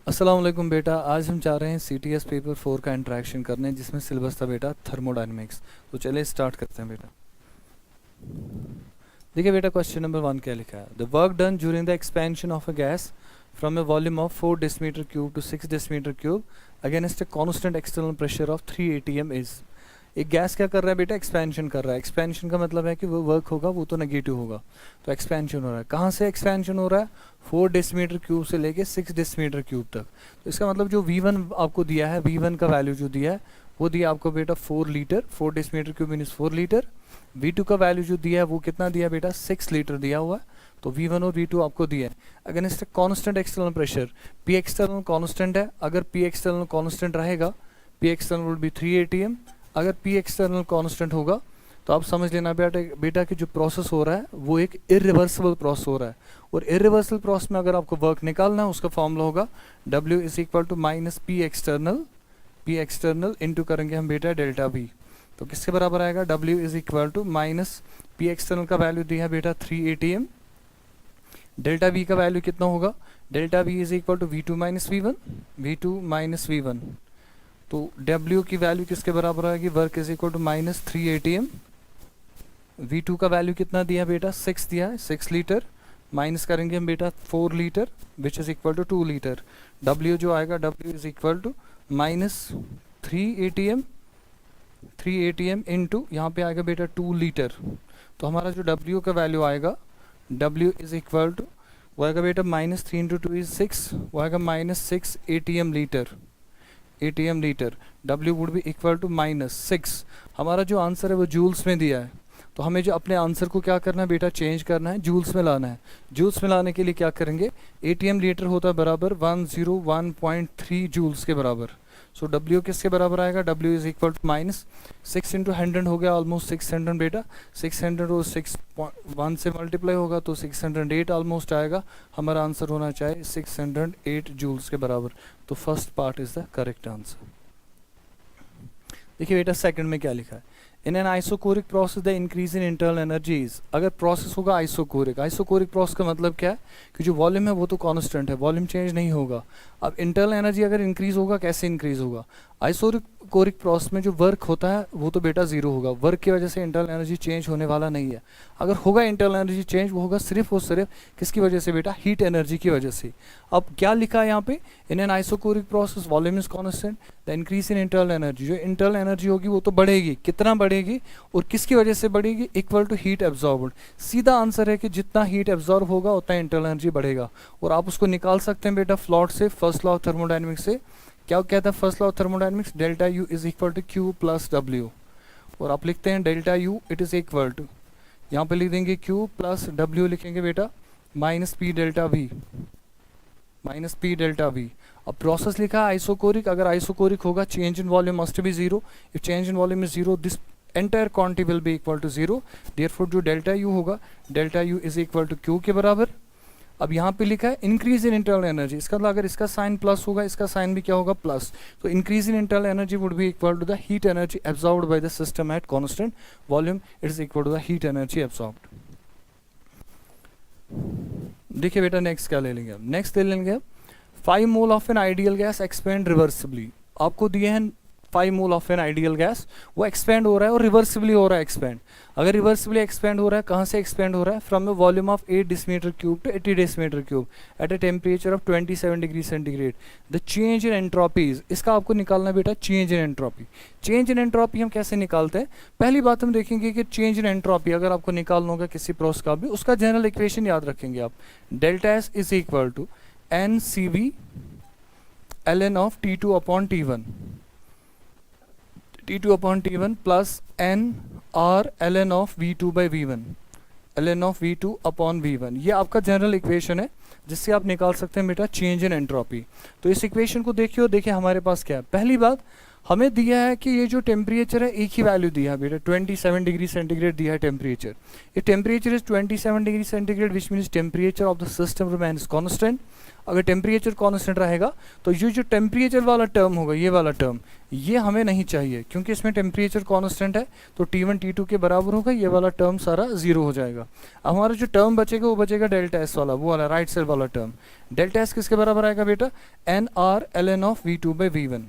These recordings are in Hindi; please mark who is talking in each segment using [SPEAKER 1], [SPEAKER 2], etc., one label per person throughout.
[SPEAKER 1] अस्सलाम वालेकुम बेटा। आज हम चाह रहे हैं CTS पेपर 4 का इंट्रैक्शन करने, जिसमें सिलेबस था बेटा थर्मोडायनेमिक्स। तो चलिए स्टार्ट करते हैं बेटा। देखिए बेटा, क्वेश्चन नंबर 1 क्या लिखा है। The work done during the expansion of a gas from a volume of 4 decimetre cube to 6 decimetre cube against a constant external pressure of 3 atm is. एक गैस क्या कर रहा है बेटा, एक्सपेंशन कर रहा है। एक्सपेंशन का मतलब है कि वो वर्क होगा वो तो नेगेटिव होगा, तो एक्सपेंशन हो रहा है। कहाँ से एक्सपेंशन हो रहा है? 4 डेसीमीटर क्यूब से लेके 6 डेसीमीटर क्यूब तक। तो इसका मतलब जो V1 आपको दिया है, V1 का वैल्यू जो दिया है वो दिया आपको बेटा 4 litre. 4 decimetre cube means 4 litre. V2 का वैल्यू जो दिया है वो कितना दिया बेटा, 6 लीटर दिया हुआ है। तो V1 और V2 आपको दिया है। Against constant external pressure, P external constant है। अगर P एक्सटर्नल कांस्टेंट रहेगा, P external will be 3 atm। अगर P एक्सटर्नल कांस्टेंट होगा तो आप समझ लेना बेटा कि जो प्रोसेस हो रहा है वो एक इरिवर्सिबल प्रोसेस हो रहा है। और इरिवर्सिबल प्रोसेस में अगर आपको वर्क निकालना है, उसका फॉर्मूला होगा W is equal to minus P external into करेंगे हम बेटा डेल्टा V। तो किसके बराबर आएगा? W is equal to minus P external का वैल्यू दिया है बेटा 3 atm। डेल्टा V का वैल्यू कितना होगा? Delta V is equal to V2 minus V1। तो W की वैल्यू किसके बराबर आएगी? Work is equal to minus 3 atm। V2 का वैल्यू कितना दिया बेटा? 6 दिया है, 6 लीटर। माइनस करेंगे हम बेटा 4 litre which is equal to 2 litre. W जो आएगा, W is equal to minus 3 atm into यहाँ पे आएगा बेटा 2 लीटर। तो हमारा जो W का वैल्यू आएगा, W इज इक्वल टू वो आएगा बेटा माइनस 3 इंटू 2 इज 6, वो आएगा minus 6 atm litre. W would be equal to minus 6। हमारा जो आंसर है वो जूल्स में दिया है, तो हमें जो अपने आंसर को क्या करना है बेटा, चेंज करना है, जूल्स में लाना है। जूल्स में लाने के लिए क्या करेंगे, atm लीटर होता है बराबर 101.3 जूल्स के बराबर। सो W किसके बराबर आएगा? W is equal to minus 6 into 100 हो गया, ऑलमोस्ट 600 बेटा। 600 और 6.1 से मल्टीप्लाई होगा तो 608 ऑलमोस्ट आएगा। हमारा आंसर होना चाहिए 608 जूल्स के बराबर। तो first part is the correct answer. देखिए बेटा, सेकंड में क्या लिखा है। In an isochoric process the increase in internal energies. अगर प्रोसेस होगा आइसोकोरिक प्रोसेस का मतलब क्या है कि जो वॉल्यूम है वो तो कांस्टेंट है, वॉल्यूम चेंज नहीं होगा। अब इंटरनल एनर्जी अगर इंक्रीज होगा, कैसे इंक्रीज होगा? आइसोकोरिक प्रोसेस में जो वर्क होता है वो तो बेटा जीरो होगा। वर्क की वजह से इंटरनल एनर्जी चेंज होने वाला नहीं है। अगर होगा इंटरनल एनर्जी चेंज, वो होगा सिर्फ और सिर्फ किसकी वजह से बेटा? हीट एनर्जी की वजह से। अब क्या लिखा है यहाँ पे? In an isochoric process volume is constant, the increase in internal energy. जो इंटरनल एनर्जी होगी वो तो बढ़ेगी, कितना बढ़ेगी और किसकी वजह से बढ़ेगी? Equal to heat absorbed. सीधा आंसर है कि जितना हीट एब्जॉर्ब होगा उतना इंटरनल एनर्जी बढ़ेगा। और आप उसको निकाल सकते हैं बेटा फ्लॉट से, फर्स्ट लॉ ऑफ थर्मोडायनेमिक्स से। क्या कहता है first law of thermodynamics? Delta U is equal to Q plus W। और आप लिखते हैं delta U it is equal to, यहाँ पे लिख देंगे Q प्लस W लिखेंगे बेटा माइनस P डेल्टा V। अब प्रोसेस लिखा है आइसोकोरिक। अगर आइसोकोरिक होगा, change in volume must be zero. If change in volume is zero, this entire quantity will be equal to zero. Therefore जो डेल्टा U होगा, delta U is equal to Q के बराबर। अब यहाँ पे लिखा है इंक्रीज इन इंटरनल एनर्जी। इसका मतलब अगर इसका साइन प्लस होगा, इसका साइन भी क्या होगा? प्लस। तो increase in internal energy would be equal to the heat energy absorbed by the system at constant volume, it is equal to the heat energy absorbed. देखिए बेटा, नेक्स्ट क्या ले लेंगे हम? नेक्स्ट ले लेंगे 5 मोल of an ideal gas expand reversibly. आपको दिए हैं 5 मोल ऑफ एन आइडियल गैस, वो एक्सपेंड हो रहा है और रिवर्सिबली हो रहा है एक्सपेंड। अगर रिवर्सिबली एक्सपेंड हो रहा है, कहाँ से एक्सपेंड हो रहा है? From a volume of 8 decimetre cube to 80 decimetre cube at a temperature of 27 degree centigrade. The change in entropies, इसका आपको निकालना बेटा change in entropy. Change in entropy हम कैसे निकालते हैं? पहली बात हम देखेंगे कि चेंज इन एंट्रोपी अगर आपको निकालना होगा किसी प्रोसेस का भी, उसका जनरल इक्वेशन याद रखेंगे आप। Delta S is equal to NCV ln of T2 upon T1 plus NR ln of V2 by V1, ln of V2 upon V1। ये आपका जनरल इक्वेशन है जिससे आप निकाल सकते हैं बेटा चेंज इन एंट्रोपी। तो इस इक्वेशन को देखिए और देखिए हमारे पास क्या है। पहली बात, हमें दिया है कि ये जो टेम्परेचर है एक ही वैल्यू दिया है बेटा, 27 डिग्री सेंटीग्रेड दिया है टेम्परेचर। ये temperature is 27 degree centigrade which means temperature of the system remains constant. अगर टेम्परेचर कांस्टेंट रहेगा तो ये जो टेम्परेचर वाला टर्म होगा, ये वाला टर्म, ये हमें नहीं चाहिए क्योंकि इसमें टेम्परेचर कांस्टेंट है, तो T1 T2 के बराबर होगा, ये वाला टर्म सारा जीरो हो जाएगा। अब हमारा जो टर्म बचेगा वो बचेगा डेल्टा एस वाला, वो वाला राइट साइड वाला टर्म। डेल्टा एस किसके बराबर आएगा बेटा, NR ln of V2 by V1,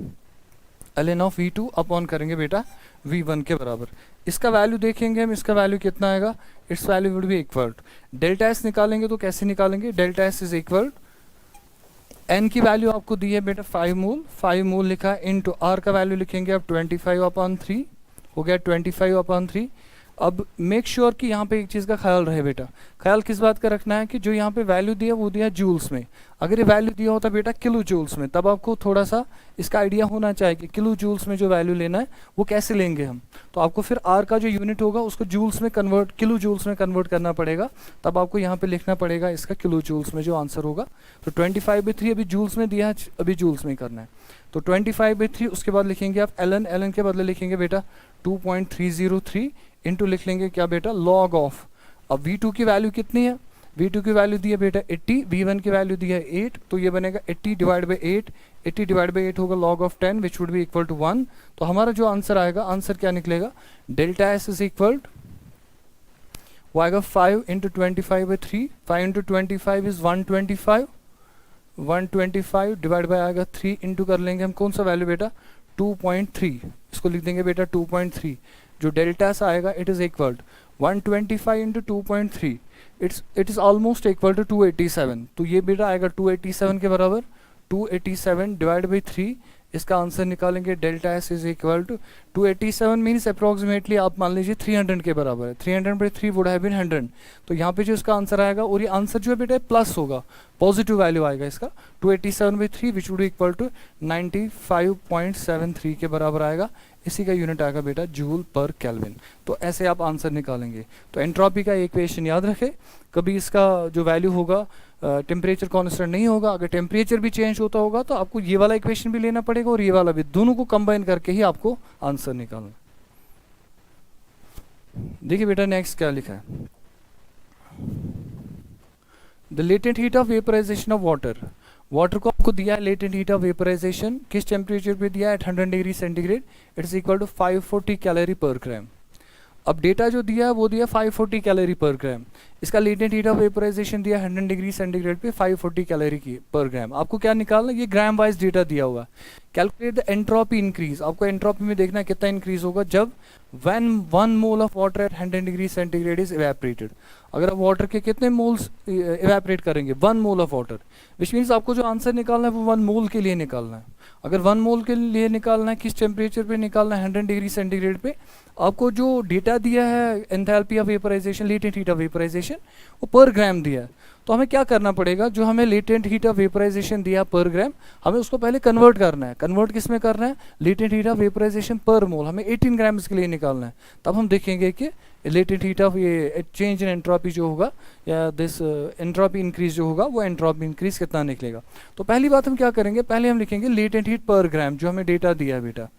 [SPEAKER 1] ln of V2 upon करेंगे बेटा V1 के बराबर। इसका वैल्यू देखेंगे हम, इसका वैल्यू कितना आएगा, it's value would be equal delta S निकालेंगे तो कैसे निकालेंगे, delta S is equal n की वैल्यू आपको दी है बेटा 5 मोल लिखा है, इनटू r का वैल्यू लिखेंगे अब 25/3 हो गया 25/3। अब मेक श्योर कि यहाँ पे एक चीज़ का ख्याल रहे बेटा, ख्याल किस बात का रखना है कि जो यहाँ पे वैल्यू दिया वो दिया जूल्स में। अगर ये वैल्यू दिया होता बेटा किलो जूल्स में, तब आपको थोड़ा सा इसका आइडिया होना चाहिए कि किलो जूल्स में जो वैल्यू लेना है वो कैसे लेंगे हम। तो आपको फिर आर का जो यूनिट होगा उसको जूल्स में कन्वर्ट, किलो जूल्स में कन्वर्ट करना पड़ेगा, तब आपको यहाँ पे लिखना पड़ेगा इसका किलो जूल्स में जो आंसर होगा। तो 25/3 अभी जूल्स में दिया है, अभी जूल्स में करना है, तो 25/3। उसके बाद लिखेंगे आप एलन के बदले लिखेंगे बेटा 2.303 इंटू लिख लेंगे क्या बेटा लॉग ऑफ। अब V2 की वैल्यू कितनी है, V2 की वैल्यू दी है बेटा 80, V1 की वैल्यू दी है 8, तो ये बनेगा 80 डिवाइड बाई 8, 80 डिवाइड बाई 8 होगा log of 10 which would be equal to 1। तो हमारा जो आंसर आएगा, आंसर क्या निकलेगा, डेल्टा एस इज इक्वल वो आएगा 5 into 25/3, 5 into 25 is 125, 125 divide by आएगा 3 इंटू कर लेंगे हम कौन सा वैल्यू बेटा 2.3, इसको लिख देंगे बेटा 2.3। जो डेल्टा सा आएगा it is equal 125 into 2.3, it is almost equal to 287। तो ये बेटा आएगा 287 के बराबर, 287 डिवाइड बाई 3, इसका आंसर निकालेंगे delta S is equal to 287 means approximately आप मान लीजिए 300 के बराबर है, 300/3 वुड हैव बीन 100। तो यहाँ पे जो इसका आंसर आएगा, और ये आंसर जो है बेटा प्लस होगा, पॉजिटिव वैल्यू आएगा इसका 287/3 विच वुड इक्वल टू 95.73 के बराबर आएगा। इसी का यूनिट आएगा बेटा जूल पर केल्विन। तो ऐसे आप आंसर निकालेंगे। तो एंट्रोपी का इक्वेशन याद रखें, कभी इसका जो वैल्यू होगा टेम्परेचर कांस्टेंट नहीं होगा, अगर टेम्परेचर भी चेंज होता होगा तो आपको ये वाला इक्वेशन भी लेना पड़ेगा और ये वाला भी, दोनों को कंबाइन करके ही आपको आंसर निकालना। देखिए बेटा नेक्स्ट क्या लिखा है, the latent heat of vaporisation of water. Water को आपको दिया है लेटेंट हीट ऑफ वेपराइजेशन किस टेम्परेचर पे दिया है, 100 degree centigrade, it is equal to 540 calorie per gram. अब डेटा जो दिया है वो दिया 540 कैलोरी पर ग्राम, इसका लेटेंट हीट ऑफ वेपराइजेशन दिया 100 डिग्री सेंटीग्रेड पे 540 कैलोरी की पर ग्राम। आपको क्या निकालना है, ये ग्राम वाइज डेटा दिया हुआ है। कैलकुलेट द एंट्रोपी इंक्रीज, आपको एंट्रोपी में देखना है कितना इंक्रीज होगा जब when 1 mole of water at 100 degree centigrade is evaporated. अगर आप वाटर के कितने मोल्स इवेपोरेट करेंगे, 1 mole of water, which means आपको जो आंसर निकालना है वो 1 मोल के लिए निकालना है। अगर 1 मोल के लिए निकालना है, किस टेम्परेचर पे निकालना है, 100 डिग्री सेंटीग्रेड पे, आपको जो डेटा दिया है enthalpy of vaporisation, latent heat of vaporisation, वो पर ग्राम दिया है। तो हमें क्या करना पड़ेगा, जो हमें लेटेंट हीट ऑफ वेपराइजेशन दिया पर ग्राम, हमें उसको पहले कन्वर्ट करना है। कन्वर्ट किस में करना है, लेटेंट हीट ऑफ वेपराइजेशन पर मोल, हमें 18 ग्राम के लिए निकालना है। तब हम देखेंगे कि लेटेंट हीट ऑफ ये चेंज इन एंट्रोपी जो होगा, या दिस एंट्रोपी इंक्रीज जो होगा, वो एंट्रोपी इंक्रीज कितना निकलेगा। तो पहली बात हम क्या करेंगे, पहले हम लिखेंगे लेटेंट हीट पर ग्राम, जो हमें डेटा दिया है बेटा,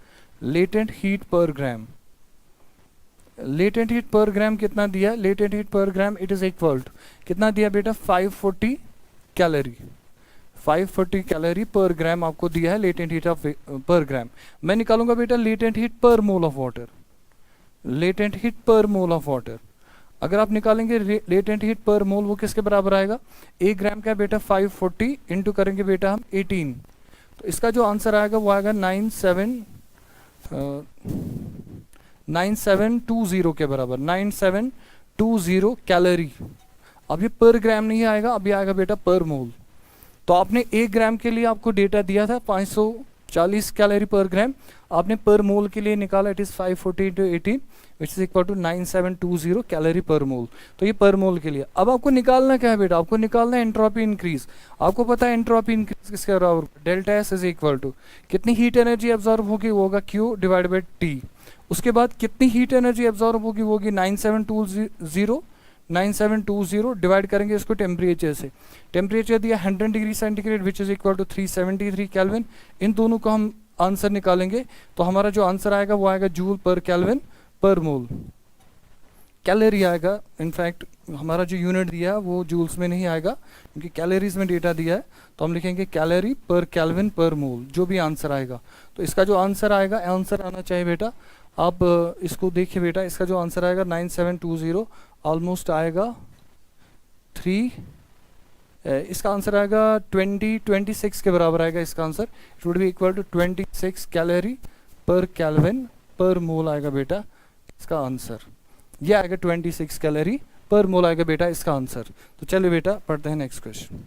[SPEAKER 1] लेटेंट हीट पर ग्राम। लेटेंट हीट पर ग्राम कितना दिया, लेटेंट हीट पर ग्राम इट इज इक्वल टू कितना दिया बेटा 540 कैलोरी, 540 कैलोरी पर ग्राम आपको दिया है लेटेंट हीट ऑफ पर ग्राम। मैं निकालूंगा बेटा लेटेंट हीट पर mole of water, latent heat पर मोल ऑफ वाटर। अगर आप निकालेंगे लेटेंट हीट पर मोल, वो किसके बराबर आएगा, 1 ग्राम का बेटा 540 इंटू करेंगे बेटा हम 18, तो इसका जो आंसर आएगा वो आएगा 9720 के बराबर, 9720 कैलोरी। अब ये पर ग्राम नहीं आएगा, अभी आएगा बेटा पर मोल। तो आपने 1 ग्राम के लिए आपको डेटा दिया था 540 कैलोरी पर ग्राम, आपने पर मोल के लिए निकाला it is 540 into 18 which is equal to 9720 calorie per mole. तो ये पर मोल के लिए। अब आपको निकालना क्या है बेटा, आपको निकालना है एंट्रोपी इंक्रीज। आपको पता है एंट्रोपी इंक्रीज किसके बराबर, delta S is equal to कितनी हीट एनर्जी एब्जॉर्ब होगी, वो होगा Q डिवाइड बाई T। उसके बाद कितनी हीट एनर्जी एब्जॉर्ब होगी, वो होगी 9720 डिवाइड करेंगे इसको टेम्परेचर से। टेम्परेचर दिया 100 degree centigrade which is equal to 373 kelvin. इन दोनों को हम आंसर निकालेंगे तो हमारा जो आंसर आएगा वो आएगा जूल पर केल्विन पर मोल। कैलोरी आएगा, इनफैक्ट हमारा जो यूनिट दिया है वो जूल्स में नहीं आएगा क्योंकि कैलोरीज में डेटा दिया है, तो हम लिखेंगे calorie per kelvin per mole, जो भी आंसर आएगा। तो इसका जो आंसर आएगा, आंसर आना चाहिए बेटा, आप इसको देखिए बेटा, इसका जो आंसर आएगा 9720 ऑलमोस्ट आएगा 3, इसका आंसर आएगा 26 के बराबर आएगा इसका answer. It would be equal to 26 calorie per kelvin per mole आएगा बेटा इसका आंसर। ये आएगा 26 कैलोरी पर मोल आएगा बेटा इसका आंसर। तो चलिए बेटा पढ़ते हैं next question.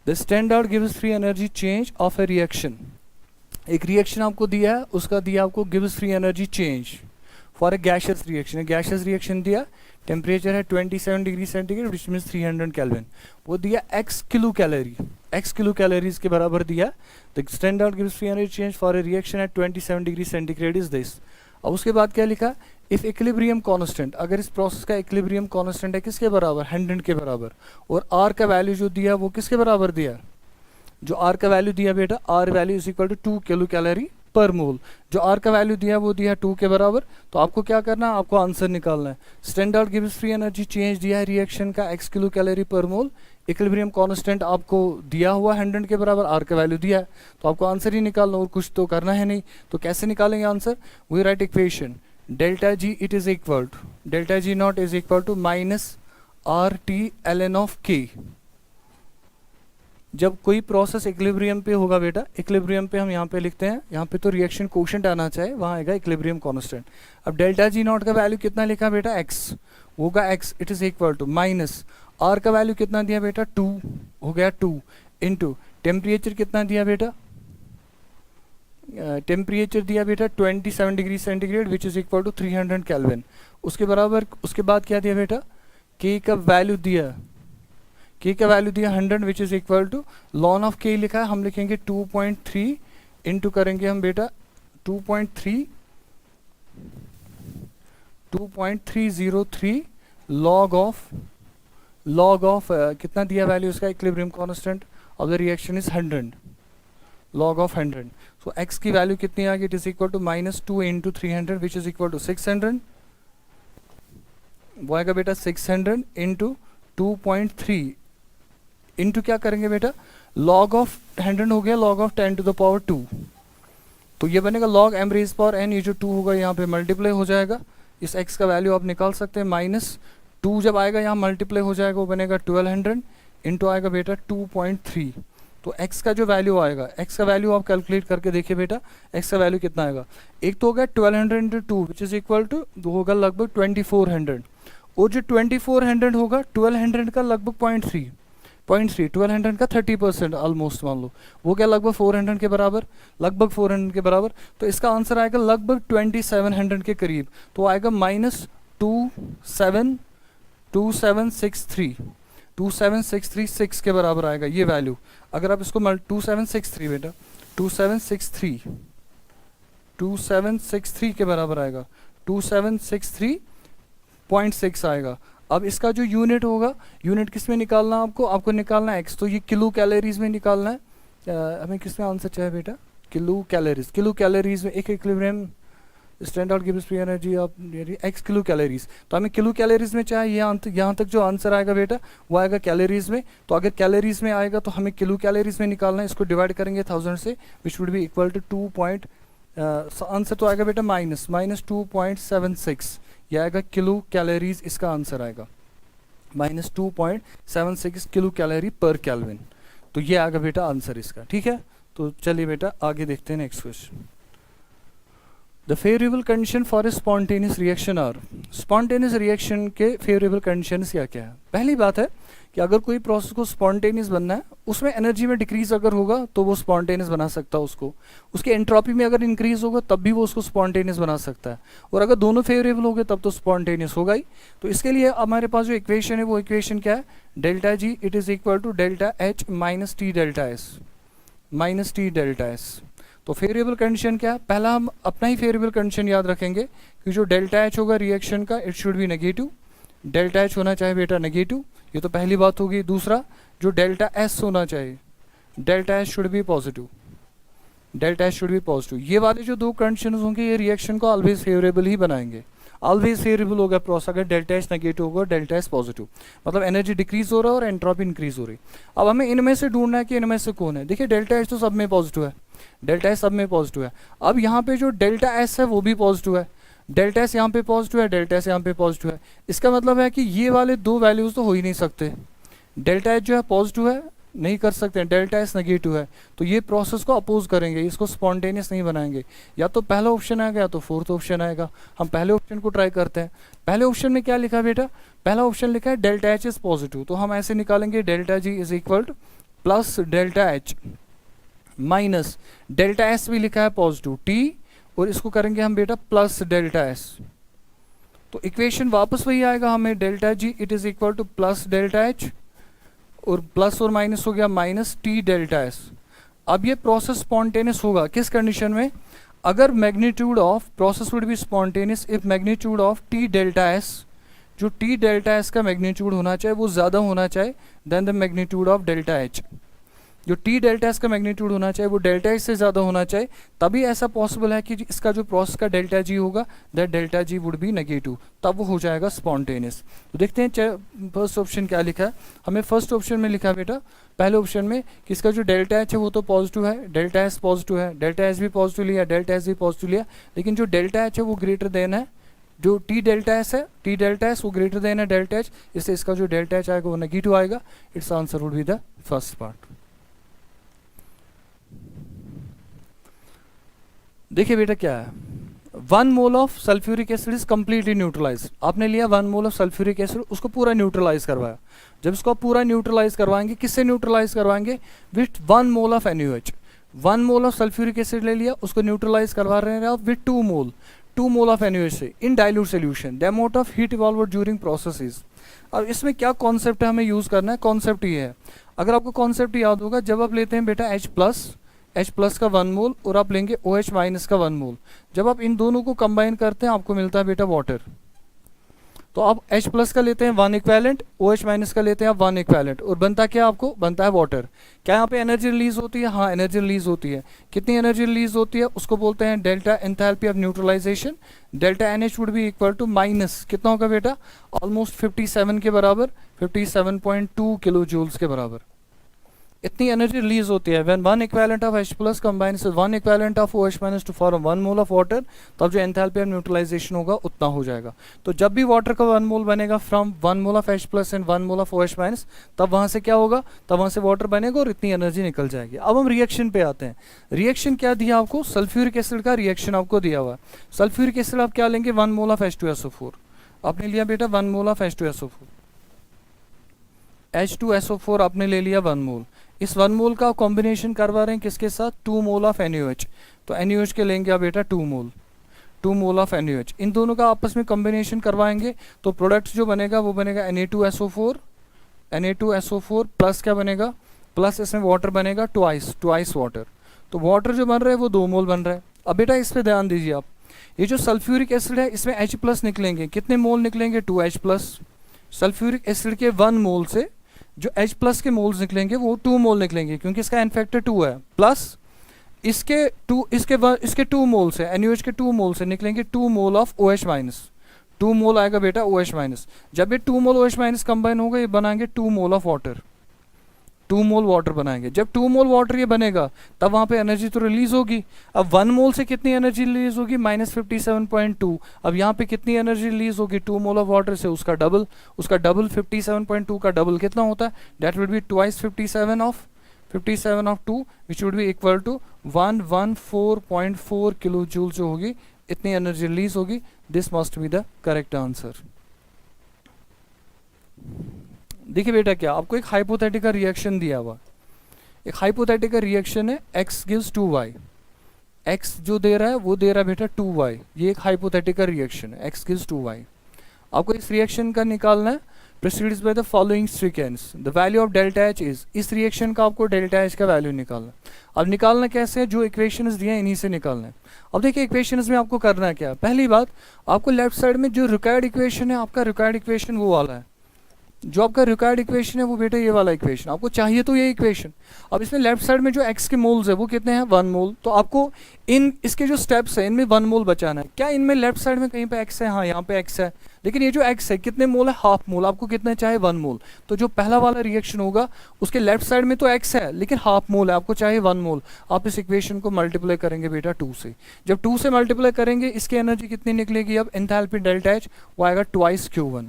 [SPEAKER 1] The standard gives free energy change of A reaction. एक रिएक्शन आपको दिया है, उसका दिया आपको gives free energy change for a gaseous reaction. Gaseous reaction दिया, टेम्परेचर है 27 degree centigrade which means 300 kelvin, वो दिया x kilo calorie, x kilo calories के बराबर दिया। The standard gives free energy change for a reaction at 27 degree centigrade is this. अब उसके बाद क्या लिखा, इफ इक्विलिब्रियम कांस्टेंट, अगर इस प्रोसेस का इक्विलिब्रियम कांस्टेंट है किसके बराबर, 100 के बराबर, और r का वैल्यू जो दिया वो किसके बराबर दिया, जो r का वैल्यू दिया बेटा, r value is equal to 2 kilo calorie per mole, जो r का वैल्यू दिया वो दिया 2 के बराबर। तो आपको क्या करना है, आपको आंसर निकालना है। Standard gives free energy change दिया है रिएक्शन का x किलो कैलोरी पर मोल, इक्विलिब्रियम कांस्टेंट आपको दिया हुआ 100 के बराबर, r का वैल्यू दिया है, तो आपको आंसर ही निकालना, और कुछ तो करना है नहीं। तो कैसे निकालेंगे answer, we write equation delta G it is equal to, delta G nought is equal to minus R T L N of K. जब कोई प्रोसेस इक्विलिब्रियम पे होगा बेटा, इक्विलिब्रियम पे हम यहाँ पे लिखते हैं, यहाँ पे तो रिएक्शन कोशेंट आना चाहिए, वहाँ आएगा इक्विलिब्रियम कांस्टेंट। अब डेल्टा जी नॉट का वैल्यू कितना लिखा बेटा, x होगा, x it is equal to minus r का वैल्यू कितना दिया बेटा, 2 हो गया, 2 इंटू टेम्परेचर कितना दिया बेटा, टेम्परेचर दिया बेटा 27 degree centigrade which is equal to 300 kelvin. उसके बराबर, उसके बाद क्या दिया बेटा, k का वैल्यू दिया, k का वैल्यू दिया 100 which is equal to ln of k लिखा है, हम लिखेंगे 2.3 इंटू करेंगे हम बेटा 2.303 लॉग ऑफ कितना दिया वैल्यू उसका, equilibrium constant of the reaction is 100, log of 100। So x की वैल्यू कितनी आ गई, it is equal to -2 into 300 which is equal to 600, वो आएगा बेटा 600 इंटू 2.3 इंटू क्या करेंगे बेटा, लॉग ऑफ 100 हो गया log of 10 to the power 2, तो ये बनेगा log m raise power n, ये जो 2 होगा यहाँ पे मल्टीप्लाई हो जाएगा, इस x का वैल्यू आप निकाल सकते हैं, -2 जब आएगा यहाँ मल्टीप्लाई हो जाएगा, वो बनेगा 1200 इंटू आएगा बेटा 2.3। तो x का जो वैल्यू आएगा, x का वैल्यू आप कैलकुलेट करके देखिए बेटा, x का वैल्यू कितना आएगा, एक तो हो गया 1200 into 2 which is equal to होगा लगभग 2400, और जो 2400 होगा 1200 का लगभग 0.3 1200 का 30% ऑलमोस्ट मान लो, वो क्या लगभग 400 के बराबर, लगभग 400 के बराबर। तो इसका आंसर आएगा लगभग 2700 के करीब, तो आएगा -2763 के बराबर आएगा ये वैल्यू। अगर आप इसको 2763 बेटा 2763 के बराबर आएगा, 2763.6 आएगा। अब इसका जो यूनिट होगा, यूनिट किस में निकालना आपको, आपको निकालना है x, तो ये किलो कैलोरीज में निकालना है। हमें किस में आंसर चाहिए बेटा, किलो कैलोरीज में, एक equilibrium standard gives free energy of x kilo calories, तो हमें किलो कैलोरीज में चाहिए, यहाँ तक जो आंसर आएगा बेटा वो आएगा कैलोरीज में। तो अगर कैलोरीज में आएगा तो हमें किलो कैलोरीज में निकालना है, इसको डिवाइड करेंगे 1000 से which would be equal to 2. Answer तो आएगा बेटा -2.76, यह आएगा किलो कैलोरीज, इसका आंसर आएगा -2.76 किलो कैलोरी पर केल्विन। तो ये आएगा बेटा आंसर इसका, ठीक है। तो चलिए बेटा आगे देखते हैं next question. The favourable condition for a spontaneous reaction are, spontaneous reaction के फेवरेबल कंडीशंस क्या क्या है। पहली बात है कि अगर कोई प्रोसेस को स्पॉन्टेनियस बनना है, उसमें एनर्जी में डिक्रीज अगर होगा तो वो स्पॉन्टेनियस बना सकता है उसको, उसके एंट्रोपी में अगर इंक्रीज होगा तब भी वो उसको स्पॉन्टेनियस बना सकता है, और अगर दोनों फेवरेबल हो गए तब तो स्पॉन्टेनियस होगा ही। तो इसके लिए हमारे पास जो इक्वेशन है वो इक्वेशन क्या है, delta G it is equal to delta H minus T delta S. तो फेवरेबल कंडीशन क्या है, पहला हम अपना ही फेवरेबल कंडीशन याद रखेंगे कि जो डेल्टा एच होगा रिएक्शन का, it should be negative, delta H होना चाहिए बेटा नेगेटिव, ये तो पहली बात होगी। दूसरा जो डेल्टा एस होना चाहिए, delta S should be positive, delta H should be positive. ये वाले जो दो कंडीशंस होंगे ये रिएक्शन को ऑलवेज फेवरेबल ही बनाएंगे, ऑलवेज फेवरेबल होगा प्रोसेस अगर डेल्टा एच नेगेटिव होगा, डेल्टा एच पॉजिटिव, मतलब एनर्जी डिक्रीज हो रहा है और एंट्रोपी इंक्रीज हो रही है। अब हमें इनमें से ढूंढना है कि इनमें से कौन है। देखिए डेल्टा एच तो सब में पॉजिटिव है, डेल्टा एच सब में पॉजिटिव है। अब यहाँ पे जो डेल्टा एस है वो भी पॉजिटिव है, डेल्टा एस यहाँ पे पॉजिटिव है, डेल्टा एस यहाँ पे पॉजिटिव है। इसका मतलब है कि ये वाले दो वैल्यूज तो हो ही नहीं सकते। डेल्टा एच जो है पॉजिटिव है, नहीं कर सकते हैं, डेल्टा एस नेगेटिव है, तो ये प्रोसेस को अपोज करेंगे, इसको स्पॉन्टेनियस नहीं बनाएंगे। या तो पहला ऑप्शन आएगा या तो फोर्थ ऑप्शन आएगा। हम पहले ऑप्शन को ट्राई करते हैं। पहले ऑप्शन में क्या लिखा है बेटा, पहला ऑप्शन लिखा है डेल्टा एच इज पॉजिटिव, तो हम ऐसे निकालेंगे delta G is equal two plus delta H minus delta S भी लिखा है पॉजिटिव टी, और इसको करेंगे हम बेटा प्लस डेल्टा एस। तो इक्वेशन वापस वही आएगा हमें, delta G it is equal two plus delta H, और प्लस और माइनस हो गया माइनस टी डेल्टा एस। अब ये प्रोसेस स्पॉन्टेनियस होगा किस कंडीशन में, अगर magnitude of process would be spontaneous if magnitude of T delta S, जो टी डेल्टा एस का मैग्नीट्यूड होना चाहिए वो ज़्यादा होना चाहिए than the magnitude of delta H. जो टी डेल्टा एस का मैग्नीट्यूड होना चाहिए वो डेल्टा एच से ज़्यादा होना चाहिए, तभी ऐसा पॉसिबल है कि इसका जो प्रोसेस का डेल्टा जी होगा that delta G would be negative, तब वो हो जाएगा स्पॉन्टेनियस। तो देखते हैं फर्स्ट ऑप्शन क्या लिखा है। हमें फर्स्ट ऑप्शन में लिखा है बेटा, पहले ऑप्शन में कि इसका जो डेल्टा एच है वो तो पॉजिटिव है, डेल्टा एस पॉजिटिव है, डेल्टा एस भी पॉजिटिव लिया, डेल्टा एस भी पॉजिटिव लिया, लेकिन जो डेल्टा एच है वो ग्रेटर देन है जो टी डेल्टा एस है, टी डेल्टा एस वो ग्रेटर देन है डेल्टा एच, इससे इसका जो डेल्टा एच आएगा वो नेगेटिव आएगा। It's answer would be the first part. देखिए बेटा क्या है, 1 mole of sulphuric acid is completely neutralise. आपने लिया 1 मोल ऑफ सल्फ्यूरिक एसिड, उसको पूरा न्यूट्रलाइज करवाया। जब इसको आप पूरा न्यूट्रलाइज करवाएंगे, किससे न्यूट्रलाइज करवाएंगे, with 1 mole of NaOH। 1 mole of sulphuric acid ले लिया, उसको न्यूट्रलाइज करवा रहे हैं आप विथ 2 मोल ऑफ NaOH से इन dilute solution. The amount of heat evolve during process. अब इसमें क्या कॉन्सेप्ट है हमें यूज करना है, कॉन्सेप्ट ये है, अगर आपको कॉन्सेप्ट याद होगा, जब आप लेते हैं बेटा H प्लस का 1 मोल और आप लेंगे OH माइनस का 1 मोल, जब आप इन दोनों को कंबाइन करते हैं आपको मिलता है बेटा वाटर। तो आप H प्लस का लेते हैं 1 इक्वेलेंट, OH माइनस का लेते हैं आप 1 इक्वेलेंट, और बनता क्या आपको, बनता है वाटर। क्या यहाँ पे एनर्जी रिलीज होती है, हाँ एनर्जी रिलीज होती है। कितनी एनर्जी रिलीज होती है उसको बोलते हैं delta enthalpy of neutralisation. Delta NH would be equal to minus कितना होगा बेटा, ऑलमोस्ट 57 के बराबर, 57.2 किलो जूल्स के बराबर इतनी एनर्जी रिलीज होती है। When 1 equivalent of H plus combines with 1 equivalent of OH minus two form 1 mole of water, तब जो एंथैल्पी ऑफ न्यूट्रलाइजेशन होगा उतना हो जाएगा। तो जब भी वाटर का 1 मोल बनेगा from 1 mole of H plus and 1 mole of OH minus, तब वहाँ से क्या होगा, तब वहाँ से वाटर बनेगा और इतनी एनर्जी निकल जाएगी। अब हम रिएक्शन पे आते हैं। रिएक्शन क्या दिया आपको, सल्फ्यूरिक एसिड का रिएक्शन आपको दिया हुआ है। सल्फ्यूरिक एसिड आप क्या लेंगे, 1 मोल ऑफ H2SO4 आपने लिया बेटा, 1 मोल ऑफ H2SO4, H2SO4 आपने ले लिया 1 मोल। इस 1 मोल का कॉम्बिनेशन करवा रहे हैं किसके साथ, 2 मोल ऑफ NaOH। तो NaOH के लेंगे आप बेटा 2 मोल ऑफ NaOH। इन दोनों का आपस में कॉम्बिनेशन करवाएंगे तो प्रोडक्ट जो बनेगा वो बनेगा Na2SO4 प्लस क्या बनेगा, प्लस इसमें वाटर बनेगा ट्वाइस वाटर। तो वाटर जो बन रहा है वो 2 मोल बन रहा है। अब बेटा इस पर ध्यान दीजिए आप, ये जो सल्फ्यूरिक एसिड है इसमें H प्लस निकलेंगे, कितने मोल निकलेंगे, 2H प्लस। सल्फ्यूरिक एसिड के 1 मोल से जो H प्लस के मोल्स निकलेंगे वो 2 मोल निकलेंगे, क्योंकि इसका एन फैक्टर 2 है, प्लस इसके 2 मोल से NaOH के 2 मोल से निकलेंगे 2 मोल ऑफ OH माइनस। 2 मोल आएगा बेटा OH माइनस। जब ये 2 मोल OH माइनस कंबाइन होगा ये बनाएंगे 2 mole of water, 2 mole water बनाएंगे। जब 2 मोल वाटर ये बनेगा तब वहाँ पे एनर्जी तो रिलीज होगी। अब 1 मोल से कितनी एनर्जी रिलीज होगी, -57.2। अब यहाँ पे कितनी एनर्जी रिलीज होगी 2 मोल ऑफ वाटर से, उसका डबल 57.2 का डबल कितना होता है, that will be twice 57 of 2 which would be equal to 114.4 kilo joule जो होगी, इतनी एनर्जी रिलीज होगी। This must be the correct answer. देखिए बेटा क्या, आपको एक हाइपोथेटिकल रिएक्शन दिया हुआ, एक हाइपोथेटिकल रिएक्शन है, x गिव्स 2y, x जो दे रहा है वो दे रहा है बेटा 2y। ये एक हाइपोथेटिकल रिएक्शन है, x गिव्स 2y। आपको इस रिएक्शन का निकालना है, proceeds by the following sequence, the value of delta H is, इस रिएक्शन का आपको डेल्टा H का वैल्यू निकालना है। अब निकालना कैसे है, जो इक्वेशंस दिए हैं इन्हीं से निकालना है। अब देखिए इक्वेशंस में आपको करना है क्या, पहली बात आपको लेफ्ट साइड में जो रिक्वायर्ड इक्वेशन है, आपका रिक्वायर्ड इक्वेशन वो वाला है, जो आपका रिक्वायर्ड इक्वेशन है वो बेटा ये वाला इक्वेशन, आपको चाहिए तो ये इक्वेशन। अब इसमें लेफ्ट साइड में जो x के मोल्स है वो कितने हैं 1 मोल, तो आपको इन इसके जो स्टेप्स है इनमें 1 मोल बचाना है। क्या इनमें लेफ्ट साइड में कहीं पे x है? हाँ यहाँ पे x है, लेकिन ये जो x है कितने मोल है? Half mole. आपको कितने चाहिए? 1 मोल। तो जो पहला वाला रिएक्शन होगा उसके लेफ्ट साइड में तो x है लेकिन हाफ मोल है, आपको चाहिए 1 मोल। आप इस इक्वेशन को मल्टीप्लाई करेंगे बेटा 2 से। जब 2 से मल्टीप्लाई करेंगे इसकी एनर्जी कितनी निकलेगी? अब एंथैल्पी डेल्टा एच वो आएगा ट्वाइस Q1।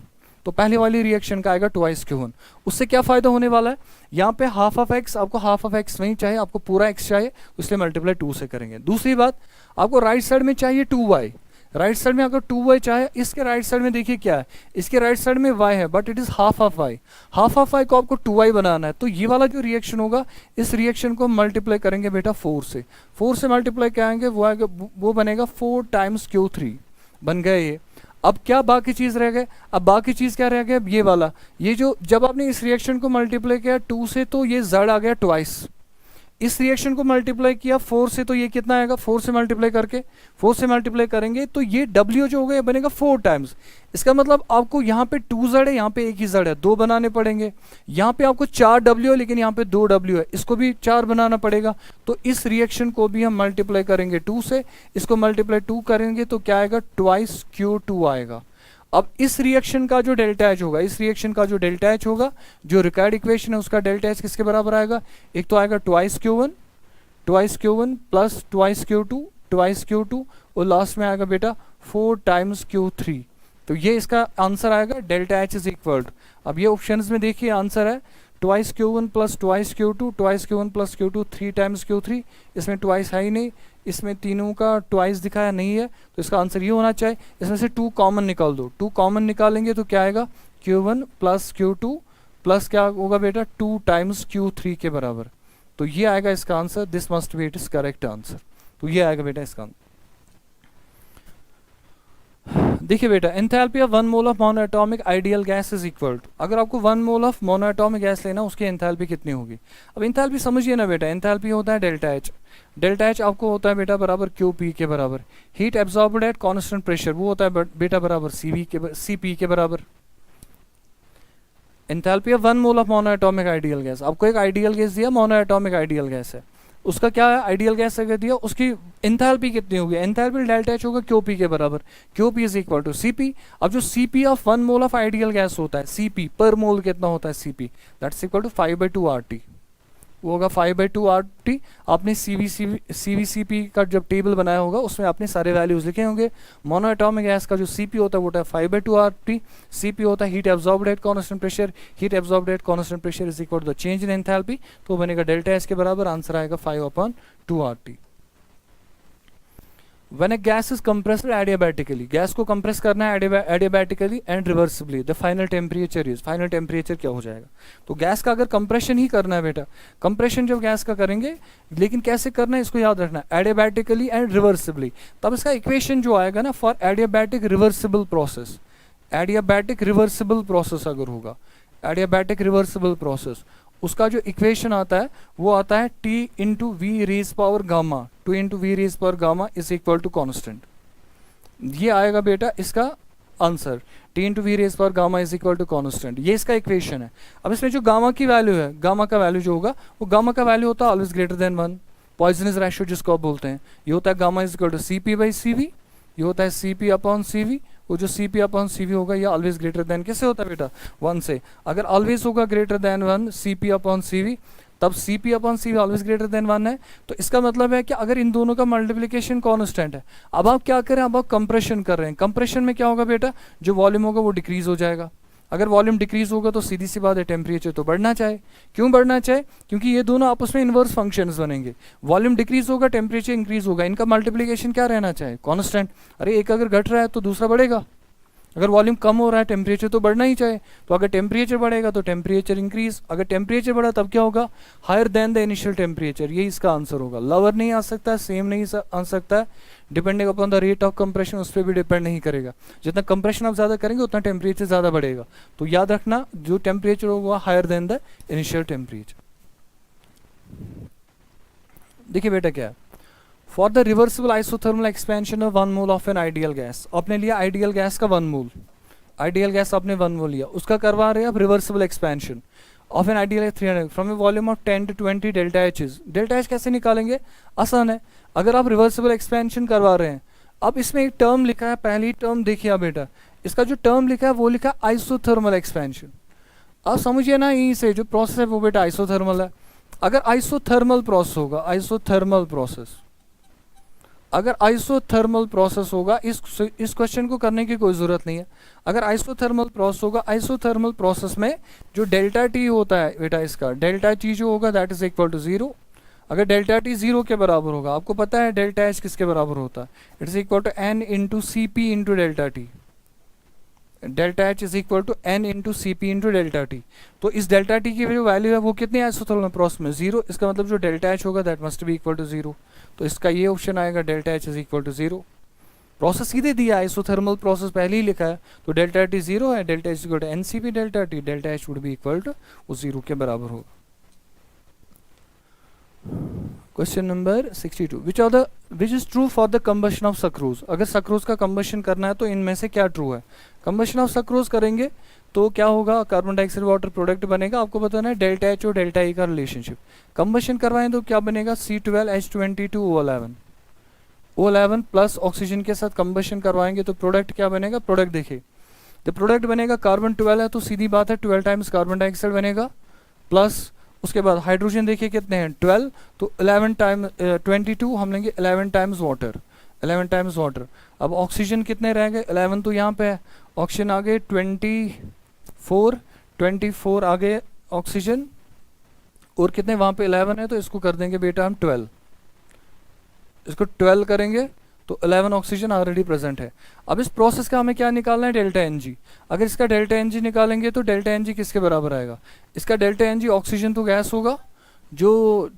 [SPEAKER 1] तो पहले वाली रिएक्शन का आएगा ट्वाइस Q1। उससे क्या फायदा होने वाला है? यहाँ पे हाफ ऑफ एक्स, आपको हाफ ऑफ एक्स नहीं चाहिए, आपको पूरा एक्स चाहिए, इसलिए मल्टीप्लाई 2 से करेंगे। दूसरी बात, आपको राइट साइड में चाहिए 2y। राइट साइड में अगर 2y चाहे, इसके राइट साइड में देखिए क्या है, इसके राइट साइड में y है but it is half of y। Half of y को आपको 2y बनाना है, तो ये वाला जो रिएक्शन होगा इस रिएक्शन को मल्टीप्लाई करेंगे बेटा 4 से। 4 से मल्टीप्लाई क्या आएंगे? वो आएगा, वो बनेगा 4 टाइम्स Q3। बन गए ये। अब क्या बाकी चीज रह गए? अब बाकी चीज क्या रह गया? ये वाला, ये जो जब आपने इस रिएक्शन को मल्टीप्लाई किया 2 से तो ये z आ गया ट्वाइस। इस रिएक्शन को मल्टीप्लाई किया 4 से तो ये कितना आएगा? 4 से मल्टीप्लाई करके, 4 से मल्टीप्लाई करेंगे तो ये W जो होगा ये बनेगा 4 टाइम्स। इसका मतलब आपको यहाँ पे 2z है, यहाँ पे एक ही z है, 2 बनाने पड़ेंगे। यहाँ पे आपको 4W है लेकिन यहाँ पे 2W है, इसको भी 4 बनाना पड़ेगा। तो इस रिएक्शन को भी हम मल्टीप्लाई करेंगे 2 से, इसको मल्टीप्लाई 2 करेंगे तो क्या आएगा? ट्वाइस Q2 आएगा। अब इस रिएक्शन का जो डेल्टा एच होगा, इस रिएक्शन का जो डेल्टा एच होगा, जो रिक्वायर्ड इक्वेशन है उसका डेल्टा एच किसके बराबर आएगा? एक तो आएगा twice Q1 plus twice Q2 और लास्ट में आएगा बेटा 4 टाइम्स Q3। तो ये इसका आंसर आएगा, delta H is equal to. अब ये ऑप्शंस में देखिए आंसर है twice Q1 plus twice Q2, twice Q1 plus Q2, 3 times Q3। इसमें ट्वाइस है ही नहीं, इसमें तीनों का ट्वाइस दिखाया नहीं है, तो इसका आंसर ये होना चाहिए। इसमें से 2 कॉमन निकाल दो, 2 कॉमन निकालेंगे तो क्या आएगा? Q1 प्लस Q2 प्लस क्या होगा बेटा? 2 टाइम्स Q3 के बराबर। तो ये आएगा इसका answer, this must be it is correct answer. तो ये आएगा बेटा इसका आंसर। देखिए बेटा, enthalpy of 1 mole of monoatomic ideal gas is equal to, अगर आपको 1 मोल ऑफ मोनोएटॉमिक गैस लेना उसकी एंथैल्पी कितनी होगी? अब एंथैल्पी समझिए ना बेटा, एंथैल्पी होता है डेल्टा एच। डेल्टा एच आपको होता है बेटा बराबर QP के बराबर। Heat absorbed at constant pressure वो होता है बेटा बराबर CP के बराबर। Enthalpy of 1 mole of monoatomic ideal gas, आपको एक आइडियल गैस दिया, मोनोएटॉमिक आइडियल गैस है, उसका क्या है? आइडियल गैस अगर दिया उसकी एंथैल्पी कितनी होगी? एंथैल्पी डेल्टा एच होगा QP के बराबर। QP is equal to CP। अब जो CP of 1 mole of ideal gas होता है, CP पर मोल कितना होता है? CP that's equal to 5/2 RT, वो होगा 5/2 RT। आपने CVCP का जब टेबल बनाया होगा उसमें आपने सारे वैल्यूज लिखे होंगे। मोनोएटॉमिक गैस का जो CP होता है वो होता है 5/2 RT। CP होता है heat absorbed at constant pressure, heat absorbed at constant pressure is equal to the change in enthalpy, तो बनेगा डेल्टा एच के बराबर, आंसर आएगा 5/2 RT। When a gas is compressed adiabatically, gas को कंप्रेस करना है adiabatically and reversibly, the final temperature is, final temperature क्या हो जाएगा? तो गैस का अगर कंप्रेशन ही करना है बेटा, कंप्रेशन जब गैस का करेंगे, लेकिन कैसे करना है इसको याद रखना, adiabatically and reversibly। तब इसका इक्वेशन जो आएगा ना, for adiabatic reversible process, adiabatic reversible process अगर होगा, adiabatic reversible process, उसका जो इक्वेशन आता है वो आता है T into V raise power gamma, 2 into V raise power gamma is equal to constant. ये आएगा बेटा इसका answer, T into V raise power gamma is equal to constant, ये इसका इक्वेशन है। अब इसमें जो गामा की वैल्यू है, गामा का वैल्यू जो होगा वो गामा का वैल्यू होता है always greater than 1, poisonous ratio जिसको आप बोलते हैं। ये होता है gamma is equal to CP/CV, ये होता है CP/CV। वो जो CP/CV होगा ये ऑलवेज ग्रेटर देन किससे होता है बेटा? 1 से। अगर ऑलवेज होगा ग्रेटर देन 1 CP/CV, तब CP/CV ऑलवेज ग्रेटर देन 1 है, तो इसका मतलब है कि अगर इन दोनों का मल्टीप्लिकेशन कांस्टेंट है। अब आप क्या करें, अब आप कंप्रेशन कर रहे हैं, कंप्रेशन में क्या होगा बेटा? जो वॉल्यूम होगा वो डिक्रीज हो जाएगा। अगर वॉल्यूम डिक्रीज होगा तो सीधी सी बात है टेम्परेचर तो बढ़ना चाहिए। क्यों बढ़ना चाहिए? क्योंकि ये दोनों आपस में इन्वर्स फंक्शंस बनेंगे। वॉल्यूम डिक्रीज होगा, टेम्परेचर इंक्रीज होगा, इनका मल्टीप्लिकेशन क्या रहना चाहिए? कांस्टेंट। अरे एक अगर घट रहा है तो दूसरा बढ़ेगा, अगर वॉल्यूम कम हो रहा है टेम्परेचर तो बढ़ना ही चाहिए। तो अगर टेम्परेचर बढ़ेगा तो टेम्परेचर इंक्रीज, अगर टेम्परेचर बढ़ा तब क्या होगा? Higher than the initial temperature, ये इसका आंसर होगा। लोअर नहीं आ सकता, सेम नहीं आ सकता है, depending upon the rate of compression, उस पर भी डिपेंड नहीं करेगा। जितना कंप्रेशन आप ज़्यादा करेंगे उतना टेम्परेचर ज़्यादा बढ़ेगा। तो याद रखना जो टेम्परेचर होगा higher than the initial temperature. देखिए बेटा क्या है, for the reversible isothermal expansion of 1 mole of an ideal gas, आपने लिया आइडियल गैस का 1 मोल, आइडियल गैस आपने 1 वो लिया, उसका करवा रहे हैं आप reversible expansion of an ideal 300 from a volume of 10 to 20 delta H is. Delta H कैसे निकालेंगे, आसान है, अगर आप रिवर्सिबल एक्सपेंशन करवा रहे हैं, अब इसमें एक टर्म लिखा है, पहली टर्म देखिए आप बेटा, इसका जो टर्म लिखा है वो लिखा है आइसोथर्मल एक्सपेंशन। अब समझिए ना, यहीं से जो प्रोसेस है वो बेटा आइसोथर्मल है। अगर आइसोथर्मल प्रोसेस होगा, आइसोथर्मल प्रोसेस, अगर आइसोथर्मल प्रोसेस होगा, इस क्वेश्चन को करने की कोई ज़रूरत नहीं है। अगर आइसोथर्मल प्रोसेस होगा, आइसोथर्मल प्रोसेस में जो डेल्टा टी होता है बेटा, इसका डेल्टा टी जो होगा दैट इज इक्वल टू 0। अगर डेल्टा टी 0 के बराबर होगा, आपको पता है डेल्टा एच किसके बराबर होता है, it is equal to N into C P into delta T. Delta H is equal to N into C P into delta T. तो इस डेल्टा टी की जो वैल्यू है वो कितनी है आइसोथर्मल प्रोसेस में, 0। इसका मतलब जो डेल्टा एच होगा that must be equal to 0। तो इसका ये ऑप्शन आएगा, delta H is equal to 0। Process सीधे दिया है, आइसोथर्मल प्रोसेस पहले ही लिखा है, तो डेल्टा टी 0 है, delta H equal to N C P delta T, delta H would be equal to 0 के बराबर होगा। Question number 62, which is true for the combustion of sucrose. अगर सक्रोज का कंबशन करना है तो इनमें से क्या ट्रू है। कंबशन ऑफ सक्रोज करेंगे तो क्या होगा, कार्बन डाइऑक्साइड वाटर प्रोडक्ट बनेगा, आपको बताना है डेल्टा एच और डेल्टा ई का रिलेशनशिप। कंबशन करवाएं तो क्या बनेगा, C12H22O11, O11 प्लस ऑक्सीजन के साथ कंबशन करवाएंगे तो प्रोडक्ट क्या बनेगा, प्रोडक्ट देखिए, जब प्रोडक्ट बनेगा कार्बन 12 है तो सीधी बात है 12 टाइम्स कार्बन डाइऑक्साइड बनेगा, प्लस उसके बाद हाइड्रोजन देखिए कितने हैं 12, तो 11 टाइम 22 हम लेंगे 11 टाइम्स वाटर, 11 टाइम्स वाटर। अब ऑक्सीजन कितने रह गए, 11 तो यहाँ पे है, ऑक्सीजन आ गए 24 आ गए ऑक्सीजन, और कितने वहाँ पे 11 है, तो इसको कर देंगे बेटा हम 12, इसको 12 करेंगे तो 11 ऑक्सीजन ऑलरेडी प्रेजेंट है। अब इस प्रोसेस का हमें क्या निकालना है, डेल्टा एन जी। अगर इसका डेल्टा एन जी निकालेंगे तो डेल्टा एन जी किसके बराबर आएगा, इसका डेल्टा एन जी, ऑक्सीजन तो गैस होगा, जो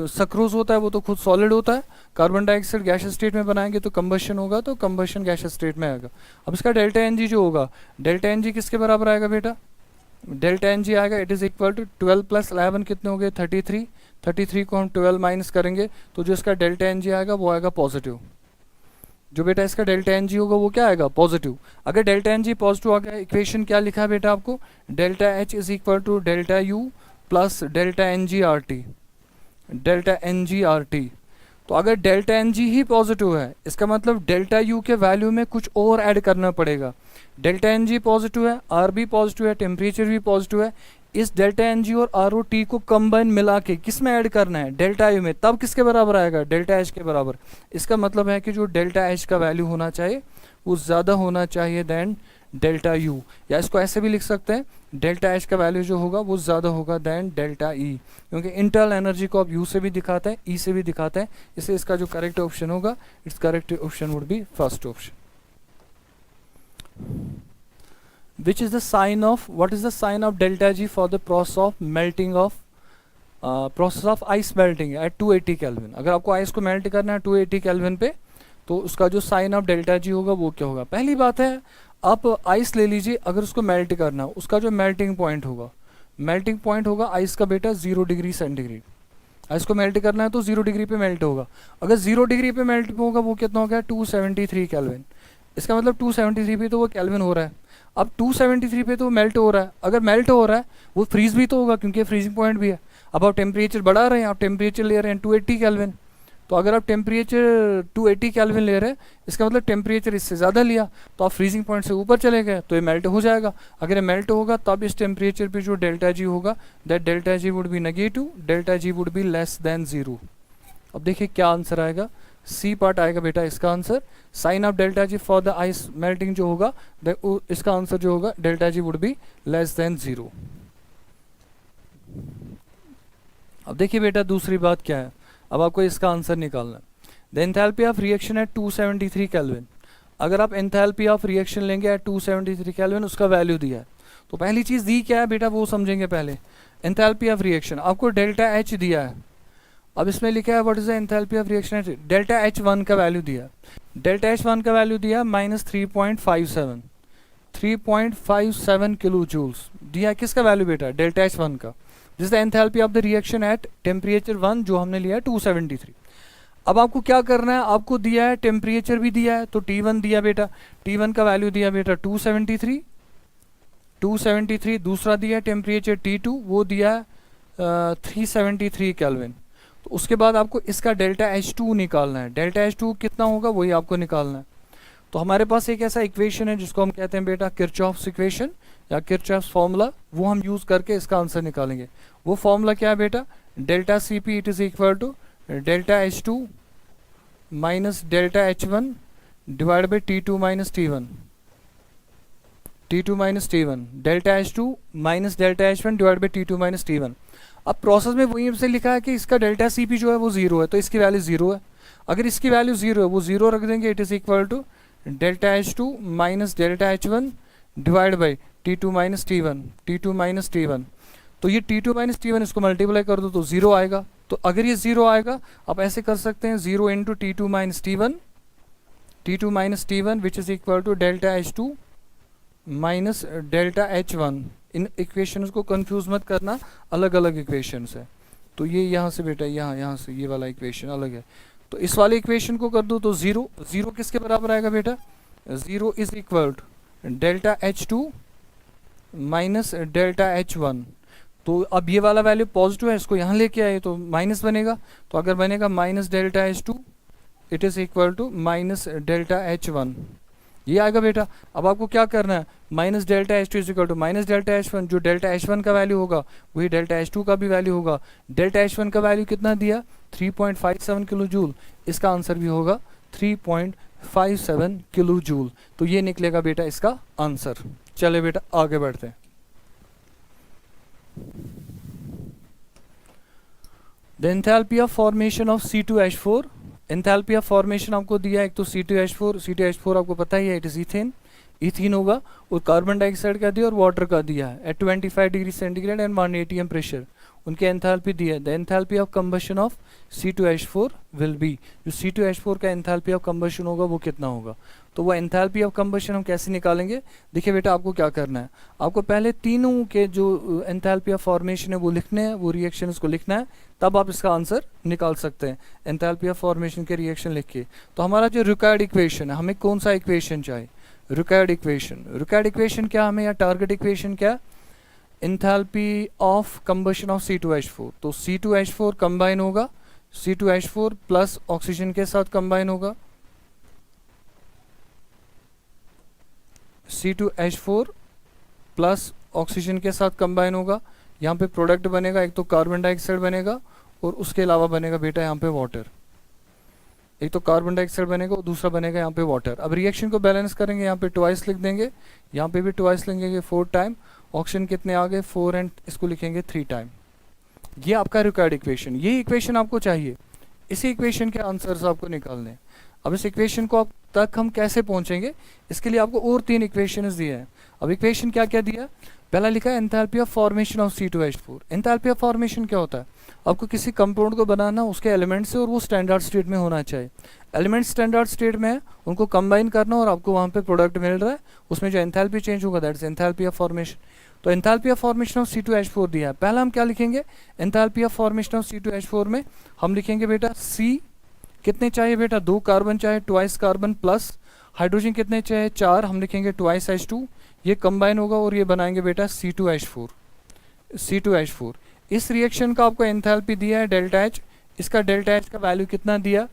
[SPEAKER 1] सक्रोज होता है वो तो खुद सॉलिड होता है, कार्बन डाइऑक्साइड गैस स्टेट में बनाएंगे तो कंबशन होगा, तो कंबशन गैस स्टेट में आएगा। अब इसका डेल्टा एन जी जो होगा, डेल्टा एन जी किसके बराबर आएगा बेटा, डेल्टा एन जी आएगा, it is equal to 12 plus 11 कितने हो गए 33, 33 को हम 12 माइनस करेंगे तो जो इसका डेल्टा एन जी आएगा वो आएगा पॉजिटिव। जो बेटा इसका डेल्टा एन जी होगा वो क्या आएगा, पॉजिटिव। अगर डेल्टा एन जी पॉजिटिव आ गया, इक्वेशन क्या लिखा है बेटा आपको, delta H is equal to delta U plus delta N G R T, delta N G R T. तो अगर डेल्टा एन जी ही पॉजिटिव है, इसका मतलब डेल्टा यू के वैल्यू में कुछ और ऐड करना पड़ेगा। डेल्टा एन जी पॉजिटिव है, आर भी पॉजिटिव है, टेम्परेचर भी पॉजिटिव है, इस डेल्टा एन जी और आर ओ टी को कंबाइन मिला के किस में ऐड करना है, डेल्टा यू में, तब किसके बराबर आएगा, डेल्टा एच के बराबर। इसका मतलब है कि जो डेल्टा एच का वैल्यू होना चाहिए वो ज़्यादा होना चाहिए दैन डेल्टा यू, या इसको ऐसे भी लिख सकते हैं, डेल्टा एच का वैल्यू जो होगा वो ज़्यादा होगा दैन डेल्टा ई, क्योंकि इंटरनल एनर्जी को आप यू से भी दिखाते हैं, ई से भी दिखाते हैं, इसलिए इसका जो करेक्ट ऑप्शन होगा, it's correct option would B first option. Which is the sign of, what is the sign of delta G for the process of melting of process of ice melting at 280 Kelvin। अगर आपको आइस को मेल्ट करना है 280 Kelvin पे, तो उसका जो साइन ऑफ डेल्टा जी होगा वो क्या होगा। पहली बात है, आप आइस ले लीजिए, अगर उसको मेल्ट करना, उसका जो मेल्टिंग पॉइंट होगा, मेल्टिंग पॉइंट होगा आइस का बेटा 0 डिग्री सेंटीग्रेड। आइस को मेल्ट करना है तो 0 डिग्री पे मेल्ट होगा, अगर 0 डिग्री पे मेल्ट होगा वो कितना हो गया 273 Kelvin। इसका मतलब 273 पे तो वो केल्विन हो रहा है। अब 273 पे तो मेल्ट हो रहा है, अगर मेल्ट हो रहा है वो फ्रीज भी तो होगा, क्योंकि फ्रीजिंग पॉइंट भी है। अब आप टेम्परेचर बढ़ा रहे हैं, आप टेम्परेचर ले रहे हैं 280 Kelvin, तो अगर आप टेम्परेचर 280 Kelvin ले रहे हैं, इसका मतलब टेम्परेचर इससे ज़्यादा लिया तो आप फ्रीजिंग पॉइंट से ऊपर चले गए, तो ये मेल्ट हो जाएगा। अगर ये मेल्ट होगा तब इस टेम्परेचर पे जो डेल्टा जी होगा, that delta G would be negative, delta G would be less than 0। अब देखिए क्या आंसर आएगा, सी पार्ट आएगा बेटा इसका answer. Sign of delta G for the ice melting जो होगा, इसका आंसर जो होगा delta G would be less than 0। अब देखिए बेटा दूसरी बात क्या है, अब आपको इसका आंसर निकालना है। The enthalpy of reaction at 273 Kelvin। अगर आप एंथैल्पी ऑफ रिएक्शन लेंगे एट 273 Kelvin, उसका वैल्यू दिया है, तो पहली चीज़ दी क्या है बेटा वो समझेंगे पहले। एंथैल्पी ऑफ रिएक्शन आपको डेल्टा एच दिया है, अब इसमें लिखा है what is the enthalpy of reaction, delta H one का वैल्यू दिया, डेल्टा एच वन का वैल्यू दिया -3.57 किलो जूल्स दिया। किसका वैल्यू बेटा, डेल्टा एच वन का। This the enthalpy of the reaction at temperature 1 जो हमने लिया है 273। अब आपको क्या करना है, आपको दिया है टेम्परेचर भी दिया है, तो T1 दिया बेटा, T1 का वैल्यू दिया बेटा 273, 273, दूसरा दिया टेम्परेचर T2, वो दिया 373 केल्विन। तो उसके बाद आपको इसका डेल्टा H2 निकालना है। डेल्टा H2 कितना होगा वही आपको निकालना है। तो हमारे पास एक ऐसा इक्वेशन है जिसको हम कहते हैं बेटा किरचॉफ्स इक्वेशन या किरचॉफ्स फॉर्मूला, वो हम यूज़ करके इसका आंसर निकालेंगे। वो फॉर्मूला क्या है बेटा, delta CP it is equal to delta H2 minus delta H1 divide by T2 minus T1, T2 minus T1, delta H2 minus delta H1 divide by T2 minus T1। अब प्रोसेस में वही हमसे लिखा है कि इसका डेल्टा CP जो है वो 0 है, तो इसकी वैल्यू 0 है। अगर इसकी वैल्यू 0 है, वो 0 रख देंगे, it is equal to delta H2 minus delta H1 divide by T2 minus T1, T2 minus T1। तो ये T2 माइनस T1 इसको मल्टीप्लाई कर दो तो 0 आएगा। तो अगर ये 0 आएगा, आप ऐसे कर सकते हैं 0 into T2 minus T1, T2 minus T1 which is equal to delta H2 minus delta H1। इन इक्वेशंस को कंफ्यूज मत करना, अलग अलग इक्वेशंस है। तो ये यहाँ से बेटा यहाँ से ये वाला इक्वेशन अलग है। तो इस वाले इक्वेशन को कर दो तो 0 किसके बराबर आएगा बेटा, 0 is equal to delta H2 minus delta H1। तो अब ये वाला वैल्यू पॉजिटिव है, इसको यहाँ लेके आए तो माइनस बनेगा। तो अगर बनेगा minus delta H2 it is equal to minus delta H1, ये आएगा बेटा। अब आपको क्या करना है, minus delta H2 is equal to minus delta H1, जो डेल्टा H1 का वैल्यू होगा वही डेल्टा H2 का भी वैल्यू होगा। डेल्टा H1 का वैल्यू कितना दिया, 3.57 किलो जूल, इसका आंसर भी होगा 3.57 किलो जूल। तो ये निकलेगा बेटा इसका आंसर। चले बेटा आगे बढ़ते हैं। The enthalpy of formation of C2H4, enthalpy of formation आपको दिया है, एक तो C2H4 आपको पता ही है इट इज इथीन होगा, और कार्बन डाइऑक्साइड का दिया और वाटर का दिया है at 25 degree centigrade and 1 atm pressure. उनके एंथैल्पी दिया है। The enthalpy of combustion of C2H4 will be, जो C2H4 का एंथैल्पी ऑफ कंबशन होगा वो कितना होगा। तो वो एंथैल्पी ऑफ कंबशन हम कैसे निकालेंगे, देखिए बेटा आपको क्या करना है, आपको पहले तीनों के जो एंथैल्पी ऑफ फॉर्मेशन है वो लिखने हैं, वो रिएक्शन को लिखना है, तब आप इसका आंसर निकाल सकते हैं एंथैल्पी ऑफ फॉर्मेशन के रिएक्शन लिख के। तो हमारा जो रिक्वायर्ड इक्वेशन है, हमें कौन सा इक्वेशन चाहिए, रिक्वायर्ड इक्वेशन क्या हमें, या टारगेट इक्वेशन क्या, enthalpy of combustion of C2H4। तो C2H4 कंबाइन होगा, C2H4 प्लस ऑक्सीजन के साथ कंबाइन होगा, C2H4 प्लस ऑक्सीजन के साथ कंबाइन होगा। यहाँ पे प्रोडक्ट बनेगा, एक तो कार्बन डाइऑक्साइड बनेगा और उसके अलावा बनेगा बेटा यहाँ पे वाटर। एक तो कार्बन डाइऑक्साइड बनेगा और दूसरा बनेगा यहाँ पे वाटर। अब रिएक्शन को बैलेंस करेंगे, यहाँ पे ट्वाइस लिख देंगे, यहाँ पे भी ट्वाइस लिखेंगे 4 टाइम। ऑक्सीजन कितने आ गए 4 एंड इसको लिखेंगे 3 टाइम। ये आपका रिक्वायर्ड इक्वेशन, ये इक्वेशन आपको चाहिए, इसी इक्वेशन के आंसर्स आपको निकालने हैं। अब इस इक्वेशन को तक हम कैसे पहुंचेंगे, इसके लिए आपको और 3 इक्वेशंस दिए हैं। अब इक्वेशन क्या क्या दिया, पहला लिखा है enthalpy of formation of C2H4। Enthalpy of formation क्या होता है, आपको किसी कंपाउंड को बनाना उसके एलिमेंट से और वो स्टैंडर्ड स्टेट में होना चाहिए। एलिमेंट स्टैंडर्ड स्टेट में है, उनको कंबाइन करना और आपको वहाँ पे प्रोडक्ट मिल रहा है, उसमें जो एंथैल्पी चेंज होगा दैट्स एंथैल्पी ऑफ फॉर्मेशन। तो enthalpy of formation of C2H4 दिया है। पहला हम क्या लिखेंगे, enthalpy of formation of C2H4 में हम लिखेंगे बेटा C कितने चाहिए बेटा, 2 कार्बन चाहिए, ट्वाइस कार्बन प्लस हाइड्रोजन कितने चाहिए 4, हम लिखेंगे ट्वाइस H2, ये कंबाइन होगा और ये बनाएंगे बेटा C2H4। इस रिएक्शन का आपको एंथैल्पी दिया है डेल्टा H, इसका डेल्टा H का वैल्यू कितना दिया,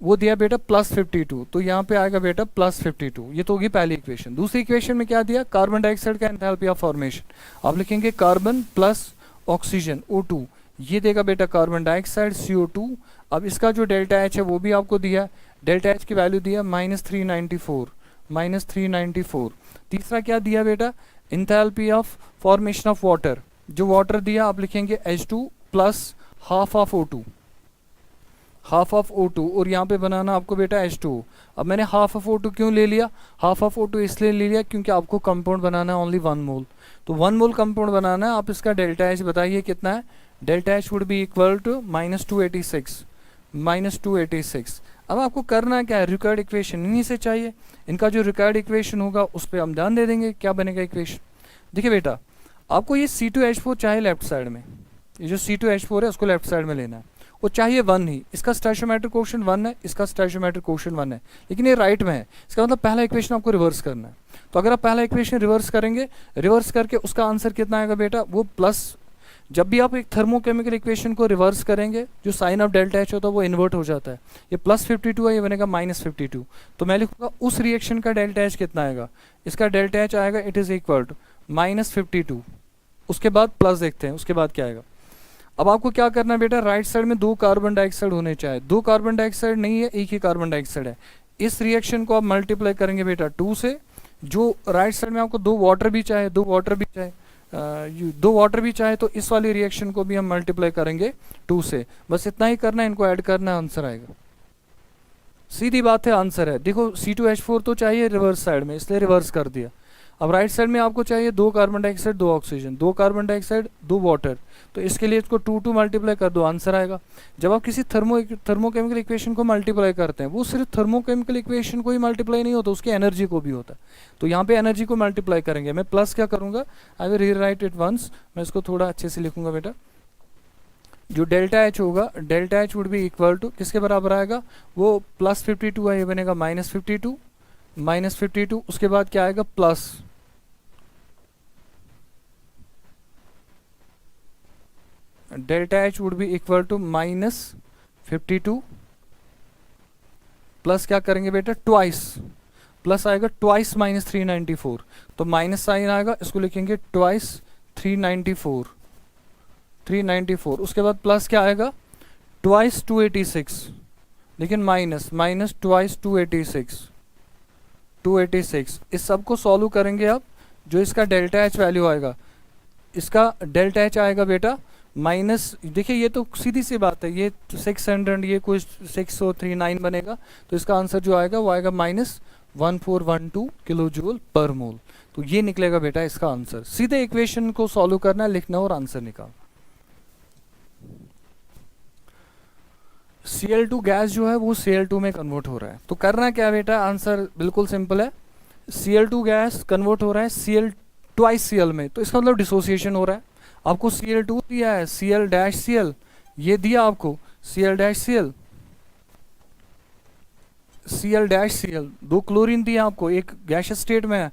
[SPEAKER 1] वो दिया बेटा +52, तो यहाँ पे आएगा बेटा +52। ये तो होगी पहली इक्वेशन। दूसरी इक्वेशन में क्या दिया, कार्बन डाइऑक्साइड का एंथैल्पी ऑफ फॉर्मेशन, आप लिखेंगे कार्बन प्लस ऑक्सीजन O2, ये देगा बेटा कार्बन डाइऑक्साइड CO2। अब इसका जो डेल्टा H है वो भी आपको दिया, डेल्टा H की वैल्यू दिया -394। तीसरा क्या दिया बेटा, enthalpy of formation of water, जो वाटर दिया आप लिखेंगे H2 plus half of O2 और यहाँ पे बनाना आपको बेटा H2। अब मैंने हाफ ऑफ O2 क्यों ले लिया, हाफ ऑफ O2 इसलिए ले लिया क्योंकि आपको कंपाउंड बनाना है ओनली 1 मोल, तो 1 मोल कंपाउंड बनाना है। आप इसका डेल्टा H बताइए कितना है, delta H would be equal to -286। अब आपको करना क्या है, रिक्वायर्ड इक्वेशन इन्हीं से चाहिए, इनका जो रिक्वायर्ड इक्वेशन होगा उस पर हम ध्यान दे देंगे। क्या बनेगा इक्वेशन, देखिए बेटा आपको ये C2H4 चाहे लेफ्ट साइड में, ये जो C2H4 है उसको लेफ्ट साइड में लेना है वो चाहिए 1 ही। इसका स्टोइचोमेट्रिक कोएफिशिएंट 1 है, इसका स्टोइचोमेट्रिक कोएफिशिएंट 1 है, लेकिन ये राइट में है। इसका मतलब पहला इक्वेशन आपको रिवर्स करना है। तो अगर आप पहला इक्वेशन रिवर्स करेंगे, रिवर्स करके उसका आंसर कितना आएगा बेटा, वो प्लस, जब भी आप एक थर्मोकेमिकल इक्वेशन को रिवर्स करेंगे जो साइन ऑफ डेल्टा एच होता है वो इन्वर्ट हो जाता है। ये +52 है, ये बनेगा -52। तो मैं लिखूंगा उस रिएक्शन का डेल्टा एच कितना आएगा, इसका डेल्टा एच आएगा इट इज इक्वल टू -52। उसके बाद प्लस देखते हैं उसके बाद क्या आएगा। अब आपको क्या करना है बेटा, राइट साइड में 2 कार्बन डाइऑक्साइड होने चाहिए। 2 कार्बन डाइऑक्साइड नहीं है, एक ही कार्बन डाइऑक्साइड है। इस रिएक्शन को आप मल्टीप्लाई करेंगे बेटा 2 से। जो राइट साइड में आपको 2 वाटर भी चाहे, 2 वाटर भी चाहे, 2 वाटर भी चाहे, तो इस वाली रिएक्शन को भी हम मल्टीप्लाई करेंगे 2 से। बस इतना ही करना है, इनको ऐड करना है, आंसर आएगा। सीधी बात है, आंसर है। देखो C2H4 तो चाहिए रिवर्स साइड में, इसलिए रिवर्स कर दिया। अब राइट साइड में आपको चाहिए 2 carbon dioxide 2 oxygen, 2 carbon dioxide 2 water, तो इसके लिए इसको 2 मल्टीप्लाई कर दो, आंसर आएगा। जब आप किसी थर्मोकेमिकल इक्वेशन को मल्टीप्लाई करते हैं, वो सिर्फ थर्मोकेमिकल इक्वेशन को ही मल्टीप्लाई नहीं होता, उसकी एनर्जी को भी होता है। तो यहाँ पे एनर्जी को मल्टीप्लाई करेंगे। मैं प्लस क्या करूँगा, I will rewrite it once, मैं इसको थोड़ा अच्छे से लिखूंगा बेटा। जो डेल्टा एच होगा, delta H would be equal to किसके बराबर आएगा, वो +52 है, ये बनेगा -52, -52। उसके बाद क्या आएगा, plus delta H would be equal to -52 plus क्या करेंगे बेटा, ट्वाइस, प्लस आएगा ट्वाइस -394, तो माइनस साइन आएगा, इसको लिखेंगे ट्वाइस 394। उसके बाद प्लस क्या आएगा, ट्वाइस 286, लेकिन माइनस ट्वाइस 286। इस सब को सॉल्व करेंगे आप। जो इसका डेल्टा एच वैल्यू आएगा, इसका डेल्टा एच आएगा बेटा माइनस, देखिए ये तो सीधी सी बात है, ये 600, ये कुछ 6039 बनेगा, तो इसका आंसर जो आएगा वो आएगा -1412 किलो जूल पर मोल। तो ये निकलेगा बेटा इसका आंसर। सीधे इक्वेशन को सॉल्व करना, लिखना और आंसर निकाल। Cl2 गैस जो है वो Cl2 में कन्वर्ट हो रहा है, तो करना क्या बेटा, आंसर बिल्कुल सिंपल है। Cl2 गैस कन्वर्ट हो रहा है Cl ट्वाइस Cl में, तो इसका मतलब डिसोसिएशन हो रहा है। आपको Cl2 दिया है, Cl-Cl, ये दिया आपको Cl-Cl, Cl-Cl, 2 क्लोरीन दिया आपको, एक गैसियस स्टेट में है,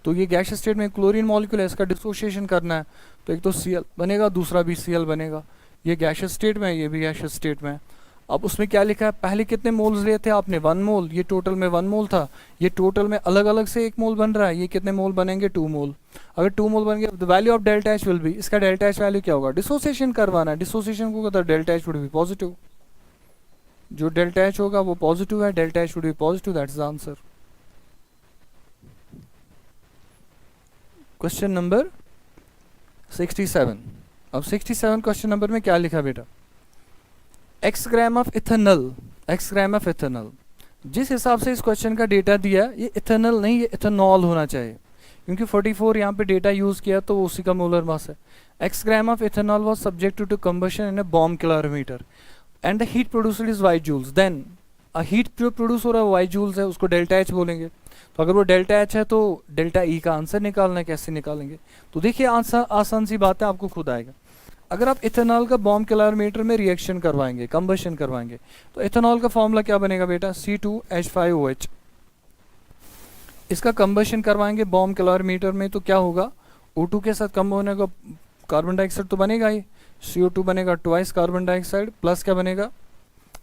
[SPEAKER 1] तो ये गैसियस स्टेट में क्लोरीन मॉलिक्यूल है, इसका डिसोसिएशन करना है, तो एक तो Cl बनेगा, दूसरा भी Cl बनेगा। ये गैसियस स्टेट में है, ये भी गैसियस स्टेट में है। अब उसमें क्या लिखा है, पहले कितने मोल्स लिए थे आपने, 1 मोल, ये टोटल में 1 मोल था, ये टोटल में अलग अलग से 1 मोल बन रहा है, ये कितने मोल बनेंगे, 2 मोल। अगर 2 मोल बन गया, the value of delta H will B, इसका डेल्टा एच वैल्यू क्या होगा, डिसोसिएशन करवाना है, डिसोसिएशन को तो delta H would B positive, जो डेल्टा एच होगा वो पॉजिटिव है, delta H would B positive, that's the answer. Question number 67। अब 67 क्वेश्चन नंबर में क्या लिखा बेटा, x gram of ethanol, x gram of ethanol. जिस हिसाब से इस क्वेश्चन का डेटा दिया, ये इथेनॉल नहीं, ये इथेनॉल होना चाहिए, क्योंकि 44 यहाँ पे डेटा यूज किया तो उसी का मोलर मास है। x gram of ethanol was subjected to combustion in a bomb calorimeter and the heat produced is y joules. Then heat जो प्रोड्यूस हो रहा है y जूल्स है, उसको डेल्टा एच बोलेंगे। तो अगर वो डेल्टा एच है तो डेल्टा ई का आंसर निकालना है, कैसे निकालेंगे, तो देखिए आंसर आसान सी बात है, आपको खुद आएगा। अगर आप इथेनॉल का बॉम्ब कैलोरीमीटर में रिएक्शन करवाएंगे, कंबशन करवाएंगे, तो इथेनॉल का फॉर्मूला क्या बनेगा बेटा, C2H5OH। इसका कंबशन करवाएंगे बॉम्ब कैलोरीमीटर में, तो क्या होगा, O2 के साथ कम होने का कार्बन डाइऑक्साइड तो बनेगा ही, CO2 बनेगा ट्वाइस कार्बन डाइऑक्साइड, प्लस क्या बनेगा,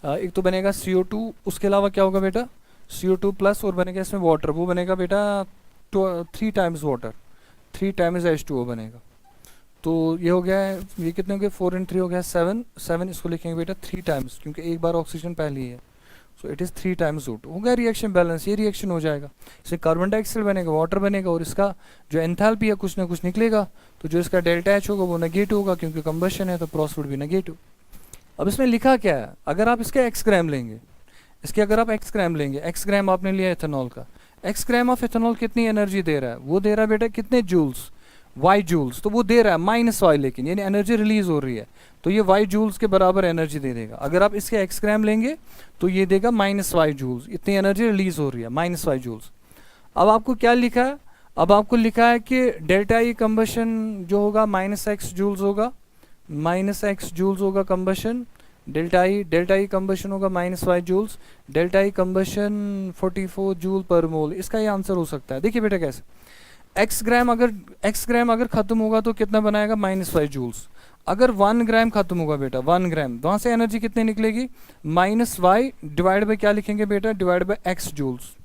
[SPEAKER 1] एक तो बनेगा CO2, उसके अलावा क्या होगा बेटा, CO2 प्लस और बनेगा इसमें वाटर, वो बनेगा बेटा 3 टाइम्स वाटर, 3 टाइम्स H2O बनेगा। तो ये हो गया है, ये कितने हो गए, 4 and 3 हो गया 7, इसको लिखेंगे बेटा 3 टाइम्स, क्योंकि एक बार ऑक्सीजन पहले ही है, so it is 3 times O2 हो गया। रिएक्शन बैलेंस, ये रिएक्शन हो जाएगा, इससे कार्बन डाइऑक्साइड बनेगा, वाटर बनेगा, और इसका जो एंथैल्पी है कुछ ना कुछ निकलेगा, तो जो इसका डेल्टा एच होगा वो नेगेटिव होगा, क्योंकि कंबशन है तो प्रोसेस वुड भी नेगेटिव। अब इसमें लिखा क्या है, अगर आप इसके x ग्राम लेंगे, इसके अगर आप x ग्राम लेंगे, x ग्राम आपने लिया इथेनॉल का, x ग्राम ऑफ इथेनॉल कितनी एनर्जी दे रहा है, वो दे रहा है बेटा कितने जूल्स, y जूल्स, तो वो दे रहा है -y, लेकिन यानी एनर्जी रिलीज हो रही है, तो ये y जूल्स के बराबर एनर्जी दे देगा। अगर आप इसके x ग्राम लेंगे तो ये देगा -y जूल्स, इतनी एनर्जी रिलीज हो रही है, -y जूल्स। अब आपको क्या लिखा है, अब आपको लिखा है कि डेल्टा ई कंबशन जो होगा -x जूल्स होगा, -x जूल्स होगा कंबशन, डेल्टा ई कंबशन होगा -5 joules, delta E combustion 44 joule पर मोल। इसका ये आंसर हो सकता है। देखिए बेटा कैसे, एक्स ग्राम अगर खत्म होगा तो कितना बनाएगा -5 जूल्स। अगर 1 ग्राम खत्म होगा बेटा, 1 ग्राम, वहाँ से एनर्जी कितनी निकलेगी, -y डिवाइड बाई क्या लिखेंगे बेटा, डिवाइड बाई x जूल्स।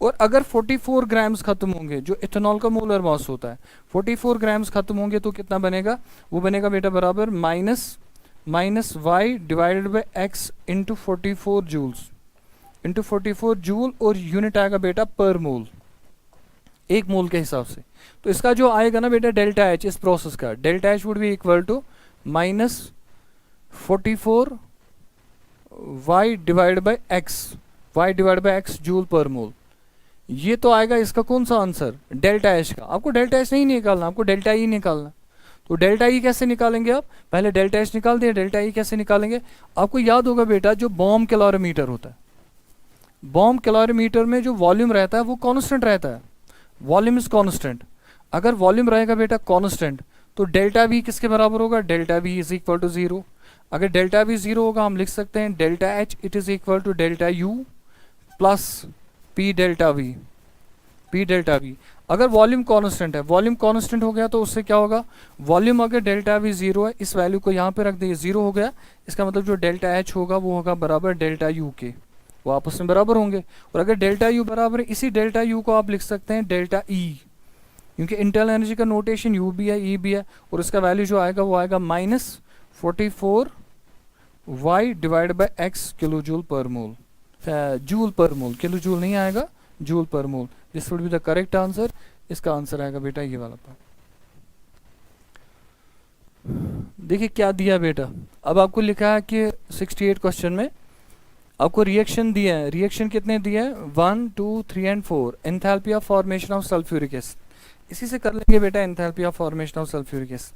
[SPEAKER 1] और अगर 44 ग्राम्स खत्म होंगे, जो इथेनॉल का मोलर मास होता है, 44 ग्राम्स खत्म होंगे तो कितना बनेगा, वो बनेगा बेटा बराबर minus Y divided by X into 44 joules, into 44 joule, और यूनिट आएगा बेटा पर मोल, 1 मोल के हिसाब से। तो इसका जो आएगा ना बेटा डेल्टा एच इस प्रोसेस का, delta H would be equal to -44 Y divide by X joule पर मोल। ये तो आएगा इसका कौन सा आंसर, डेल्टा एच का। आपको डेल्टा एच नहीं निकालना, आपको डेल्टा ई निकालना। तो डेल्टा ई कैसे निकालेंगे आप, पहले डेल्टा एच निकाल दिए, डेल्टा ई कैसे निकालेंगे। आपको याद होगा बेटा जो बॉम्ब कैलोरीमीटर होता है, बॉम्ब कैलोरीमीटर में जो वॉल्यूम रहता है वो कांस्टेंट रहता है, वॉल्यूम इज कांस्टेंट। अगर वॉल्यूम रहेगा बेटा कांस्टेंट तो डेल्टा वी किसके बराबर होगा, delta V is equal to 0। अगर डेल्टा वी 0 होगा हम लिख सकते हैं delta H it is equal to delta U plus P delta V. अगर वॉल्यूम कांस्टेंट है, वॉल्यूम कांस्टेंट हो गया तो उससे क्या होगा, वॉल्यूम अगर डेल्टा वी 0 है, इस वैल्यू को यहाँ पे रख देंगे, 0 हो गया, इसका मतलब जो डेल्टा एच होगा वो होगा बराबर डेल्टा यू के, वो आपस में बराबर होंगे। और अगर डेल्टा यू बराबर है, इसी डेल्टा यू को आप लिख सकते हैं डेल्टा ई, क्योंकि इंटरनल एनर्जी का नोटेशन यू भी है ई भी है, और इसका वैल्यू जो आएगा वो आएगा -44 Y divide by X kilo joule पर मोल, जूल पर मोल, किलो जूल नहीं आएगा, जूल पर मोल। This would be the correct answer. इसका आंसर आएगा बेटा ये वाला पार्ट। देखिए क्या दिया बेटा, अब आपको लिखा है कि 68 क्वेश्चन में आपको रिएक्शन दिया है, रिएक्शन कितने दिए हैं, 1 2 3 and 4, enthalpy of formation of sulphuric acid. इसी से कर लेंगे बेटा enthalpy of formation of sulphuric acid,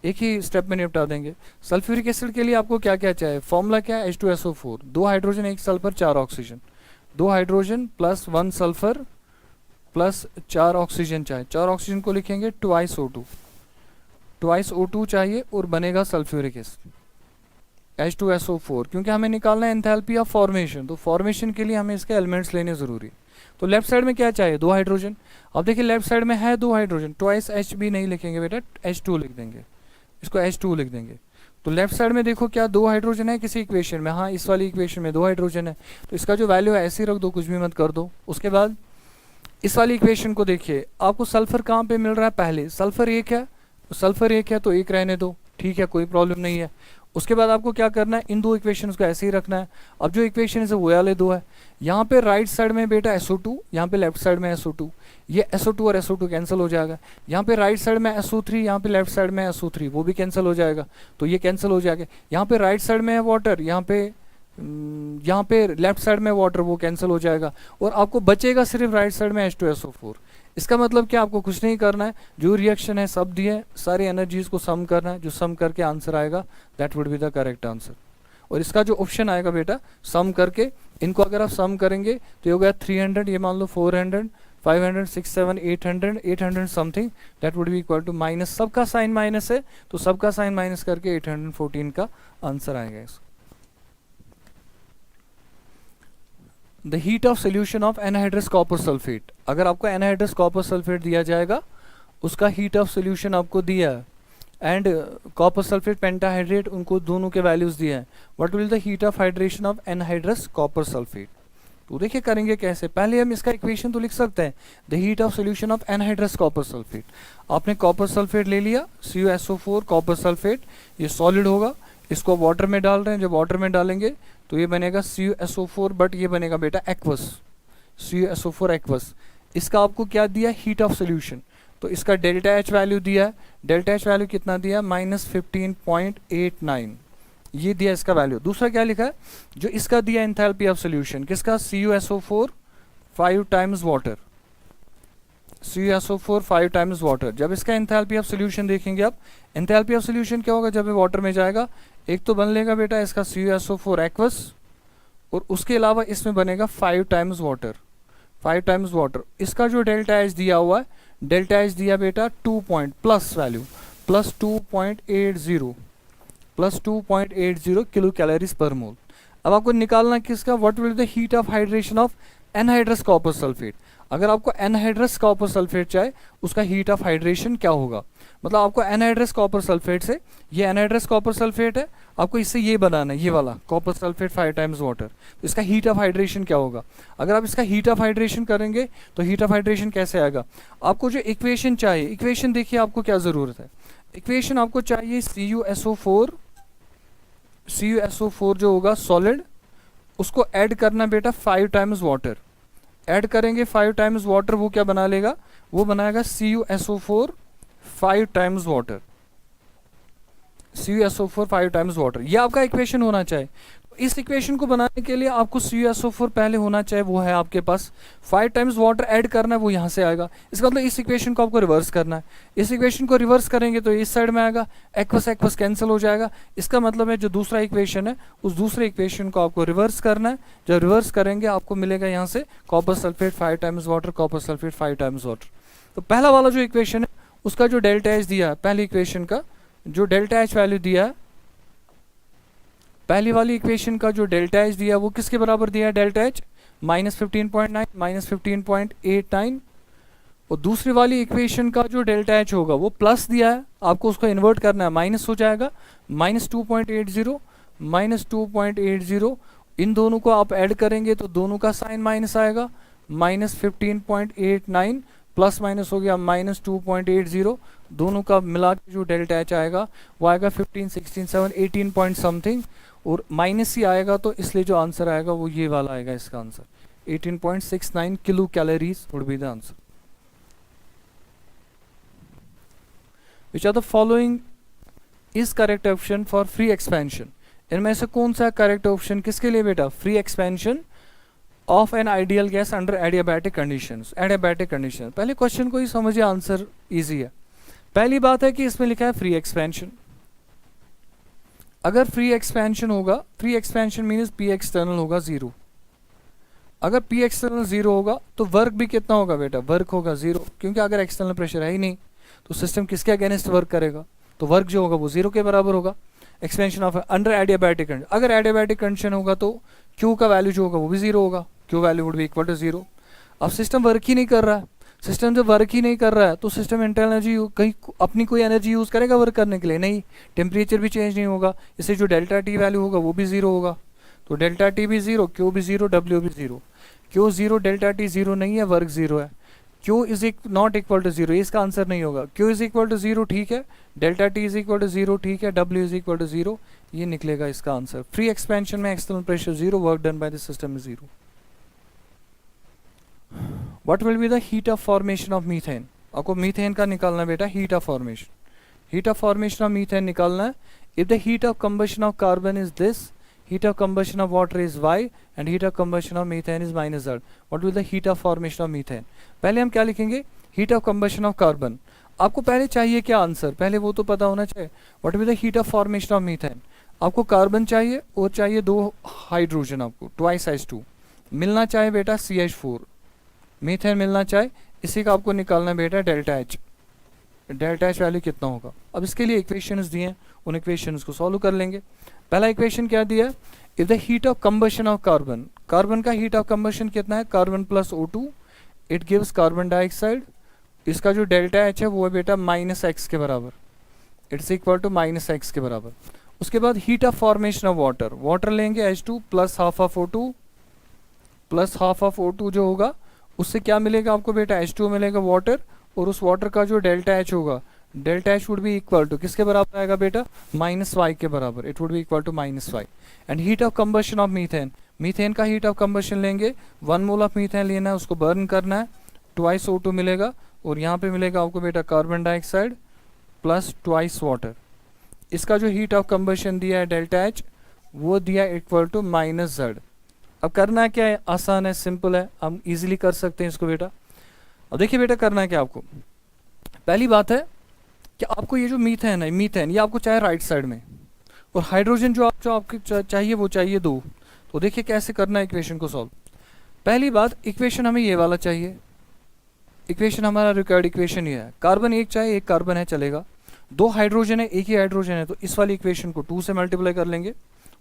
[SPEAKER 1] एक ही स्टेप में निपटा देंगे। सल्फ्यूरिक एसिड के लिए आपको क्या क्या चाहिए, फॉर्मूला क्या है, H2SO4, 2 hydrogen 1 sulphur 4 oxygen, 2 hydrogen plus 1 sulphur plus 4 oxygen चाहिए। 4 ऑक्सीजन को लिखेंगे ट्वाइस O2 चाहिए और बनेगा सल्फ्यूरिक एसिड H2SO4, क्योंकि हमें निकालना है एंथैल्पी ऑफ फॉर्मेशन, तो फॉर्मेशन के लिए हमें इसके एलिमेंट्स लेने ज़रूरी। तो लेफ्ट साइड में क्या चाहिए, 2 हाइड्रोजन। अब देखिए लेफ्ट साइड में है 2 हाइड्रोजन, ट्वाइस H भी नहीं लिखेंगे बेटा, H2 लिख देंगे, इसको H2 लिख देंगे। तो लेफ्ट साइड में देखो क्या 2 हाइड्रोजन है किसी इक्वेशन में, हाँ इस वाली इक्वेशन में 2 हाइड्रोजन है, तो इसका जो वैल्यू है ऐसे ही रख दो, कुछ भी मत कर दो। उसके बाद इस वाली इक्वेशन को देखिए, आपको सल्फर कहाँ पे मिल रहा है, पहले सल्फर 1 है, सल्फर 1 है तो 1 रहने दो, ठीक है कोई प्रॉब्लम नहीं है। उसके बाद आपको क्या करना है, इन 2 इक्वेशंस को ऐसे ही रखना है। अब जो इक्वेशन है वो वाले 2 है, यहाँ पे राइट साइड में बेटा SO2, यहाँ पे लेफ्ट साइड में SO2, ये SO2 और SO2 कैंसिल हो जाएगा। यहाँ पे राइट साइड में SO3, यहाँ पे लेफ्ट साइड में SO3, वो भी कैंसिल हो जाएगा, तो ये कैंसिल हो जाएगा। यहाँ पे राइट साइड में है वाटर, यहाँ पे लेफ्ट साइड में वाटर, वो कैंसिल हो जाएगा, और आपको बचेगा सिर्फ राइट साइड में H2SO4। इसका मतलब क्या, आपको कुछ नहीं करना है, जो रिएक्शन है सब दिए, सारी एनर्जीज को सम करना है, जो सम करके आंसर आएगा that would be the correct answer. और इसका जो ऑप्शन आएगा बेटा सम करके, इनको अगर आप सम करेंगे तो ये हो गया 300, ये मान लो 400, 500, 6, 7, 800 something, that would be equal to minus, सबका साइन माइनस है तो सबका साइन माइनस करके 814 का आंसर आएगा इसका। The heat of solution of anhydrous copper sulphate, अगर आपको एनहाइड्रस कॉपर सल्फेट दिया जाएगा, उसका हीट ऑफ सोल्यूशन आपको दिया है, एंड कॉपर सल्फेट पेंटाहाइड्रेट, उनको दोनों के वैल्यूज दिए हैं, what will the heat of hydration of anhydrous copper sulphate. तो देखिए करेंगे कैसे, पहले हम इसका इक्वेशन तो लिख सकते हैं, the heat of solution of anhydrous copper sulphate. आपने कॉपर सल्फेट ले लिया, CuSO4 कॉपर सल्फेट, ये सॉलिड होगा, इसको वाटर में डाल रहे हैं, जब वाटर में डालेंगे तो ये बनेगा CuSO4, बट ये बनेगा बेटा एक्वस, CuSO4 एक्वस। इसका आपको क्या दिया, हीट ऑफ सोल्यूशन, तो इसका डेल्टा एच वैल्यू दिया है, डेल्टा एच वैल्यू कितना दिया, -15.89, ये दिया इसका वैल्यू। दूसरा क्या लिखा है, जो इसका दिया एंथैल्पी ऑफ सोल्यूशन, किसका, CuSO4 5 times water, CuSO4 5 times water. जब इसका एंथैल्पी ऑफ सोल्यूशन देखेंगे आप, एंथैल्पी ऑफ सोल्यूशन क्या होगा, जब ये वाटर में जाएगा, एक तो बन लेगा बेटा इसका CuSO4 एक्वस, और उसके अलावा इसमें बनेगा 5 टाइम्स वाटर, 5 टाइम्स वाटर। इसका जो डेल्टा एच दिया हुआ है, डेल्टा एच दिया बेटा 2 point plus value +2.80, plus 2.80 kilo calories per mole. अब आपको निकालना किसका, what will the heat of hydration of anhydrous copper sulphate. अगर आपको एनहाइड्रस कॉपर सल्फेट चाहे उसका हीट ऑफ हाइड्रेशन क्या होगा, मतलब आपको एनहाइड्रस कॉपर सल्फेट से, ये एनहाइड्रस कॉपर सल्फेट है, आपको इससे ये बनाना है, ये वाला कॉपर सल्फेट 5 टाइम्स वाटर, तो इसका हीट ऑफ हाइड्रेशन क्या होगा। अगर आप इसका हीट ऑफ हाइड्रेशन करेंगे तो हीट ऑफ हाइड्रेशन कैसे आएगा, आपको जो इक्वेशन चाहिए, इक्वेशन देखिए आपको क्या ज़रूरत है, इक्वेशन आपको चाहिए CuSO4 जो होगा सॉलिड, उसको ऐड करना बेटा 5 टाइम्स वाटर, ऐड करेंगे 5 टाइम्स वाटर, वो क्या बना लेगा, वो बनाएगा CuSO4 5 times water, CuSO4 5 times water, ये आपका इक्वेशन होना चाहिए। इस इक्वेशन को बनाने के लिए आपको CuSO4 पहले होना चाहिए, वो है आपके पास, 5 टाइम्स वाटर ऐड करना है, वो यहाँ से आएगा। इसका मतलब इस इक्वेशन को आपको रिवर्स करना है, इस इक्वेशन को रिवर्स करेंगे तो इस साइड में आएगा, एक्वस एक्वस कैंसिल हो जाएगा। इसका मतलब है जो दूसरा इक्वेशन है उस दूसरे इक्वेशन को आपको रिवर्स करना है, जब रिवर्स करेंगे आपको मिलेगा यहाँ से copper sulphate 5 times water, copper sulphate 5 times water. तो पहला वाला जो इक्वेशन है उसका जो डेल्टा एच दिया है, पहली इक्वेशन का जो डेल्टा एच वैल्यू दिया है, पहली वाली इक्वेशन का जो डेल्टा एच दिया वो किसके बराबर दिया है, डेल्टा एच -15.9 -15.89, और दूसरी वाली इक्वेशन का जो डेल्टा एच होगा वो प्लस दिया है, आपको उसको इन्वर्ट करना है, माइनस हो जाएगा, -2.80 -2.80, इन दोनों को आप ऐड करेंगे तो दोनों का साइन माइनस आएगा, -15.89 प्लस माइनस हो गया -2.80, दोनों का मिला के जो डेल्टा एच आएगा वो आएगा 15, 16, 7, 18 पॉइंट समथिंग, और माइनस ही आएगा तो इसलिए जो आंसर आएगा वो ये वाला आएगा, इसका answer 18.69 kilo calories would be the answer. Which are the following is correct option for free expansion, इनमें से कौन सा करेक्ट ऑप्शन किसके लिए बेटा, free expansion of an ideal gas under adiabatic conditions, adiabatic condition. पहले क्वेश्चन को ही समझिए, आंसर इजी है। पहली बात है कि इसमें लिखा है फ्री एक्सपेंशन, अगर फ्री एक्सपेंशन होगा, free expansion means P external होगा 0, अगर पी एक्सटर्नल 0 होगा तो वर्क भी कितना होगा बेटा, वर्क होगा 0, क्योंकि अगर एक्सटर्नल प्रेशर है ही नहीं तो सिस्टम किसके अगेंस्ट वर्क करेगा, तो वर्क जो होगा वो 0 के बराबर होगा। Expansion of under adiabatic condition, अगर एडियाबैटिक कंडीशन होगा तो क्यू का वैल्यू जो होगा वो भी 0 होगा, Q value would be equal to 0। अब सिस्टम वर्क ही नहीं कर रहा है, सिस्टम जब वर्क ही नहीं कर रहा है तो सिस्टम इंटरनल एनर्जी कहीं अपनी कोई एनर्जी यूज़ करेगा वर्क करने के लिए, नहीं, टेम्परेचर भी चेंज नहीं होगा, इससे जो डेल्टा टी वैल्यू होगा वो भी 0 होगा, तो डेल्टा टी भी 0, क्यू भी 0, डब्ल्यू भी 0, क्यू 0, डेल्टा टी 0 नहीं है, वर्क 0 है, Q is not equal to 0, इसका आंसर नहीं होगा, क्यू इज इक्वल टू 0 ठीक है, delta T is equal to 0 ठीक है, डब्ल्यू इज इक्वल टू 0, ये निकलेगा इसका आंसर। फ्री एक्सपेंशन में external pressure 0, work done bye the system is 0। What will be the heat of formation of methane? आपको मीथेन का निकालना बेटा, heat of formation, heat of formation of methane निकालना है। If the heat of combustion of carbon is this, heat of combustion of water is y and heat of combustion of methane is -z. What will the heat of formation of methane? पहले हम क्या लिखेंगे, heat of combustion of carbon। आपको पहले चाहिए क्या आंसर, पहले वो तो पता होना चाहिए। What will the heat of formation of methane? आपको कार्बन चाहिए और चाहिए 2 हाइड्रोजन, आपको twice H2 मिलना चाहिए बेटा, CH4 मीथेन मिलना चाहिए, इसी का आपको निकालना है बेटा delta H, delta H value कितना होगा। अब इसके लिए इक्वेशंस दिए हैं, उन इक्वेशंस को सॉल्व कर लेंगे। पहला इक्वेशन क्या दिया है, if the heat of combustion of carbon, carbon का हीट ऑफ कंबशन कितना है, carbon plus O2 it gives carbon dioxide, इसका जो डेल्टा एच है वो है बेटा -x के बराबर, इट्स इक्वल टू -x के बराबर। उसके बाद heat of formation of water, water लेंगे H2 plus half of O2 plus half of O2 जो होगा उससे क्या मिलेगा आपको बेटा, H2 मिलेगा वाटर, और उस वाटर का जो डेल्टा एच होगा, delta H would be equal to किसके बराबर आएगा बेटा, -y के बराबर, it would be equal to -y। And heat of combustion of methane, methane का हीट ऑफ कंबशन लेंगे, 1 मोल ऑफ मीथेन लेना है, उसको बर्न करना है, ट्वाइस O2 मिलेगा, और यहाँ पे मिलेगा आपको बेटा carbon dioxide plus twice water. इसका जो हीट ऑफ कंबशन दिया है डेल्टा एच वो दिया इक्वल टू -z। अब करना क्या है, आसान है, सिंपल है, हम इजीली कर सकते हैं इसको बेटा। अब देखिए बेटा करना है क्या आपको, पहली बात है कि आपको ये जो मीथेन है, मीथेन ये आपको चाहिए राइट साइड में, और हाइड्रोजन जो आपके चाहिए वो चाहिए 2। तो देखिए कैसे करना है इक्वेशन को सॉल्व। पहली बात, इक्वेशन हमें ये वाला चाहिए, इक्वेशन हमारा रिक्वायर्ड इक्वेशन ये है, कार्बन 1 चाहिए, 1 कार्बन है चलेगा, दो हाइड्रोजन है, एक ही हाइड्रोजन है, तो इस वाली इक्वेशन को 2 से मल्टीप्लाई कर लेंगे,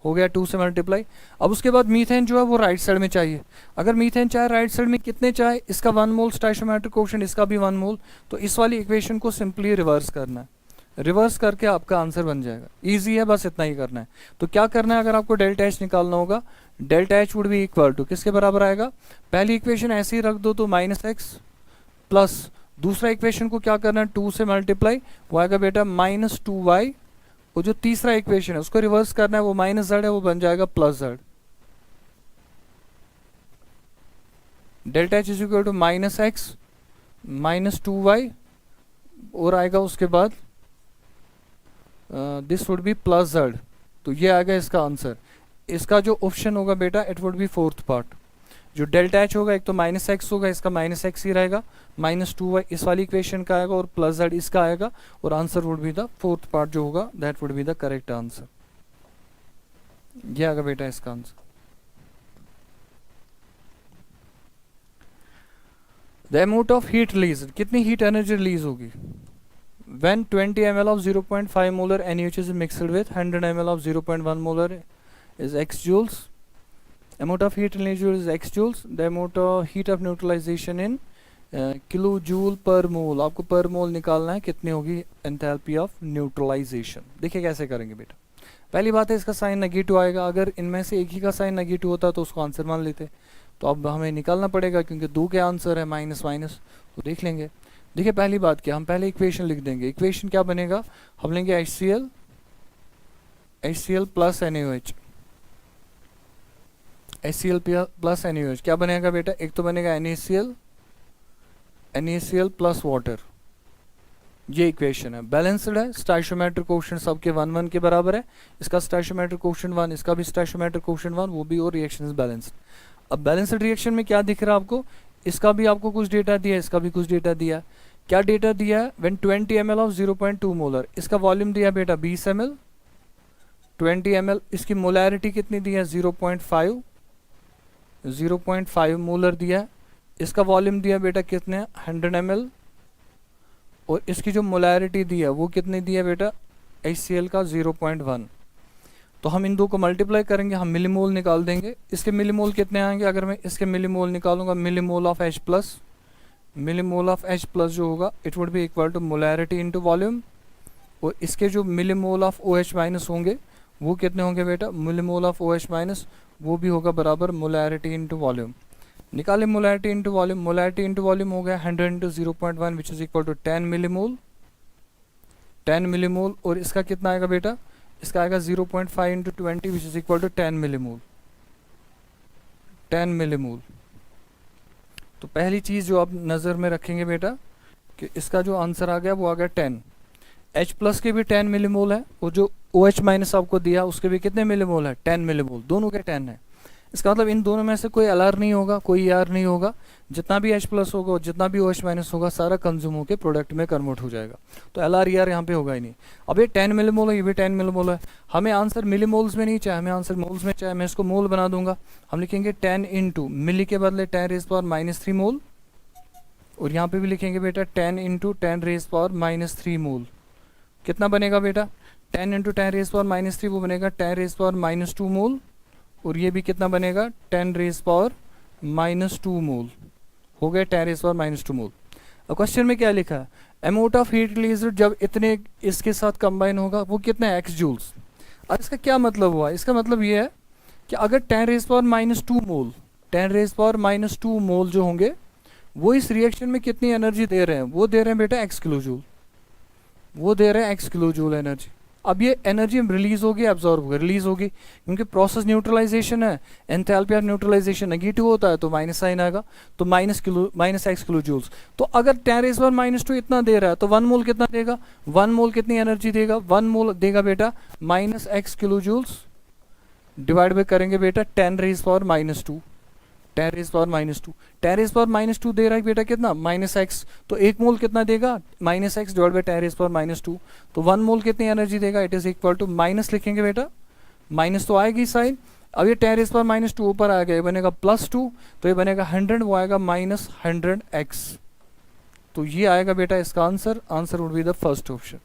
[SPEAKER 1] हो गया 2 से मल्टीप्लाई। अब उसके बाद मीथेन जो है वो राइट साइड में चाहिए। अगर मीथेन चाहे राइट साइड में कितने चाहे, इसका 1 मोल स्टोइकोमेट्रिक कोएफिशिएंट, इसका भी 1 मोल, तो इस वाली इक्वेशन को सिंपली रिवर्स करना है, रिवर्स करके आपका आंसर बन जाएगा। इजी है, बस इतना ही करना है। तो क्या करना है, अगर आपको डेल्टा एच निकालना होगा, delta H would be equal to किसके बराबर आएगा, पहली इक्वेशन ऐसे ही रख दो तो -x प्लस दूसरा इक्वेशन को क्या करना है 2 से मल्टीप्लाई, वो आएगा बेटा -2y, और जो तीसरा इक्वेशन है उसको रिवर्स करना है, वो -z है, वो बन जाएगा +z। Delta H is equal to -x -2y, और आएगा उसके बाद दिस वुड बी +z। तो ये आएगा इसका आंसर। इसका जो ऑप्शन होगा बेटा it would B fourth part. जो डेल्टा एच होगा एक तो -x होगा, इसका -x ही रहेगा, -2y इस वाली इक्वेशन का आएगा, और +z इसका आएगा, और answer would be the fourth part जो होगा that would be the correct answer. ये आएगा बेटा इसका answer. The amount of heat release, कितनी हीट एनर्जी रिलीज होगी when 20 ml of 0.5 molar NaOH is mixed with 100 ml of 0.1 molar is x joules. Amount of heat released is x joules. The amount of heat of neutralization in kilojoule per mole. आपको per mole निकालना है, कितनी होगी enthalpy of neutralization। देखिए कैसे करेंगे बेटा। पहली बात है इसका साइन नेगेटिव आएगा, अगर इनमें से एक ही का साइन नेगेटिव होता तो उसको आंसर मान लेते, तो अब हमें निकालना पड़ेगा क्योंकि दो के आंसर है माइनस माइनस, तो देख लेंगे। देखिए पहली बात क्या, हम पहले इक्वेशन लिख देंगे। इक्वेशन क्या बनेगा, हम लेंगे HCl plus NaOH, HCl plus NaOH क्या बनेगा बेटा, एक तो बनेगा NaCl प्लस वाटर, ये इक्वेशन है, बैलेंस्ड है। स्टोइकोमेट्रिक कोएफिशिएंट सबके 1 1 के बराबर है, इसका स्टोइकोमेट्रिक कोएफिशिएंट 1, इसका भी स्टोइकोमेट्रिक कोएफिशिएंट 1, वो भी, और रिएक्शन इज बैलेंस्ड। अब बैलेंस्ड रिएक्शन में क्या दिख रहा है आपको, इसका भी आपको कुछ डेटा दिया है, इसका भी कुछ डेटा दिया है। क्या डेटा दिया है, व्हेन 20 ml ऑफ 0.2 मोलर, इसका वॉल्यूम दिया बेटा 20 ml, 20 ml, इसकी मोलैरिटी कितनी दी है 0.5 मोलर दिया है, इसका वॉल्यूम दिया बेटा कितने 100 ml, और इसकी जो मोलैरिटी दी है वो कितनी दी है बेटा HCl का 0.1। तो हम इन दो को मल्टीप्लाई करेंगे, हम मिलीमोल निकाल देंगे। इसके मिलीमोल कितने आएंगे, अगर मैं इसके मिलीमोल निकालूंगा, millimole of H plus, millimole of H plus जो होगा it would be equal to molarity into volume, और इसके जो मिलीमोल ऑफ OH माइनस होंगे वो कितने होंगे बेटा, मिलीमोल ऑफ OH माइनस वो भी होगा बराबर मोलैरिटी इनटू वॉल्यूम। निकाले molarity into volume, molarity into volume हो गया 100 into 0.1 which is equal to 10 millimole, 10 millimole, और इसका कितना आएगा बेटा, इसका आएगा 0.5 into 20 which is equal to 10 millimole, 10 millimole. तो पहली चीज़ जो आप नज़र में रखेंगे बेटा कि इसका जो आंसर आ गया वो आ गया 10। H प्लस के भी 10 मिलीमोल है, और जो OH माइनस आपको दिया उसके भी कितने मिलीमोल है 10 मिलीमोल, दोनों के 10 है। इसका मतलब इन दोनों में से कोई LR नहीं होगा, कोई ER नहीं होगा, जितना भी H प्लस होगा और जितना भी OH माइनस होगा सारा कंज्यूम होकर प्रोडक्ट में कन्वर्ट हो जाएगा, तो LR ER यहाँ पे होगा ही नहीं। अब ये 10 मिलीमोल है, ये भी 10 मिलीमोल है, हमें आंसर मिलीमोल्स में नहीं चाहिए, हमें आंसर मोल्स में चाहिए। मैं इसको मोल बना दूंगा, हम लिखेंगे 10 इंटू मिली के बदले 10 रेज़ पावर -3 मोल, और यहाँ पे भी लिखेंगे बेटा 10 इंटू 10 रेज़ पावर -3 मोल। कितना बनेगा बेटा, 10 इंटू 10 रेज़ पावर -3 वो बनेगा 10 रेज़ पावर -2 मोल, और ये भी कितना बनेगा 10 रेज़ पावर -2 मोल, हो गया 10 रेज़ पावर -2 मोल। अब क्वेश्चन में क्या लिखा है, अमाउंट ऑफ हीट रिलीज्ड जब इतने इसके साथ कंबाइन होगा वो कितना है x जूल्स। अब इसका क्या मतलब हुआ, इसका मतलब ये है कि अगर 10 रेज़ पावर -2 मोल, 10 रेज़ पावर -2 मोल जो होंगे वो इस रिएक्शन में कितनी एनर्जी दे रहे हैं, वो दे रहे हैं बेटा x किलो जूल, वो दे रहे हैं x किलो जूल एनर्जी। अब ये एनर्जी रिलीज होगी, एब्जॉर्ब होगी, रिलीज होगी, क्योंकि प्रोसेस न्यूट्रलाइजेशन है, एंथैल्पी ऑफ न्यूट्रलाइजेशन नेगेटिव होता है तो माइनस साइन आएगा, तो -x किलो जूल्स। तो अगर 10 रेज़ पावर -2 इतना दे रहा है तो 1 मोल कितना देगा, 1 मोल कितनी एनर्जी देगा, 1 मोल देगा बेटा -x kilo joules, divide by करेंगे बेटा 10 raise power -2, 10 raise power -2, 10 raise power -2 दे रहा है बेटा कितना -x, तो 1 मोल कितना देगा -x divide by 10 raise power -2, तो 1 मोल कितनी एनर्जी देगा, it is equal to minus लिखेंगे बेटा, माइनस तो आएगी साइन। अब ये 10 रेज़ पावर -2 ऊपर आ गया, ये बनेगा +2, तो ये बनेगा 100, वो आएगा -100x। तो ये आएगा बेटा इसका answer, answer would be the first option.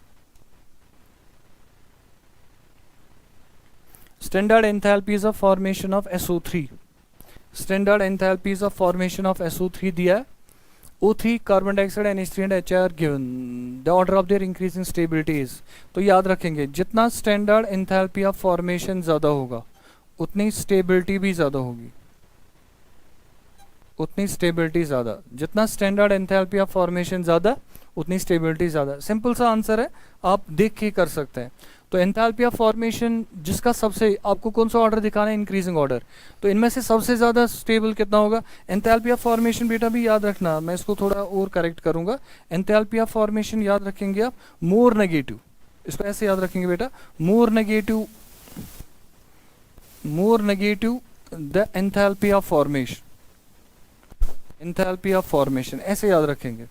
[SPEAKER 1] Standard enthalpies of formation of SO3. Standard enthalpies of formation of SO3 दिया है. O3, carbon dioxide, NH3 and HI are given. The order of their increasing stability is. तो याद रखेंगे जितना स्टैंडर्ड एंथैल्पी ऑफ फॉर्मेशन ज़्यादा होगा उतनी स्टेबिलिटी भी ज़्यादा होगी. उतनी स्टेबिलिटी ज़्यादा, जितना स्टैंडर्ड एंथैल्पी ऑफ फॉर्मेशन ज़्यादा उतनी स्टेबिलिटी ज़्यादा. सिंपल सा आंसर है, आप देख के कर सकते हैं. तो एंथैल्पी ऑफ फॉर्मेशन जिसका सबसे, आपको कौन सा ऑर्डर दिखाना है, इंक्रीजिंग ऑर्डर, तो इनमें से सबसे ज़्यादा स्टेबल कितना होगा. एंथैल्पी ऑफ फॉर्मेशन बेटा भी याद रखना, मैं इसको थोड़ा और करेक्ट करूँगा. एंथैल्पी ऑफ फॉर्मेशन याद रखेंगे आप मोर नेगेटिव, इसको ऐसे याद रखेंगे बेटा, more negative the enthalpy of formation. Enthalpy of formation ऐसे याद रखेंगे,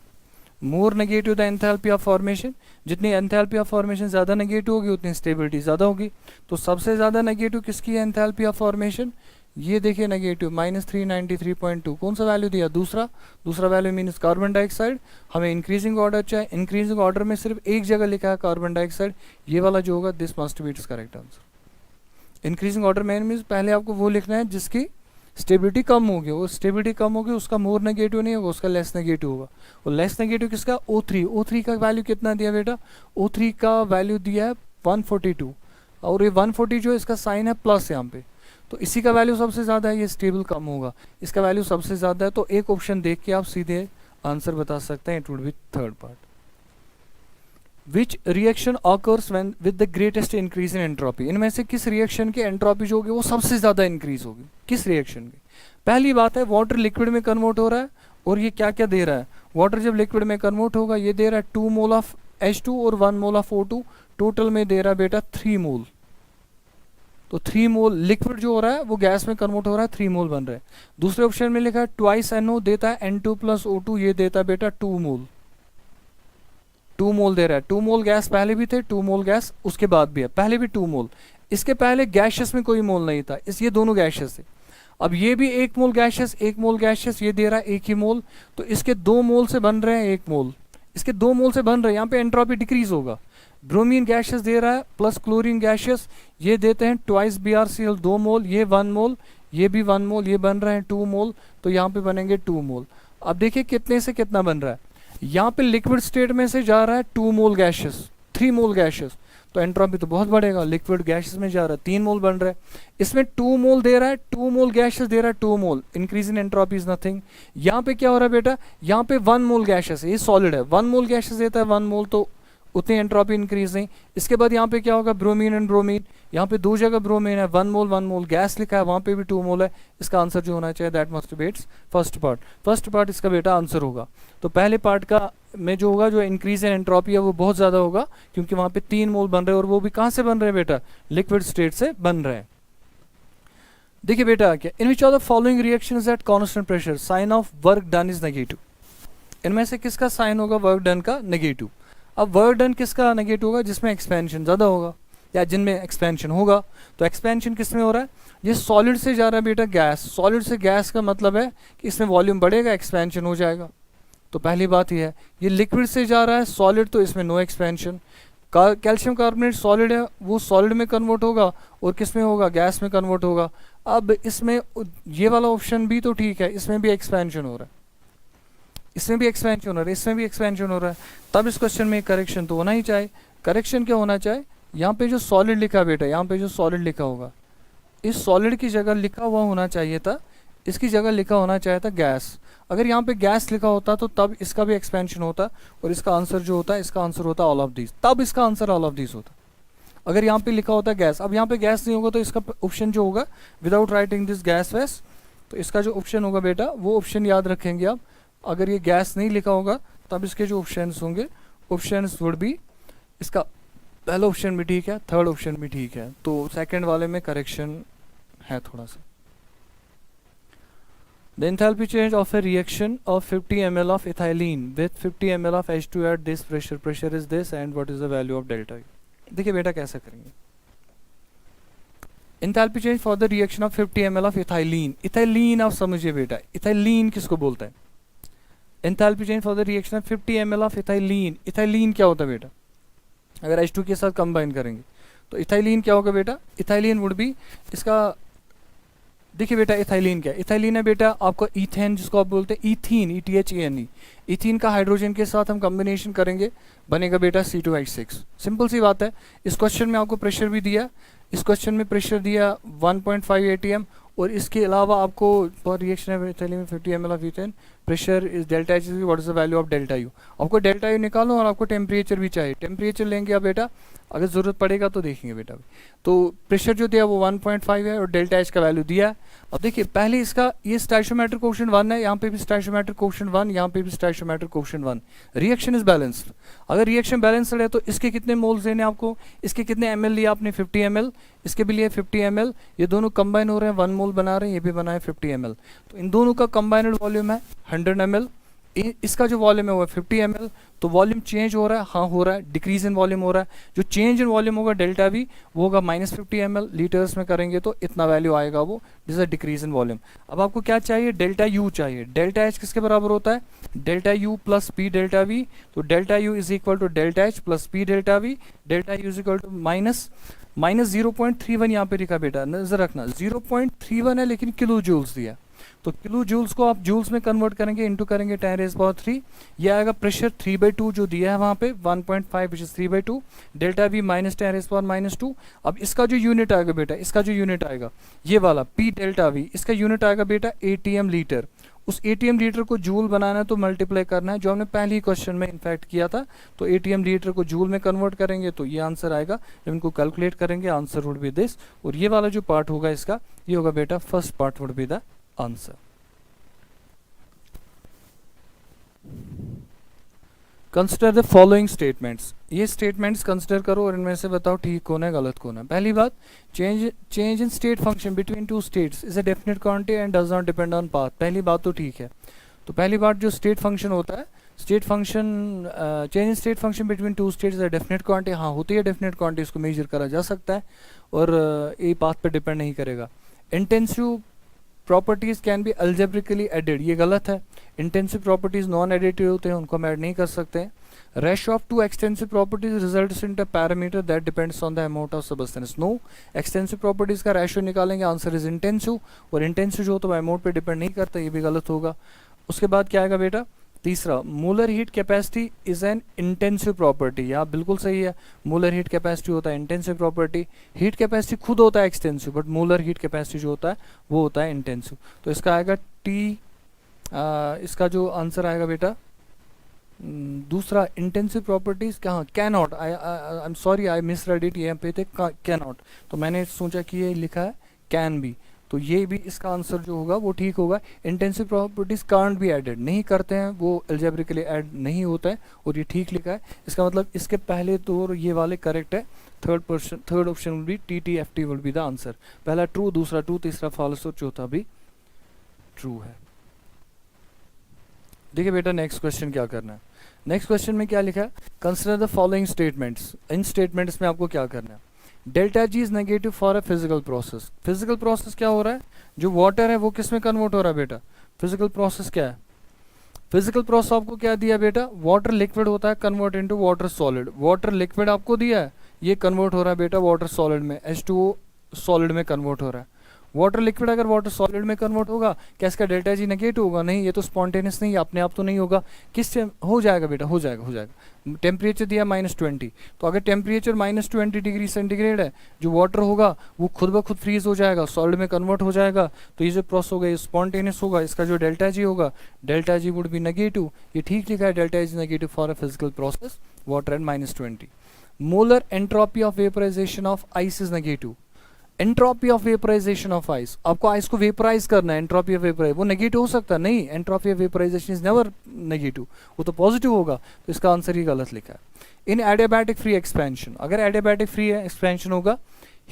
[SPEAKER 1] more negative the enthalpy of formation. जितनी एंथैल्पी ऑफ फॉर्मेशन ज़्यादा नेगेटिव होगी उतनी स्टेबिलिटी ज़्यादा होगी. तो सबसे ज़्यादा नेगेटिव किसकी है एंथैल्पी ऑफ फॉर्मेशन, ये देखिए नेगेटिव -393.2. कौन सा वैल्यू दिया, दूसरा वैल्यू मीन्स कार्बन डाइऑक्साइड. हमें इंक्रीजिंग ऑर्डर चाहिए, इंक्रीजिंग ऑर्डर में सिर्फ एक जगह लिखा है कार्बन डाइऑक्साइड, ये वाला जो होगा this must B it's correct answer. Increasing order में मीन्स पहले आपको वो लिखना है जिसकी स्टेबिलिटी कम होगी, वो स्टेबिलिटी कम होगी उसका मोर नेगेटिव नहीं होगा, उसका लेस नेगेटिव होगा. और लेस नेगेटिव किसका, O3 का वैल्यू कितना दिया बेटा, O3 का वैल्यू दिया है 142, और ये 140 जो है इसका साइन है प्लस यहाँ पे, तो इसी का वैल्यू सबसे ज़्यादा है, ये स्टेबल कम होगा, इसका वैल्यू सबसे ज़्यादा है. तो एक ऑप्शन देख के आप सीधे आंसर बता सकते हैं, it would B third part. Which reaction occurs when with the greatest increase in entropy. इनमें से किस रिएक्शन की एंट्रोपी जो होगी वो सबसे ज़्यादा इंक्रीज होगी, किस रिएक्शन की. पहली बात है वाटर लिक्विड में कन्वर्ट हो रहा है, और ये क्या क्या दे रहा है, वाटर जब लिक्विड में कन्वर्ट होगा ये दे रहा है 2 मोल ऑफ H2 और 1 मोल ऑफ O2, टोटल में दे रहा है बेटा 3 मोल. तो 3 मोल लिक्विड जो हो रहा है वो गैस में कन्वर्ट हो रहा है, 3 मोल बन रहा है. दूसरे ऑप्शन में लिखा है ट्वाइस NO देता है N2 प्लस O2, ये देता है बेटा 2 मोल. 2 मोल दे रहा है. 2 मोल गैस पहले भी थे, 2 मोल गैस उसके बाद भी है, पहले भी 2 मोल. इसके पहले गैशियस में कोई मोल नहीं था, ये दोनों गैशियस थे. अब ये भी 1 मोल गैशियस, 1 मोल गैशियस, ये दे रहा है 1 ही मोल, तो इसके 2 मोल से बन रहे हैं 1 मोल, इसके 2 मोल से बन रहे हैं, यहाँ पे एंट्रोपी डिक्रीज होगा. ब्रोमीन गैशियस दे रहा है प्लस क्लोरीन गैशियस, ये देते हैं ट्वाइस BrCl 2 मोल, ये 1 मोल, ये भी 1 मोल, ये बन रहे हैं 2 मोल, तो यहाँ पे बनेंगे 2 मोल. अब देखिए कितने से कितना बन रहा है, यहाँ पे लिक्विड स्टेट में से जा रहा है 2 मोल गैशियस, 3 मोल गैशियस, तो एंट्रोपी तो बहुत बढ़ेगा. लिक्विड गैशियस में जा रहा है 3 मोल बन रहा है, इसमें 2 मोल दे रहा है, 2 मोल गैशियस दे रहा है 2 mole, increase in entropy is nothing. यहाँ पे क्या हो रहा है बेटा, यहाँ पे 1 मोल गैशियस है, ये सॉलिड है, 1 मोल गैशियस देता है 1 मोल, तो उतनी एंट्रोपी इंक्रीज नहीं. इसके बाद यहाँ पे क्या होगा, ब्रोमीन एंड ब्रोमीन, यहाँ पे 2 जगह ब्रोमीन है, 1 मोल गैस लिखा है, वहाँ पे भी 2 मोल है. इसका आंसर जो होना चाहिए that must B it's first part इसका बेटा आंसर होगा. तो पहले पार्ट का में जो होगा, जो इंक्रीज इन एंट्रोपी है वो बहुत ज़्यादा होगा, क्योंकि वहाँ पे 3 मोल बन रहे हैं, और वो भी कहाँ से बन रहे हैं बेटा, लिक्विड स्टेट से बन रहे हैं. देखिए बेटा क्या, in which of the following reactions at constant pressure sign of work done is negative. इनमें से किसका साइन होगा वर्क डन का नेगेटिव. अब वर्क डन किसका नेगेटिव होगा, जिसमें एक्सपेंशन ज़्यादा होगा या जिनमें एक्सपेंशन होगा. तो एक्सपेंशन किस में हो रहा है, ये सॉलिड से जा रहा है बेटा गैस, सॉलिड से गैस का मतलब है कि इसमें वॉल्यूम बढ़ेगा, एक्सपेंशन हो जाएगा. तो पहली बात ये है, ये लिक्विड से जा रहा है सॉलिड, तो इसमें no expansion. Calcium carbonate solid है, वो सॉलिड में कन्वर्ट होगा, और किस में होगा, गैस में कन्वर्ट होगा. अब इसमें ये वाला ऑप्शन भी तो ठीक है, इसमें भी एक्सपेंशन हो रहा है, इसमें भी एक्सपेंशन हो रहा है, इसमें भी एक्सपेंशन हो रहा है. तब इस क्वेश्चन में करेक्शन तो होना ही चाहिए. करेक्शन क्या होना चाहिए, यहाँ पे जो सॉलिड लिखा बेटा, यहाँ पे जो सॉलिड लिखा होगा, इस सॉलिड की जगह लिखा हुआ होना चाहिए था, इसकी जगह लिखा होना चाहिए था गैस. अगर यहाँ पे गैस लिखा होता तो तब इसका भी एक्सपेंशन होता, और इसका आंसर जो होता है, इसका आंसर होता ऑल ऑफ दिस, तब इसका आंसर ऑल ऑफ दिस होता. अगर यहाँ पे लिखा होता गैस, अब यहाँ पे गैस नहीं होगा, तो इसका ऑप्शन जो होगा विदाउट राइटिंग दिस गैस वैस, तो इसका जो ऑप्शन होगा बेटा वो ऑप्शन याद रखेंगे आप. अगर ये गैस नहीं लिखा होगा तब इसके जो ऑप्शंस होंगे, ऑप्शंस वुड बी, इसका पहला ऑप्शन भी ठीक है, थर्ड ऑप्शन भी ठीक है, तो सेकंड वाले में करेक्शन है थोड़ा सा. The enthalpy change of a reaction of 50 ml of ethylene with 50 ml of H2 at this pressure is this, and what is the value of delta. देखिए बेटा कैसे करेंगे. Enthalpy change for the reaction of 50 ml of ethylene. Ethylene आप समझिए बेटा, ethylene किसको बोलते हैं. Enthalpy change for the reaction of 50 ml of ethylene. Ethylene क्या होता है बेटा, अगर H2 के साथ कंबाइन करेंगे तो इथाइलिन क्या होगा बेटा, इथाइलिन वुड बी इसका, देखिए बेटा इथाइलिन क्या है, इथाइलिन है बेटा आपका ईथेन जिसको आप बोलते हैं ईथीन, ETHANE, ईथीन का हाइड्रोजन के साथ हम कॉम्बिनेशन करेंगे, बनेगा बेटा C2H6। सिंपल सी बात है। इस क्वेश्चन में आपको प्रेशर भी दिया, इस क्वेश्चन में प्रेशर दिया 1.5 atm, और इसके अलावा आपको फॉर रिएक्शन है ethylene 50 ml of ethane, pressure is delta H, what is the value of delta U. आपको डेल्टा यू निकालो और आपको टेम्परेचर भी चाहिए, टेम्परेचर लेंगे आप बेटा, अगर ज़रूरत पड़ेगा तो देखेंगे बेटा। तो प्रेशर जो दिया वो 1.5 है और डेल्टा एच का वैल्यू दिया है। अब देखिए पहले इसका ये स्टोइचोमेट्रिक कोएफिशिएंट 1 है, यहाँ पे भी स्टोइचोमेट्रिक कोएफिशिएंट 1, यहाँ पे भी स्टोइचोमेट्रिक कोएफिशिएंट 1। Reaction is balanced. अगर रिएक्शन बैलेंस्ड है तो इसके कितने मोल्स लेने आपको, इसके कितने ml लिया आपने 50 ml, इसके भी लिए 50 ml, ये दोनों कंबाइन हो रहे हैं 1 मोल बना रहे हैं, ये भी बना है 50 ml। तो इन दोनों का कंबाइंड वॉल्यूम है 100 ml, इसका जो वॉल्यूम है वो 50 ml। तो वॉल्यूम चेंज हो रहा है, हाँ हो रहा है, डिक्रीज इन वॉल्यूम हो रहा है। जो चेंज इन वॉल्यूम होगा डेल्टा वी वो होगा -50 ml, लीटर्स में करेंगे तो इतना वैल्यू आएगा, वो this is decrease in volume. अब आपको क्या चाहिए, डेल्टा यू चाहिए। डेल्टा एच किसके बराबर होता है, delta U plus P delta V. तो delta U is equal to delta H plus P delta V. Delta U is equal to minus 0.31 यहाँ पे लिखा बेटा, नजर रखना 0.31 है लेकिन किलो जूल्स दिया, तो किलो जूल्स को आप जूल्स में कन्वर्ट करेंगे, इनटू करेंगे 10⁻3, ये आएगा प्रेशर 3/2 जो दिया है वहाँ पे 1.5 विच इज 3/2, डेल्टा वी -10⁻²। अब इसका जो यूनिट आएगा बेटा, इसका जो यूनिट आएगा ये वाला पी डेल्टा वी, इसका यूनिट आएगा बेटा ATM लीटर। उस ATM लीटर को जूल बनाना है तो मल्टीप्लाई करना है, जो हमने पहले ही क्वेश्चन में इनफैक्ट किया था। तो ATM लीटर को जूल में कन्वर्ट करेंगे तो ये आंसर आएगा। जब इनको कैलकुलेट करेंगे आंसर वुड बी दिस, और ये वाला जो पार्ट होगा इसका ये होगा बेटा first part would be the answer. Consider the following statements, ये स्टेटमेंट्स कंसिडर करो और इनमें से बताओ ठीक कौन है गलत कौन है। पहली बात, change in state function between two states is a definite quantity and does not depend on path. पहली बात तो ठीक है। तो पहली बात जो स्टेट फंक्शन होता है, state function change in state function between two states is a definite quantity, हाँ होती है डेफिनेट क्वांटिटी, इसको मेजर करा जा सकता है और ये पाथ पे डिपेंड नहीं करेगा। Intensive properties can be algebraically added, ये गलत है। इंटेंसिव प्रॉपर्टीज नॉन एडिटिव होते हैं, उनको हम ऐड नहीं कर सकते हैं। Ratio of two extensive properties results in a parameter that depends on the amount of substance. No, extensive properties का रेशियो निकालेंगे, आंसर इज इंटेंसिव, और इंटेंसिव जो तो अमाउंट पे डिपेंड नहीं करता, ये भी गलत होगा। उसके बाद क्या आएगा बेटा, तीसरा, molar heat capacity is an intensive property. यहाँ बिल्कुल सही है, मोलर हीट कैपेसिटी होता है इंटेंसिव प्रॉपर्टी। हीट कैपेसिटी खुद होता है extensive, but molar heat capacity जो होता है वो होता है इंटेंसिव। तो इसका आएगा इसका जो आंसर आएगा बेटा दूसरा, इंटेंसिव प्रॉपर्टीज कहाँ, cannot, I am sorry I miss read it, यहाँ पे थे कैनॉट, तो मैंने सोचा कि ये लिखा है कैन बी, तो ये भी इसका आंसर जो होगा वो ठीक होगा। Intensive properties can't be added, नहीं करते हैं वो एल्जेब्रिकली ऐड नहीं होता है, और ये ठीक लिखा है। इसका मतलब इसके पहले तो ये वाले करेक्ट है। Third option will be TTFT will be the answer. पहला ट्रू, दूसरा ट्रू, तीसरा फॉल्स और चौथा भी ट्रू है। देखिए बेटा नेक्स्ट क्वेश्चन क्या करना है। नेक्स्ट क्वेश्चन में क्या लिखा है, consider the following statements. In statements में आपको क्या करना है, delta G is negative for a physical process. Physical process क्या हो रहा है, जो वाटर है वो किस में कन्वर्ट हो रहा है बेटा, फिजिकल प्रोसेस क्या है, फिजिकल प्रोसेस आपको क्या दिया बेटा, वाटर लिक्विड होता है convert into water solid. Water liquid आपको दिया है, ये कन्वर्ट हो रहा है बेटा वाटर सॉलिड में, H2O सॉलिड में कन्वर्ट हो रहा है। वाटर लिक्विड अगर वाटर सॉलिड में कन्वर्ट होगा, क्या इसका डेल्टा जी नेगेटिव होगा, नहीं, ये तो स्पॉन्टेनियस नहीं है, अपने आप तो नहीं होगा। किससे हो जाएगा बेटा, हो जाएगा। टेम्परेचर दिया -20, तो अगर टेम्परेचर -20 डिग्री सेंटीग्रेड है, जो वाटर होगा वो खुद ब खुद फ्रीज हो जाएगा, सॉलिड में कन्वर्ट हो जाएगा। तो ये जो प्रोसेस होगा ये स्पॉन्टेनियस होगा, इसका जो डेल्टा जी होगा, delta G would be negative. ये ठीक लिखा है, delta is negative for a physical process water and -20। Molar entropy of vaporisation of ice is negative. Entropy of vaporisation of ice, आपको आइस को वेपराइज करना है, एंट्रोपी ऑफ वेपराइज वो नेगेटिव हो सकता है, नहीं, entropy of vaporization is never negative, वो तो पॉजिटिव होगा। तो इसका आंसर ही गलत लिखा है। इन एडियाबैटिक फ्री एक्सपेंशन, अगर एडियाबैटिक फ्री एक्सपेंशन होगा,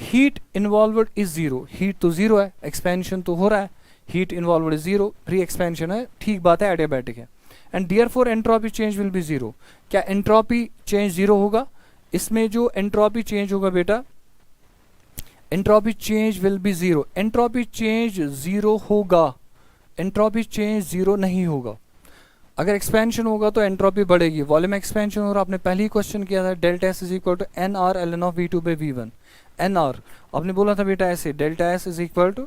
[SPEAKER 1] heat involved is zero, heat तो जीरो है, एक्सपेंशन तो हो रहा है, heat involved is zero, free expansion है, ठीक बात है, एडियाबैटिक है। And therefore entropy change will be zero. क्या एंट्रोपी चेंज जीरो होगा, इसमें जो एंट्रोपी चेंज होगा बेटा, entropy change will be zero. Entropy change zero होगा, एंट्रोपी चेंज जीरो नहीं होगा। अगर एक्सपेंशन होगा तो एंट्रोपी बढ़ेगी, वॉल्यूम एक्सपेंशन हो रहा, आपने पहले ही क्वेश्चन किया था delta S is equal to n R l N of V two by V one. N R आपने बोला था बेटा ऐसे, delta S is equal to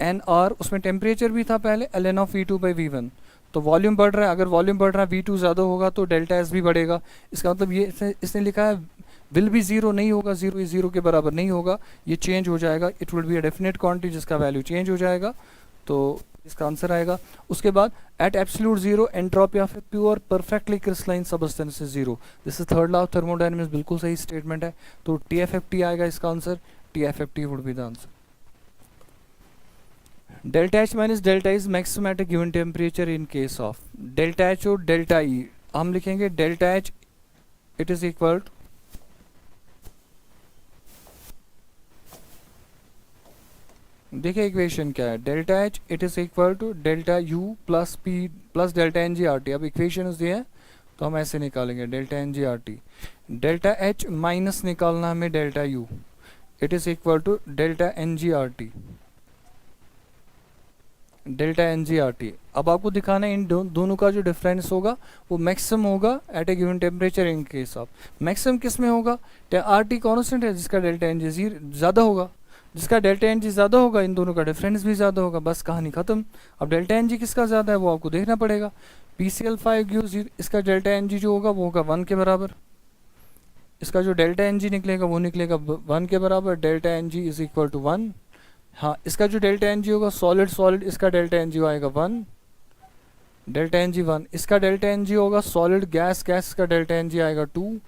[SPEAKER 1] n R, उसमें टेम्परेचर भी था पहले, l N of V two by V one. तो वॉल्यूम बढ़ रहा है, अगर वॉल्यूम बढ़ रहा है वी टू ज़्यादा होगा तो डेल्टा एस भी बढ़ेगा। इसका मतलब ये इसने लिखा है विल भी ज़ीरो नहीं होगा, ज़ीरो इज ज़ीरो के बराबर नहीं होगा, ये चेंज हो जाएगा, it will be a definite quantity जिसका वैल्यू चेंज हो जाएगा, तो इसका आंसर आएगा। उसके बाद at absolute zero entropy of a pure perfectly crystalline substance is zero. This is third law of thermodynamics, बिल्कुल सही स्टेटमेंट है। तो टी एफ एफ टी आएगा इसका answer, T F F T would be the answer. Delta H minus delta is maximum at a given temperature in case of delta H और डेल्टा ई। हम लिखेंगे delta H it is equal, देखिए इक्वेशन क्या है, delta H it is equal to delta U plus P plus delta N G R T. अब इक्वेशन दिए हैं तो हम ऐसे निकालेंगे delta N G R T, delta H minus निकालना हमें delta U, it is equal to delta N G R T, delta N G R T. अब आपको दिखाना है इन दोनों का जो डिफरेंस होगा वो मैक्सिमम होगा at a given temperature in case of. Maximum किस में होगा, आर टी कॉन्स्टेंट है जिसका डेल्टा एन जी ज़्यादा होगा, जिसका डेल्टा एन जी ज़्यादा होगा इन दोनों का डिफरेंस भी ज़्यादा होगा, बस कहानी ख़त्म। अब डेल्टा एन जी किसका ज़्यादा है वो आपको देखना पड़ेगा। P C L 5 gives you, इसका डेल्टा एन जी जो होगा वो होगा 1 के बराबर, इसका जो डेल्टा एन जी निकलेगा वो निकलेगा 1 के बराबर, delta N g is equal to 1। हाँ, इसका जो डेल्टा एन जी होगा सॉलिड सॉलिड, इसका डेल्टा एन जी आएगा 1, डेल्टा एन जी 1। इसका डेल्टा एन जी होगा सॉलिड गैस गैस, का डेल्टा एन जी आएगा 2,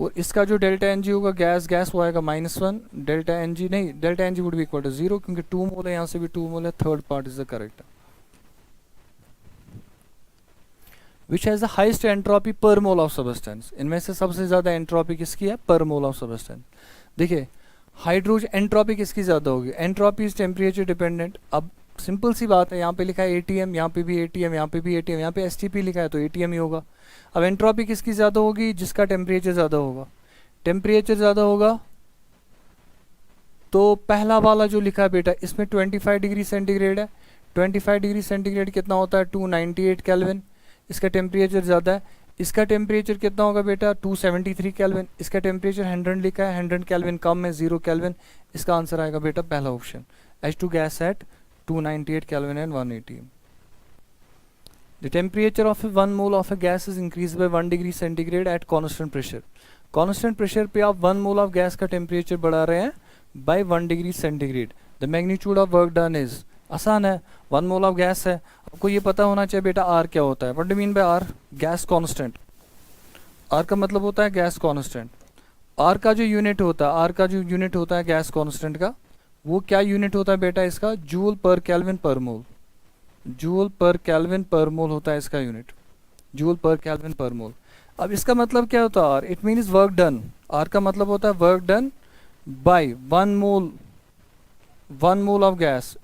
[SPEAKER 1] और इसका जो डेल्टा एन जी होगा गैस गैस वो आएगा -1। डेल्टा एन जी नहीं, delta N g would be equal to 0 क्योंकि 2 मोल है, यहाँ से भी 2 मोल है, third part is the correct. Which has the highest entropy पर मोल ऑफ सबस्टेंस, इनमें से सबसे ज़्यादा एंट्रोपी किसकी है, पर मोल ऑफ सबस्टेंस। देखिए हाइड्रोजन एंट्रोपी किसकी ज़्यादा होगी, एंट्रोपी इज टेम्परेचर डिपेंडेंट। अब सिंपल सी बात है, यहाँ पे लिखा है एटीएम, यहाँ पे भी एटीएम, यहाँ पे भी एटीएम, यहाँ पे एसटीपी लिखा है तो एटीएम ही होगा। अब एंट्रोपी किसकी ज़्यादा होगी, जिसका टेम्परेचर ज़्यादा होगा। टेम्परेचर ज़्यादा होगा तो पहला वाला जो लिखा है बेटा इसमें 25 डिग्री सेंटीग्रेड है, 25 डिग्री सेंटीग्रेड कितना होता है 298 केल्विन, इसका टेम्परेचर ज़्यादा है। इसका टेम्परेचर कितना होगा बेटा 273 केल्विन, इसका टेम्परेचर 100 लिखा है, 100 केल्विन कम है 0 केल्विन, इसका आंसर आएगा बेटा पहला option H2 gas at 298 kelvin and 1 atm। The temperature of 1 mole of a gas is increased by 1 degree centigrade at constant pressure। constant pressure पे आप 1 mole of gas का टेम्परेचर बढ़ा रहे हैं by 1 degree centigrade। The magnitude of work done is, आसान है, 1 mole of gas है, आपको ये पता होना चाहिए बेटा R क्या होता है। What do you mean by R? Gas constant. R का मतलब होता है गैस कांस्टेंट। R का जो यूनिट होता है, R का जो यूनिट होता है गैस कांस्टेंट का, वो क्या यूनिट होता है बेटा इसका, जूल पर केल्विन पर मोल। जूल पर केल्विन पर मोल होता है इसका यूनिट, जूल पर केल्विन पर मोल। अब इसका मतलब क्या होता है R, it means work done. R का मतलब होता है work done by 1 mole, 1 mole of gas.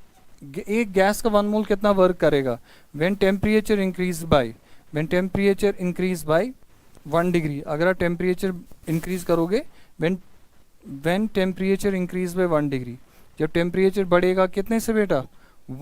[SPEAKER 1] एक गैस का 1 मोल कितना वर्क करेगा, when temperature increase by, when temperature increase by 1 degree. अगर आप टेम्परेचर इंक्रीज करोगे, when temperature increase by 1 degree, जब टेम्परेचर बढ़ेगा कितने से बेटा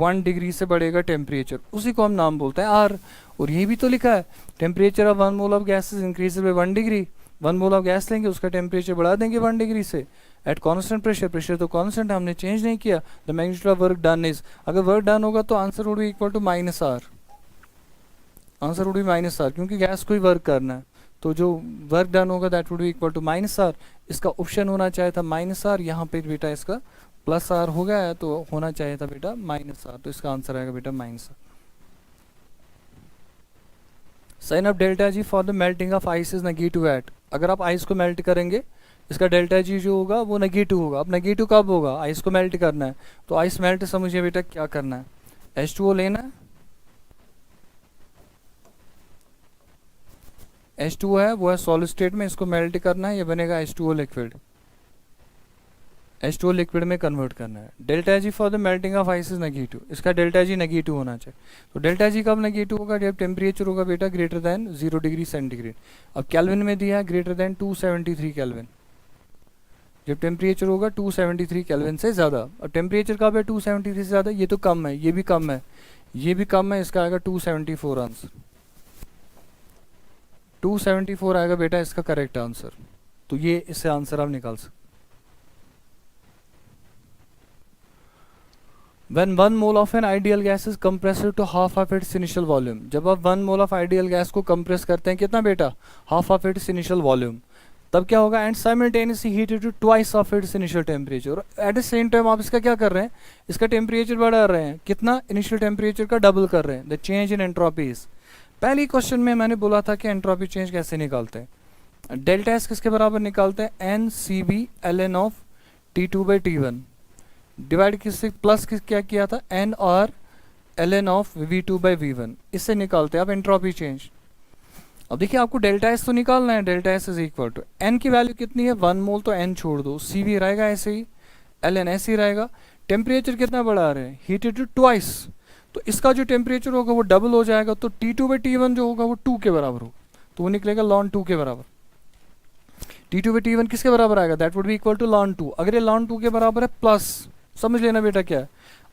[SPEAKER 1] 1 डिग्री से बढ़ेगा टेम्परेचर, उसी को हम नाम बोलते हैं आर। और ये भी तो लिखा है temperature of 1 mole of gas is increase by 1 degree. 1 mole of gas लेंगे उसका टेम्परेचर बढ़ा देंगे 1 डिग्री से एट कांस्टेंट प्रेशर। प्रेशर तो कांस्टेंट है, हमने चेंज नहीं किया। The magnitude of work done is, अगर वर्क डन होगा तो answer would be equal to -R। Answer would be -R क्योंकि गैस को ही वर्क करना है, तो जो वर्क डन होगा that would be equal to -R। इसका ऑप्शन होना चाहिए था -R, यहाँ पे बेटा इसका +R हो गया है तो होना चाहिए था बेटा -R, तो इसका आंसर आएगा बेटा -R। Sign of delta G for the melting of ice is negative at, अगर आप आइस को मेल्ट करेंगे इसका डेल्टा जी जो होगा वो नेगेटिव होगा। अब नेगेटिव कब होगा, आइस को मेल्ट करना है, तो आइस मेल्ट समझिए बेटा क्या करना है, H2O लेना है, H2O है वो है सॉलिड स्टेट में, इसको मेल्ट करना है, ये बनेगा H2O लिक्विड, H2O लिक्विड में कन्वर्ट करना है। Delta G for the melting of ice is negative, इसका डेल्टा जी नेगेटिव होना चाहिए। तो डेल्टा जी कब नेगेटिव होगा, जब टेम्परेचर होगा बेटा ग्रेटर देन 0 डिग्री सेंटीग्रेड। अब केल्विन में दिया है ग्रेटर देन 273 केल्विन, जब टेम्परेचर होगा 273 केल्विन से ज़्यादा। अब टेम्परेचर कब है 273 से ज़्यादा, ये तो कम है, ये भी कम है, ये भी कम है, इसका आएगा 274 आंसर। 274 आएगा बेटा इसका करेक्ट आंसर। तो ये इससे आंसर आप निकाल सकते। When 1 mole of an ideal gas is compressed to half of its initial volume, जब आप 1 mole of ideal gas को compress करते हैं कितना बेटा, half of its initial volume, तब क्या होगा, and simultaneously heated to twice of its initial temperature, at the same time आप इसका क्या कर रहे हैं, इसका टेम्परेचर बढ़ा रहे हैं, कितना, इनिशियल टेम्परेचर का डबल कर रहे हैं, the change in entropy is. पहली क्वेश्चन में मैंने बोला था कि एंट्रोपी चेंज कैसे निकालते हैं, डेल्टा एस किसके बराबर निकालते हैं, n C B l N of T two by T one divide किससे, प्लस क्या किया था, n R l N of V two by V one, इससे निकालते हैं आप एंट्रोपी चेंज। अब देखिए आपको डेल्टा एस तो निकालना है, delta S is equal to n की वैल्यू कितनी है 1 मोल, तो एन छोड़ दो, सी वी रहेगा ऐसे ही, एल एन ऐसे ही रहेगा, टेम्परेचर कितना बढ़ा रहे हैं, हीटेड टू ट्वाइस, तो इसका जो टेम्परेचर होगा वो डबल हो जाएगा, तो T two by T one जो होगा वो 2 के बराबर होगा, तो वो निकलेगा लॉन 2 के बराबर। T two by T one किसके बराबर आएगा, that would be equal to लॉन 2। अगर ये लॉन 2 के बराबर है प्लस, समझ लेना बेटा क्या है,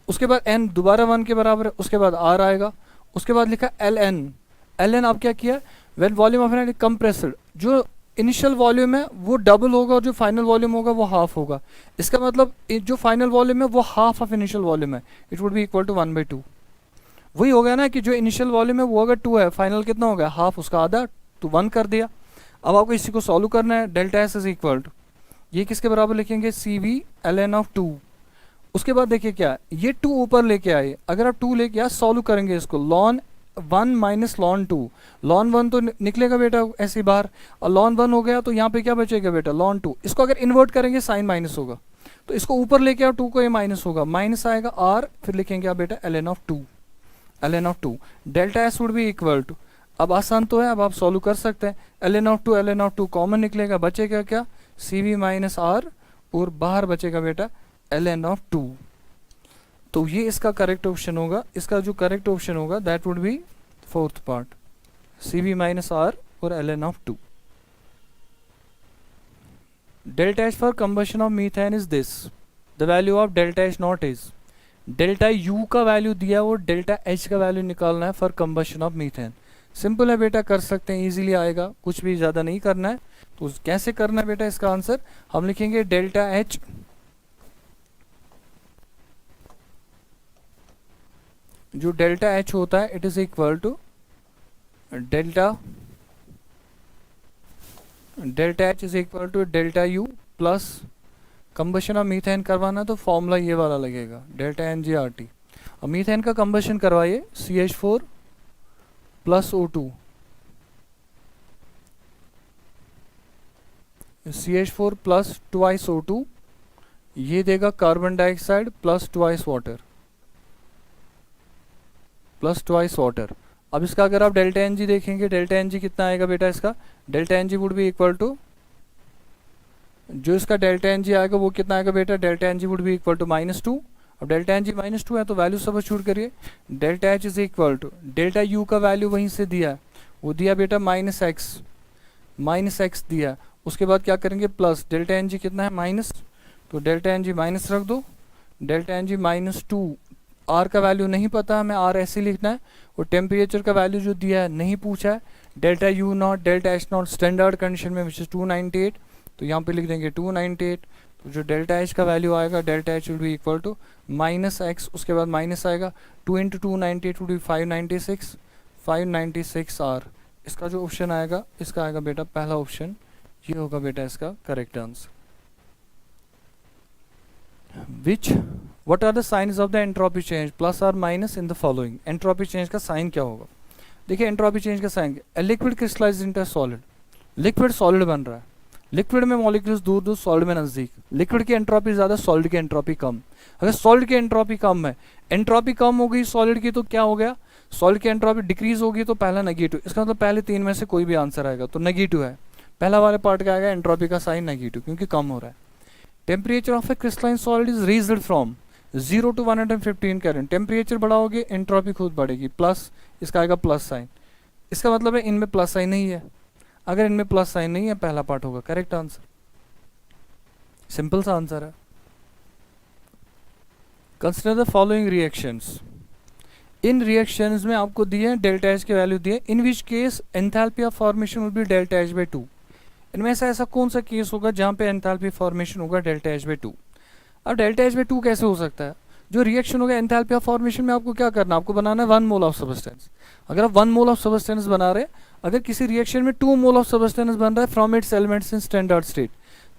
[SPEAKER 1] उसके बाद एन दोबारा 1 के बराबर है, उसके बाद आर आएगा, उसके बाद लिखा एल एन, एल एन आप क्या किया, when volume of an compressor, जो इनिशियल वॉल्यूम है वो डबल होगा और जो फाइनल वॉल्यूम होगा वो हाफ होगा, इसका मतलब जो फाइनल वॉल्यूम है वो हाफ ऑफ इनिशियल वॉल्यूम है, it would be equal to 1/2। वही हो गया ना कि जो इनिशियल वॉल्यूम है वो अगर 2 है, फाइनल कितना हो गया, हाफ, उसका आधा, तो 1 कर दिया। अब आपको इसी को सॉल्व करना है, delta S is equal to, ये किसके बराबर लिखेंगे, C V l N of 2, उसके बाद देखिए क्या, ये 2 ऊपर लेके आए, अगर आप 2 लेके आए सॉल्व करेंगे इसको, लॉन 1 माइनस लॉन 2, लॉन 1 तो निकलेगा बेटा ऐसे बाहर, और लॉन 1 हो गया तो यहाँ पे क्या बचेगा बेटा, लॉन 2, इसको अगर इन्वर्ट करेंगे साइन माइनस होगा, तो इसको ऊपर लेके आओ 2 को, ये माइनस होगा, माइनस आएगा आर, फिर लिखेंगे आप बेटा l N of 2, l N of 2, delta S would be equal to, अब आसान तो है, अब आप सॉल्व कर सकते हैं, l N of 2 l N of 2 common निकलेगा, बचेगा क्या, सी वी माइनस आर, और बाहर बचेगा बेटा एल एन ऑफ 2। तो ये इसका करेक्ट ऑप्शन होगा, इसका जो करेक्ट ऑप्शन होगा that would be 4th part, C V minus R और L N of 2। Delta H for combustion of methane is this, the value of delta H nought is, delta U का वैल्यू दिया और डेल्टा एच का वैल्यू निकालना है for combustion of methane. Simple है बेटा, कर सकते हैं, इजीली आएगा, कुछ भी ज़्यादा नहीं करना है। तो कैसे करना है बेटा, इसका आंसर हम लिखेंगे डेल्टा एच, जो डेल्टा एच होता है it is equal to delta H is equal to delta U plus, combustion of methane करवाना तो फॉर्मूला ये वाला लगेगा, delta N G R T. अब मीथेन का कंबशन करवाइए, CH4 plus O2, CH4 plus twice O2, ये देगा carbon dioxide plus twice water, plus twice water. अब इसका अगर आप डेल्टा एन जी देखेंगे, डेल्टा एन जी कितना आएगा बेटा, इसका delta N g would be equal to, जो इसका डेल्टा एन जी आएगा वो कितना आएगा बेटा, delta N g would be equal to -2। अब डेल्टा एन जी -2 है तो वैल्यू सब छूट करिए, delta H is equal to, delta U का वैल्यू वहीं से दिया, वो दिया बेटा -x दिया, उसके बाद क्या करेंगे प्लस, डेल्टा एन जी कितना है माइनस, तो डेल्टा एन जी माइनस रख दो, डेल्टा एन जी -2, आर का वैल्यू नहीं पता हमें, आर ऐसे लिखना है, और टेम्परेचर का वैल्यू जो दिया है नहीं पूछा है, delta you not delta H not standard condition में विच इज 298, तो यहाँ पे लिख देंगे 298, तो जो डेल्टा एच का वैल्यू आएगा, delta H will be equal to -x, उसके बाद माइनस आएगा, 2 × 298 वुड बी 596 आर। इसका जो ऑप्शन आएगा, इसका आएगा बेटा पहला ऑप्शन, ये होगा बेटा इसका correct answer. Which What are the signs of the entropy change plus or minus in the following? Entropy change का साइन क्या होगा, देखिए एंट्रोपी चेंज का sign, liquid crystallize into solid, liquid solid बन रहा है, लिक्विड में मॉलिक्यूल्स दूर दूर, सॉलिड में नजदीक, लिक्विड की एंट्रोपी ज्यादा, सॉलिड की एंट्रोपी कम। अगर सॉलिड की एंट्रोपी कम है, एंट्रोपी कम हो गई सॉलिड की, तो क्या हो गया, सॉलिड की एंट्रोपी डिक्रीज होगी, तो पहला नेगेटिव, इसका मतलब पहले 3 में से कोई भी आंसर आएगा तो नेगेटिव है, पहला वाले पार्ट का आएगा एंट्रोपी का साइन नेगेटिव, क्योंकि कम हो रहा है। Temperature of a crystalline solid is raised from 0 to 115 kelvin, temperature बढ़ाओगे एंट्रोपी खुद बढ़ेगी, प्लस इसका आएगा प्लस साइन, इसका मतलब है इनमें प्लस साइन नहीं है, अगर इनमें प्लस साइन नहीं है पहला पार्ट होगा करेक्ट आंसर, सिंपल सा आंसर है। Consider the following reactions, in reactions में आपको दिए हैं डेल्टा एच के वैल्यू दिए, in which case enthalpy of formation will be delta H by 2। इनमें से ऐसा कौन सा केस होगा जहाँ पे एंथैल्पी फॉर्मेशन होगा डेल्टा एच बाई 2। अब डेल्टा एच बाई 2 कैसे हो सकता है? जो रिएक्शन होगा एंथैल्पी ऑफ फॉर्मेशन में आपको क्या करना है, आपको बनाना है 1 मोल ऑफ सब्सटेंस। अगर आप 1 मोल ऑफ सब्सटेंस बना रहे, अगर किसी रिएक्शन में 2 मोल ऑफ सब्सटेंस बन रहा है from its elements in standard state,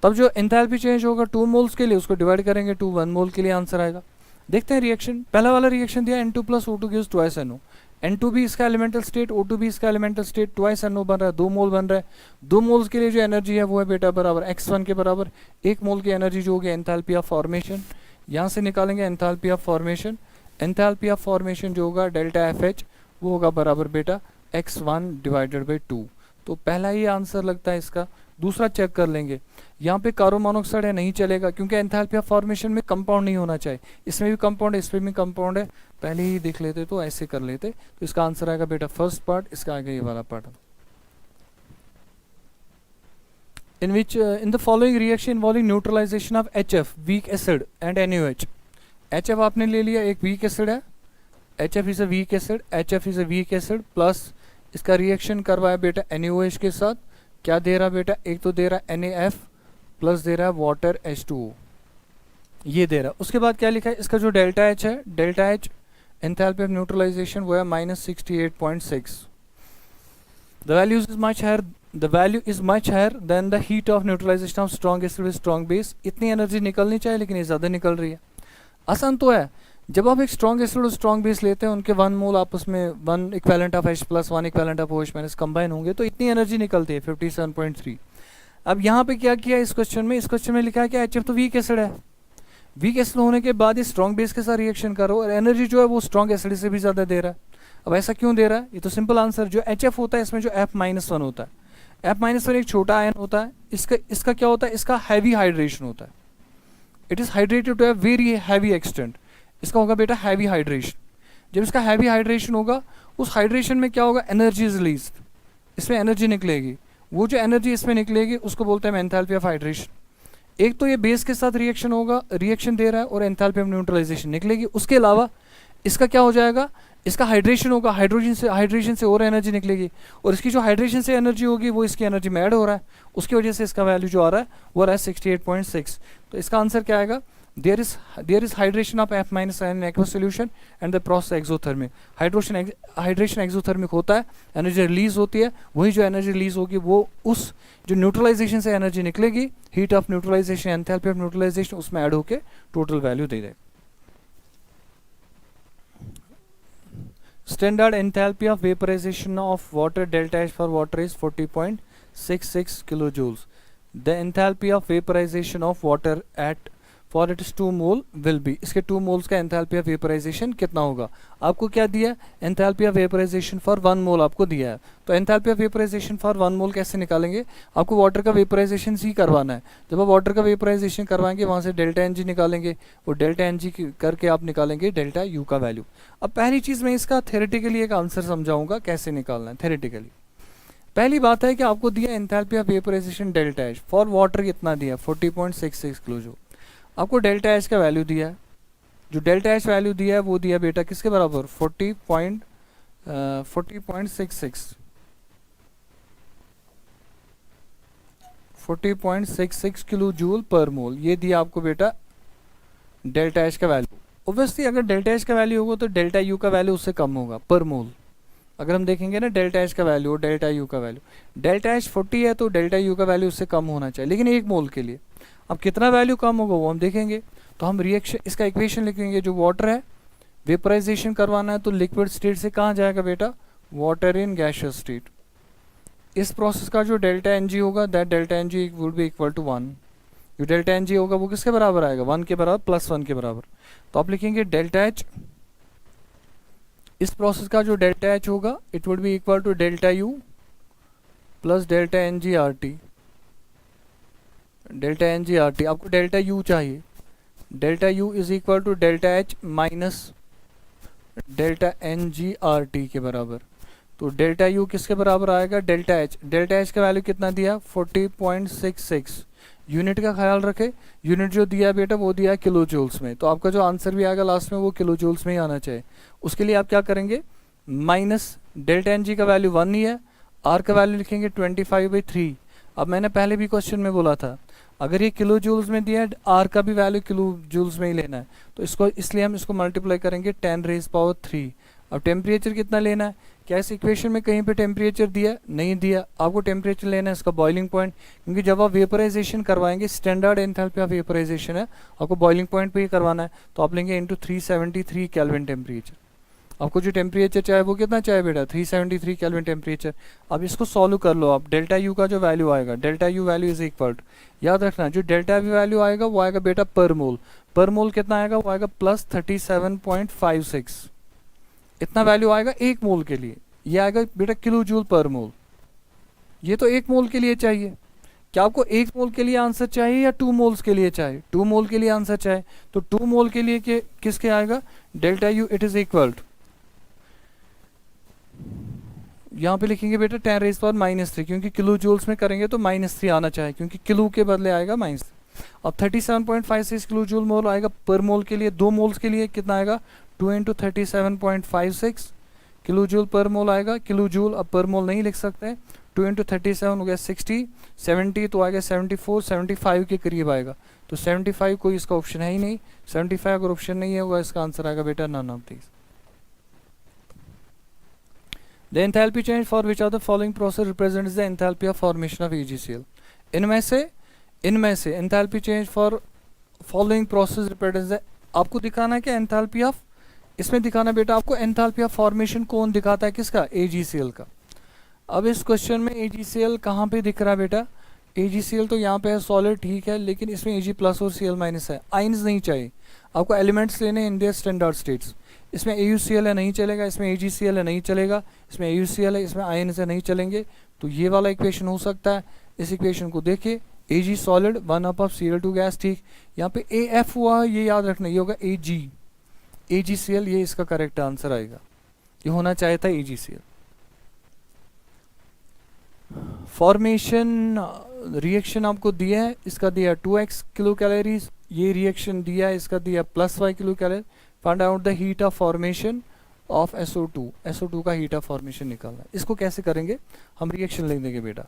[SPEAKER 1] तब जो एंथैल्पी चेंज होगा 2 मोल्स के लिए उसको डिवाइड करेंगे 2, 1 मोल के लिए आंसर आएगा। देखते हैं रिएक्शन, पहला वाला रिएक्शन दिया N2 plus O2 gives twice NO। N2 भी इसका एलिमेंटल स्टेट, O2 भी इसका एलिमेंटल स्टेट, ट्वाइस NO बन रहा है, 2 मोल बन रहा है। 2 मोल्स के लिए जो एनर्जी है वो है बेटा बराबर x1 के बराबर। 1 मोल की एनर्जी जो होगी एंथैल्पी ऑफ फॉर्मेशन, यहाँ से निकालेंगे enthalpy of formation. Enthalpy of formation जो होगा डेल्टा एफ एच वो होगा बराबर बेटा x1 डिवाइडेड बाई 2। तो पहला ही आंसर लगता है इसका। दूसरा चेक कर लेंगे, यहाँ पे कार्बन मोनोऑक्साइड है, नहीं चलेगा क्योंकि एंथैल्पी ऑफ फॉर्मेशन में कंपाउंड नहीं होना चाहिए। इसमें भी कंपाउंड है, इसमें भी कंपाउंड है, पहले ही देख लेते तो ऐसे कर लेते। तो इसका आंसर आएगा बेटा फर्स्ट पार्ट, इसका आएगा ये वाला part. in which in the following reaction involving neutralization of HF weak acid and NaOH। HF आपने ले लिया, एक weak acid है, HF is a weak acid, HF is a weak acid plus इसका रिएक्शन करवाया बेटा NaOH के साथ। क्या दे रहा बेटा, एक तो दे रहा NaF प्लस दे रहा है वाटर H2O, ये दे रहा। उसके बाद क्या लिखा है, इसका जो डेल्टा H है, delta H enthalpy of neutralization वो है -68.6। The value is much higher than the heat of neutralization of strong acid with strong base। इतनी एनर्जी निकलनी चाहिए लेकिन ये ज़्यादा निकल रही है। आसान तो है, जब आप एक स्ट्रॉन्ग एसिड और स्ट्रॉन्ग बेस लेते हैं, उनके 1 मोल आपस में 1 equivalent of H plus 1 equivalent of OH minus combine होंगे तो इतनी एनर्जी निकलती है 57.3। अब यहाँ पे क्या किया इस क्वेश्चन में, इस क्वेश्चन में लिखा है कि HF तो वीक एसिड है, वीक एसिड होने के बाद ये स्ट्रॉन्ग बेस के साथ रिएक्शन करो और एनर्जी जो है वो स्ट्रॉन्ग एसिड से भी ज़्यादा दे रहा है। अब ऐसा क्यों दे रहा है, ये तो सिंपल आंसर, जो HF होता है इसमें जो F-1 होता है, F-1 एक छोटा आयन होता है, इसका क्या होता है, इसका हैवी हाइड्रेशन होता है। It is hydrated to a very heavy extent, इसका होगा बेटा हैवी हाइड्रेशन। जब इसका हैवी हाइड्रेशन होगा, उस हाइड्रेशन में क्या होगा, एनर्जी इज रिलीज, इसमें एनर्जी निकलेगी। वो जो एनर्जी इसमें निकलेगी उसको बोलते हैं एंथैल्पी ऑफ हाइड्रेशन। एक तो ये बेस के साथ रिएक्शन होगा, रिएक्शन दे रहा है और एंथैल्पी ऑफ न्यूट्रलाइजेशन निकलेगी। उसके अलावा इसका क्या हो जाएगा, इसका हाइड्रेशन होगा, हाइड्रेशन से और एनर्जी निकलेगी और इसकी जो हाइड्रेशन से एनर्जी होगी वो इसकी एनर्जी में ऐड हो रहा है, उसकी वजह से इसका वैल्यू जो आ रहा है वो आ रहा है 68.6। तो इसका आंसर क्या आएगा, there is hydration of F- in aqueous solution and the process exothermic. Hydration exothermic होता है, एनर्जी रिलीज होती है, वही जो एनर्जी रिलीज होगी वो उस जो न्यूट्रलाइजेशन से एनर्जी निकलेगी, heat of neutralization, enthalpy of neutralization, उसमें ऐड होकर टोटल वैल्यू दे देगा। Standard enthalpy of vaporization of water delta H for water is 40.66 kilojoules. The enthalpy of vaporization of water at for its 2 mole will be, इसके 2 moles का enthalpy of vaporization कितना होगा। आपको क्या दिया, enthalpy of vaporization for 1 mole आपको दिया है। तो enthalpy of vaporization for 1 mole कैसे निकालेंगे, आपको वाटर का vaporization ही करवाना है। जब आप वाटर का vaporization करवाएंगे वहाँ से डेल्टा एन जी निकालेंगे, वो डेल्टा एन जी करके आप निकालेंगे डेल्टा यू का वैल्यू। अब पहली चीज़ मैं इसका थेरेटिकली एक आंसर समझाऊंगा कैसे निकालना है थेरेटिकली। पहली बात है कि आपको दिया enthalpy of vaporisation delta H for water कितना दिया 40.66 किलोजूल। आपको डेल्टा एच का वैल्यू दिया है, जो डेल्टा एच वैल्यू दिया है वो दिया बेटा किसके बराबर 40.66 किलो जूल पर मोल, ये दिया आपको बेटा डेल्टा एच का वैल्यू। ओब्वियसली अगर डेल्टा एच का वैल्यू होगा तो डेल्टा यू का वैल्यू उससे कम होगा पर मोल। अगर हम देखेंगे ना डेल्टा एच का वैल्यू और डेल्टा यू का वैल्यू, डेल्टा एच 40 है तो डेल्टा यू का वैल्यू उससे कम होना चाहिए, लेकिन 1 मोल के लिए। अब कितना वैल्यू कम होगा वो हम देखेंगे। तो हम रिएक्शन इसका इक्वेशन लिखेंगे, जो वाटर है वेपराइजेशन करवाना है तो लिक्विड स्टेट से कहाँ जाएगा बेटा, वाटर इन गैसियस स्टेट। इस प्रोसेस का जो डेल्टा एन जी होगा that delta N g would be equal to 1। जो डेल्टा एन जी होगा वो किसके बराबर आएगा 1 के बराबर प्लस 1 के बराबर। तो आप लिखेंगे डेल्टा एच, इस प्रोसेस का जो डेल्टा एच होगा it would be equal to delta U plus delta N G R T. Delta N G R T आपको डेल्टा यू चाहिए, delta U is equal to delta H minus delta N G R T के बराबर। तो डेल्टा यू किसके बराबर आएगा डेल्टा एच का वैल्यू कितना दिया 40.66, यूनिट का ख्याल रखें, यूनिट जो दिया है बेटा वो दिया है किलो जूल्स में, तो आपका जो आंसर भी आएगा लास्ट में वो किलो जूल्स में ही आना चाहिए। उसके लिए आप क्या करेंगे, माइनस डेल्टा एन जी का वैल्यू 1 ही है, आर का वैल्यू लिखेंगे 25/3। अब मैंने पहले भी क्वेश्चन में बोला था अगर ये किलो जूल्स में दिया है, आर का भी वैल्यू किलो जूल्स में ही लेना है, तो इसको इसलिए हम इसको मल्टीप्लाई करेंगे 10⁻³ अब टेम्परेचर कितना लेना है, क्या इस इक्वेशन में कहीं पे टेम्परेचर दिया नहीं दिया, आपको टेम्परेचर लेना है इसका बॉइलिंग पॉइंट, क्योंकि जब आप वेपराइजेशन करवाएंगे स्टैंडर्ड एंथैल्पी ऑफ वेपराइजेशन है, आपको बॉइलिंग पॉइंट पे ही करवाना है, तो आप लेंगे इंटू 373 केल्विन टेम्परेचर। आपको जो टेम्परेचर चाहे वो कितना चाहे बेटा, 373 केल्विन टेम्परेचर। अब इसको सॉल्व कर लो आप, डेल्टा यू का जो वैल्यू आएगा, delta U value is equal to, याद रखना जो डेल्टा यू वैल्यू आएगा वो आएगा बेटा पर मोल, पर मोल कितना आएगा, वो आएगा +37.56, इतना वैल्यू आएगा एक मोल के लिए, ये आएगा बेटा किलो जूल पर मोल, ये तो एक मोल के लिए चाहिए। क्या आपको एक मोल के लिए आंसर चाहिए या 2 मोल्स के लिए चाहिए, 2 मोल के लिए आंसर चाहिए, तो 2 मोल के लिए किसके आएगा, delta U it is equal to, यहाँ पे लिखेंगे बेटा 10⁻⁻3, क्योंकि किलो जूल्स में करेंगे तो -3 आना चाहिए, क्योंकि किलो के बदले आएगा -3। अब 37.56 किलो जूल मोल आएगा पर मोल के लिए, 2 मोल्स के लिए कितना आएगा, 2 × 37.56 किलो जूल पर मोल आएगा, किलो जूल अब पर मोल नहीं लिख सकते, 2 × 37 हो गया 60, 70 तो आएगा 74, 75 के करीब आएगा, तो 75 कोई इसका ऑप्शन है ही नहीं, 75 अगर ऑप्शन नहीं है होगा इसका आंसर आएगा बेटा none of these. The enthalpy change for which of the following process represents the enthalpy of formation of AgCl? इनमें से enthalpy change for following process represents the, आपको दिखाना है क्या enthalpy of, इसमें दिखाना बेटा आपको enthalpy of formation कौन दिखाता है, किसका, AgCl का। अब इस क्वेश्चन में AgCl कहाँ पे दिख रहा है बेटा, AgCl तो यहाँ पे है सॉलिड ठीक है, लेकिन इसमें Ag+ और Cl- है, आइंस नहीं चाहिए, आपको एलिमेंट्स लेने इन देयर स्टैंडर्ड स्टेट्स। इसमें AuCl है नहीं चलेगा, इसमें AgCl है नहीं चलेगा, इसमें AuCl है, इसमें आयन से नहीं चलेंगे, तो ये वाला इक्वेशन हो सकता है। इस इक्वेशन को देखिए, Ag सॉलिड 1/2 Cl2 गैस ठीक, यहाँ पे AF हुआ ये याद रखना, ये होगा AgCl, ये इसका करेक्ट आंसर आएगा, ये होना चाहिए था AgCl। फॉर्मेशन रिएक्शन आपको दिया है, इसका दिया 2x किलो कैलोरीज, ये रिएक्शन दिया है, इसका दिया +y kilo calorie. Find out the heat of formation of SO2, SO2 का हीट ऑफ फॉर्मेशन निकालना है। इसको कैसे करेंगे, हम रिएक्शन लिख देंगे बेटा,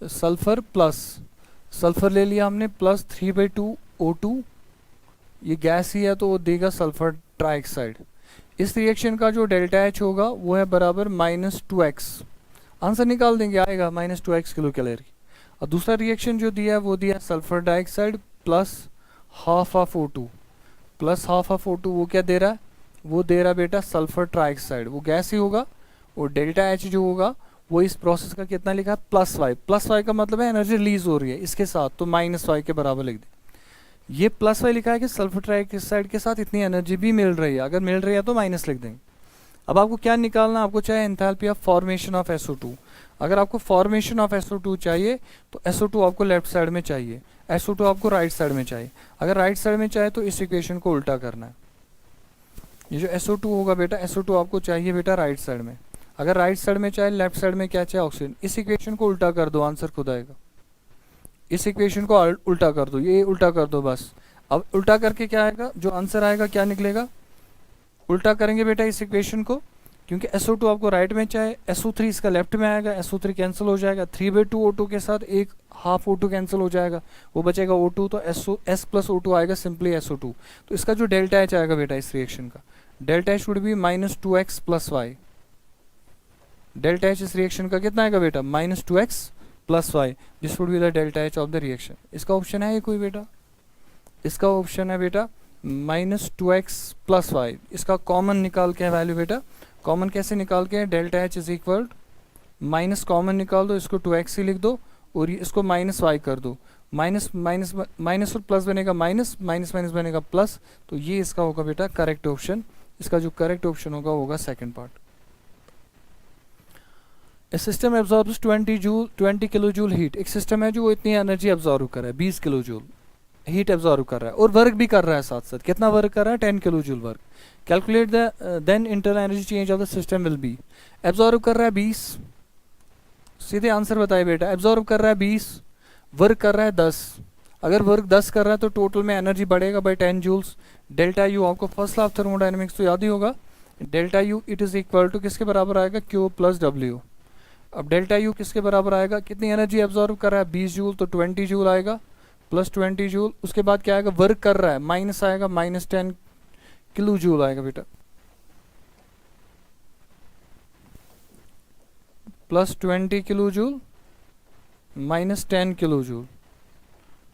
[SPEAKER 1] सल्फर प्लस, सल्फर ले लिया हमने, +3/2 O2, ये गैस ही है तो वो देगा सल्फर ट्राइऑक्साइड। इस रिएक्शन का जो डेल्टा H होगा वो है बराबर -2x, आंसर निकाल देंगे, आएगा -2x किलो कैलोरी। और दूसरा रिएक्शन जो दिया है वो दिया सल्फर डाइऑक्साइड +½ O2, वो क्या दे रहा है, वो दे रहा है बेटा सल्फर ट्राइऑक्साइड, वो गैस ही होगा, और डेल्टा H जो होगा वो इस प्रोसेस का कितना लिखा है, +y का मतलब है एनर्जी रिलीज हो रही है इसके साथ, तो -y के बराबर लिख दे। ये +y लिखा है कि सल्फर ट्राइऑक्साइड के साथ इतनी एनर्जी भी मिल रही है, अगर मिल रही है तो माइनस लिख देंगे। अब आपको क्या निकालना, आपको चाहिए enthalpy of formation of SO2। अगर आपको फॉर्मेशन ऑफ SO2 चाहिए तो SO2 आपको लेफ्ट साइड में चाहिए, SO2 आपको राइट साइड में चाहिए। अगर राइट साइड में चाहे तो इस इक्वेशन को उल्टा करना है, ये जो SO2 होगा बेटा, SO2 आपको चाहिए बेटा राइट साइड में, अगर राइट साइड में चाहे, लेफ्ट साइड में क्या चाहिए, ऑक्सीजन। इस इक्वेशन को उल्टा कर दो, आंसर खुद आएगा। इस इक्वेशन को उल्टा कर दो, ये उल्टा कर दो बस। अब उल्टा करके क्या आएगा, जो आंसर आएगा क्या निकलेगा, उल्टा करेंगे बेटा इस इक्वेशन को, क्योंकि SO2 आपको राइट में चाहे, SO3 इसका लेफ्ट में आएगा, SO3 कैंसिल हो जाएगा, 3/2 O2 के साथ 1/2 O2 कैंसिल हो जाएगा, वो बचेगा O2, तो S+O2 आएगा सिंपली SO2। तो इसका जो डेल्टा H आएगा बेटा इस रिएक्शन का, delta H would B -2x + y। Delta H इस रिएक्शन का कितना आएगा बेटा, -2x + y, this would be the delta H of the reaction. इसका ऑप्शन है ये कोई बेटा, इसका ऑप्शन है बेटा -2x + y। इसका कॉमन निकाल के वैल्यू बेटा, कॉमन कैसे निकाल के, delta H is equal minus common निकाल दो, इसको 2x ही लिख दो और इसको -y कर दो, माइनस और प्लस बनेगा माइनस, माइनस बनेगा प्लस, तो ये इसका होगा बेटा करेक्ट ऑप्शन। इसका जो करेक्ट ऑप्शन होगा second part. A system absorbs 20 kilo joule heat, एक सिस्टम है जो वो इतनी एनर्जी एब्जॉर्व करे 20 किलो जूल, हीट एब्जॉर्व कर रहा है और वर्क भी कर रहा है साथ साथ। कितना वर्क कर रहा है? 10 kilo joule work. Calculate the then internal energy change of the system will be. Absorb कर रहा है 20, सीधे आंसर बताए बेटा। एब्जॉर्व कर रहा है 20, वर्क कर रहा है 10। अगर वर्क 10 कर रहा है तो टोटल में एनर्जी बढ़ेगा बाई 10 जूल्स। डेल्टा यू आपको फर्स्ट लॉ ऑफ थर्मोडायनेमिक्स तो याद ही होगा। Delta U it is equal to किसके बराबर आएगा? Q plus W. अब डेल्टा यू किसके बराबर आएगा? कितनी एनर्जी एब्जॉर्व कर रहा है? 20 जूल, तो 20 जूल आएगा प्लस 20 जूल। उसके बाद क्या आएगा? वर्क कर रहा है, माइनस आएगा, माइनस 10 किलो जूल आएगा बेटा, plus 20 kilo joule minus 10 kilo joule.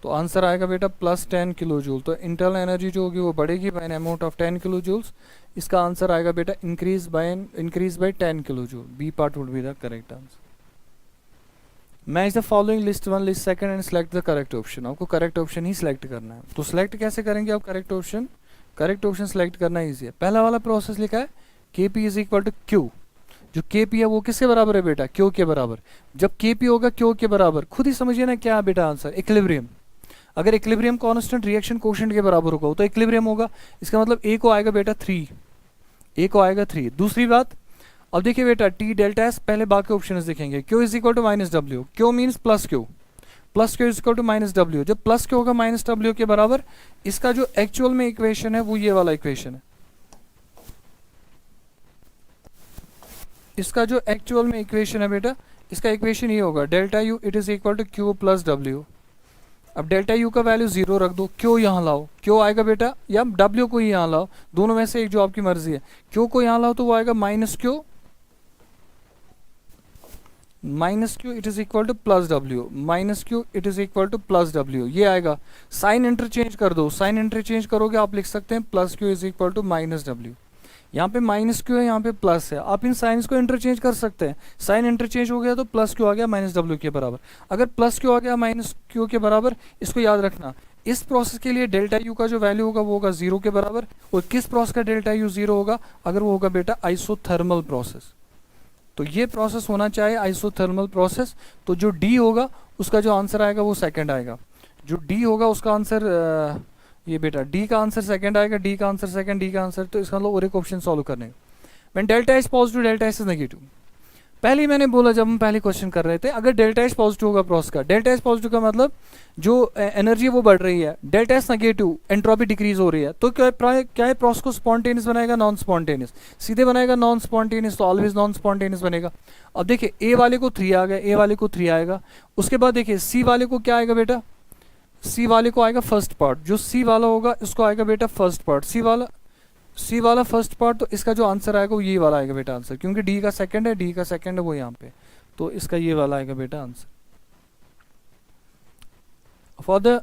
[SPEAKER 1] तो आंसर आएगा बेटा प्लस 10 किलो जूल। तो इंटरनल एनर्जी जो होगी वो बढ़ेगी by an amount of 10 kilo joules. इसका आंसर आएगा बेटा increase by 10 kilo joule. B part would be the correct answer. Match the following list 1 list 2 and select the correct option. आपको करेक्ट ऑप्शन ही सिलेक्ट करना है। तो सिलेक्ट कैसे करेंगे आप correct option? Correct option select करना ईजी है। पहला वाला प्रोसेस लिखा है के P is equal to Q. जो के पी है वो किसके बराबर है बेटा? क्यू के बराबर। जब के पी होगा क्यू के बराबर, खुद ही समझिए ना क्या है बेटा आंसर? इक्विलिब्रियम। अगर इक्विलिब्रियम कांस्टेंट रिएक्शन कोएफिशिएंट के बराबर होगा तो इक्विलिब्रियम होगा। इसका मतलब ए को आएगा बेटा 3, ए को आएगा 3। दूसरी बात, अब देखिए बेटा टी डेल्टा एस, पहले बाकी ऑप्शन देखेंगे। Q is equal to minus W. Q means plus Q, plus Q is equal to minus W. जब प्लस क्यू होगा माइनस डब्ल्यू के बराबर, इसका जो एक्चुअल में इक्वेशन है वो ये वाला इक्वेशन है। इसका जो एक्चुअल में इक्वेशन है बेटा, इसका इक्वेशन ये होगा delta U it is equal to Q plus W. अब डेल्टा यू का वैल्यू 0 रख दो, क्यू यहाँ लाओ, क्यू आएगा बेटा, या डब्ल्यू को ही यहाँ लाओ, दोनों में से एक जो आपकी मर्जी है। क्यू को यहाँ लाओ तो वो आएगा minus Q it is equal two plus W, minus Q it is equal two plus W, ये आएगा। साइन इंटरचेंज कर दो, साइन इंटरचेंज करोगे आप लिख सकते हैं plus Q is equal to minus W. यहाँ पे माइनस क्यू है, यहाँ पे प्लस है, आप इन साइंस को इंटरचेंज कर सकते हैं। साइन इंटरचेंज हो गया तो प्लस क्यू आ गया माइनस डब्ल्यू के बराबर। अगर प्लस क्यू आ गया माइनस क्यू के बराबर, इसको याद रखना, इस प्रोसेस के लिए डेल्टा यू का जो वैल्यू होगा वो होगा 0 के बराबर। और किस प्रोसेस का डेल्टा यू 0 होगा? अगर वो होगा बेटा आइसोथर्मल प्रोसेस। तो ये प्रोसेस होना चाहिए आइसोथर्मल प्रोसेस। तो जो डी होगा उसका जो आंसर आएगा वो सेकंड आएगा। जो डी होगा उसका आंसर ये बेटा डी का आंसर सेकंड आएगा, डी का आंसर सेकंड, डी का आंसर। तो इसका मतलब और एक ऑप्शन सॉल्व करने का। When delta is positive delta is negative, पहले ही मैंने बोला जब हम पहले क्वेश्चन कर रहे थे, अगर डेल्टा इज पॉजिटिव होगा प्रोसेस का, डेल्टा इज पॉजिटिव का मतलब जो एनर्जी वो बढ़ रही है, delta is negative entropy decrease हो रही है, तो क्या है प्रोसेस को स्पॉन्टेनियस बनाएगा? Non spontaneous. सीधे बनाएगा नॉन स्पॉन्टेनियस, तो ऑलवेज नॉन स्पॉन्टेनियस बनेगा। अब देखिए ए वाले को 3 आ गया, ए वाले को 3 आएगा। उसके बाद देखिए सी वाले को क्या आएगा बेटा? सी वाले को आएगा फर्स्ट पार्ट। जो सी वाला होगा इसको आएगा बेटा फर्स्ट पार्ट, सी वाला फर्स्ट पार्ट। तो इसका जो आंसर आएगा वो ये वाला आएगा बेटा आंसर, क्योंकि डी का सेकंड है, डी का सेकंड है वो यहाँ पे, तो इसका ये वाला आएगा बेटा answer. For the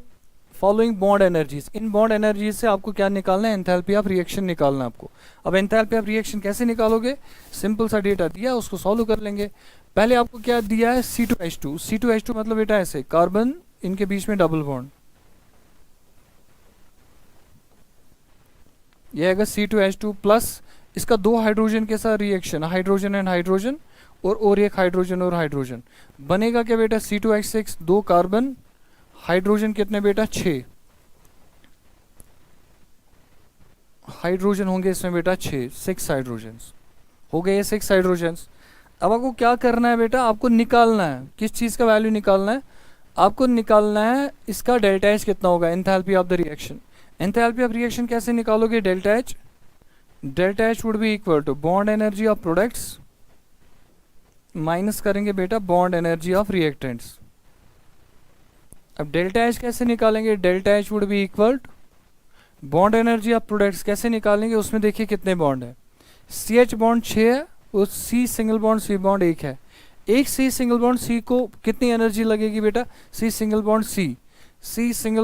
[SPEAKER 1] following bond energies, in bond energies से आपको क्या निकालना है? एंथैल्पी ऑफ रिएक्शन निकालना है आपको। अब एंथैल्पी ऑफ रिएक्शन कैसे निकालोगे? सिंपल सा डेटा दिया उसको सॉल्व कर लेंगे। पहले आपको क्या दिया है? C2H2। C2H2 मतलब बेटा ऐसे कार्बन, इनके बीच में डबल बॉन्ड, ये आएगा C2H2 प्लस इसका 2 हाइड्रोजन के साथ रिएक्शन, हाइड्रोजन एंड हाइड्रोजन, और एक हाइड्रोजन और हाइड्रोजन, बनेगा क्या बेटा? C2H6, 2 कार्बन, हाइड्रोजन कितने बेटा? 6 हाइड्रोजन होंगे इसमें बेटा, 6 हाइड्रोजन्स हो गए, ये 6 हाइड्रोजन्स। अब आपको क्या करना है बेटा? आपको निकालना है, किस चीज़ का वैल्यू निकालना है? आपको निकालना है इसका डेल्टा एच कितना होगा, enthalpy of the reaction. Enthalpy of reaction कैसे निकालोगे? Delta H would be equal to bond energy of products minus करेंगे बेटा बॉन्ड एनर्जी ऑफ रिएक्टेंट्स। अब डेल्टा एच कैसे निकालेंगे? Delta H would be equal to bond energy of products कैसे निकालेंगे? उसमें देखिए कितने बॉन्ड है, सी एच बॉन्ड 6 है और C single bond C bond 1 है। एक सी सिंगल बॉन्ड सी को कितनी एनर्जी लगेगी बेटा? सी सिंगल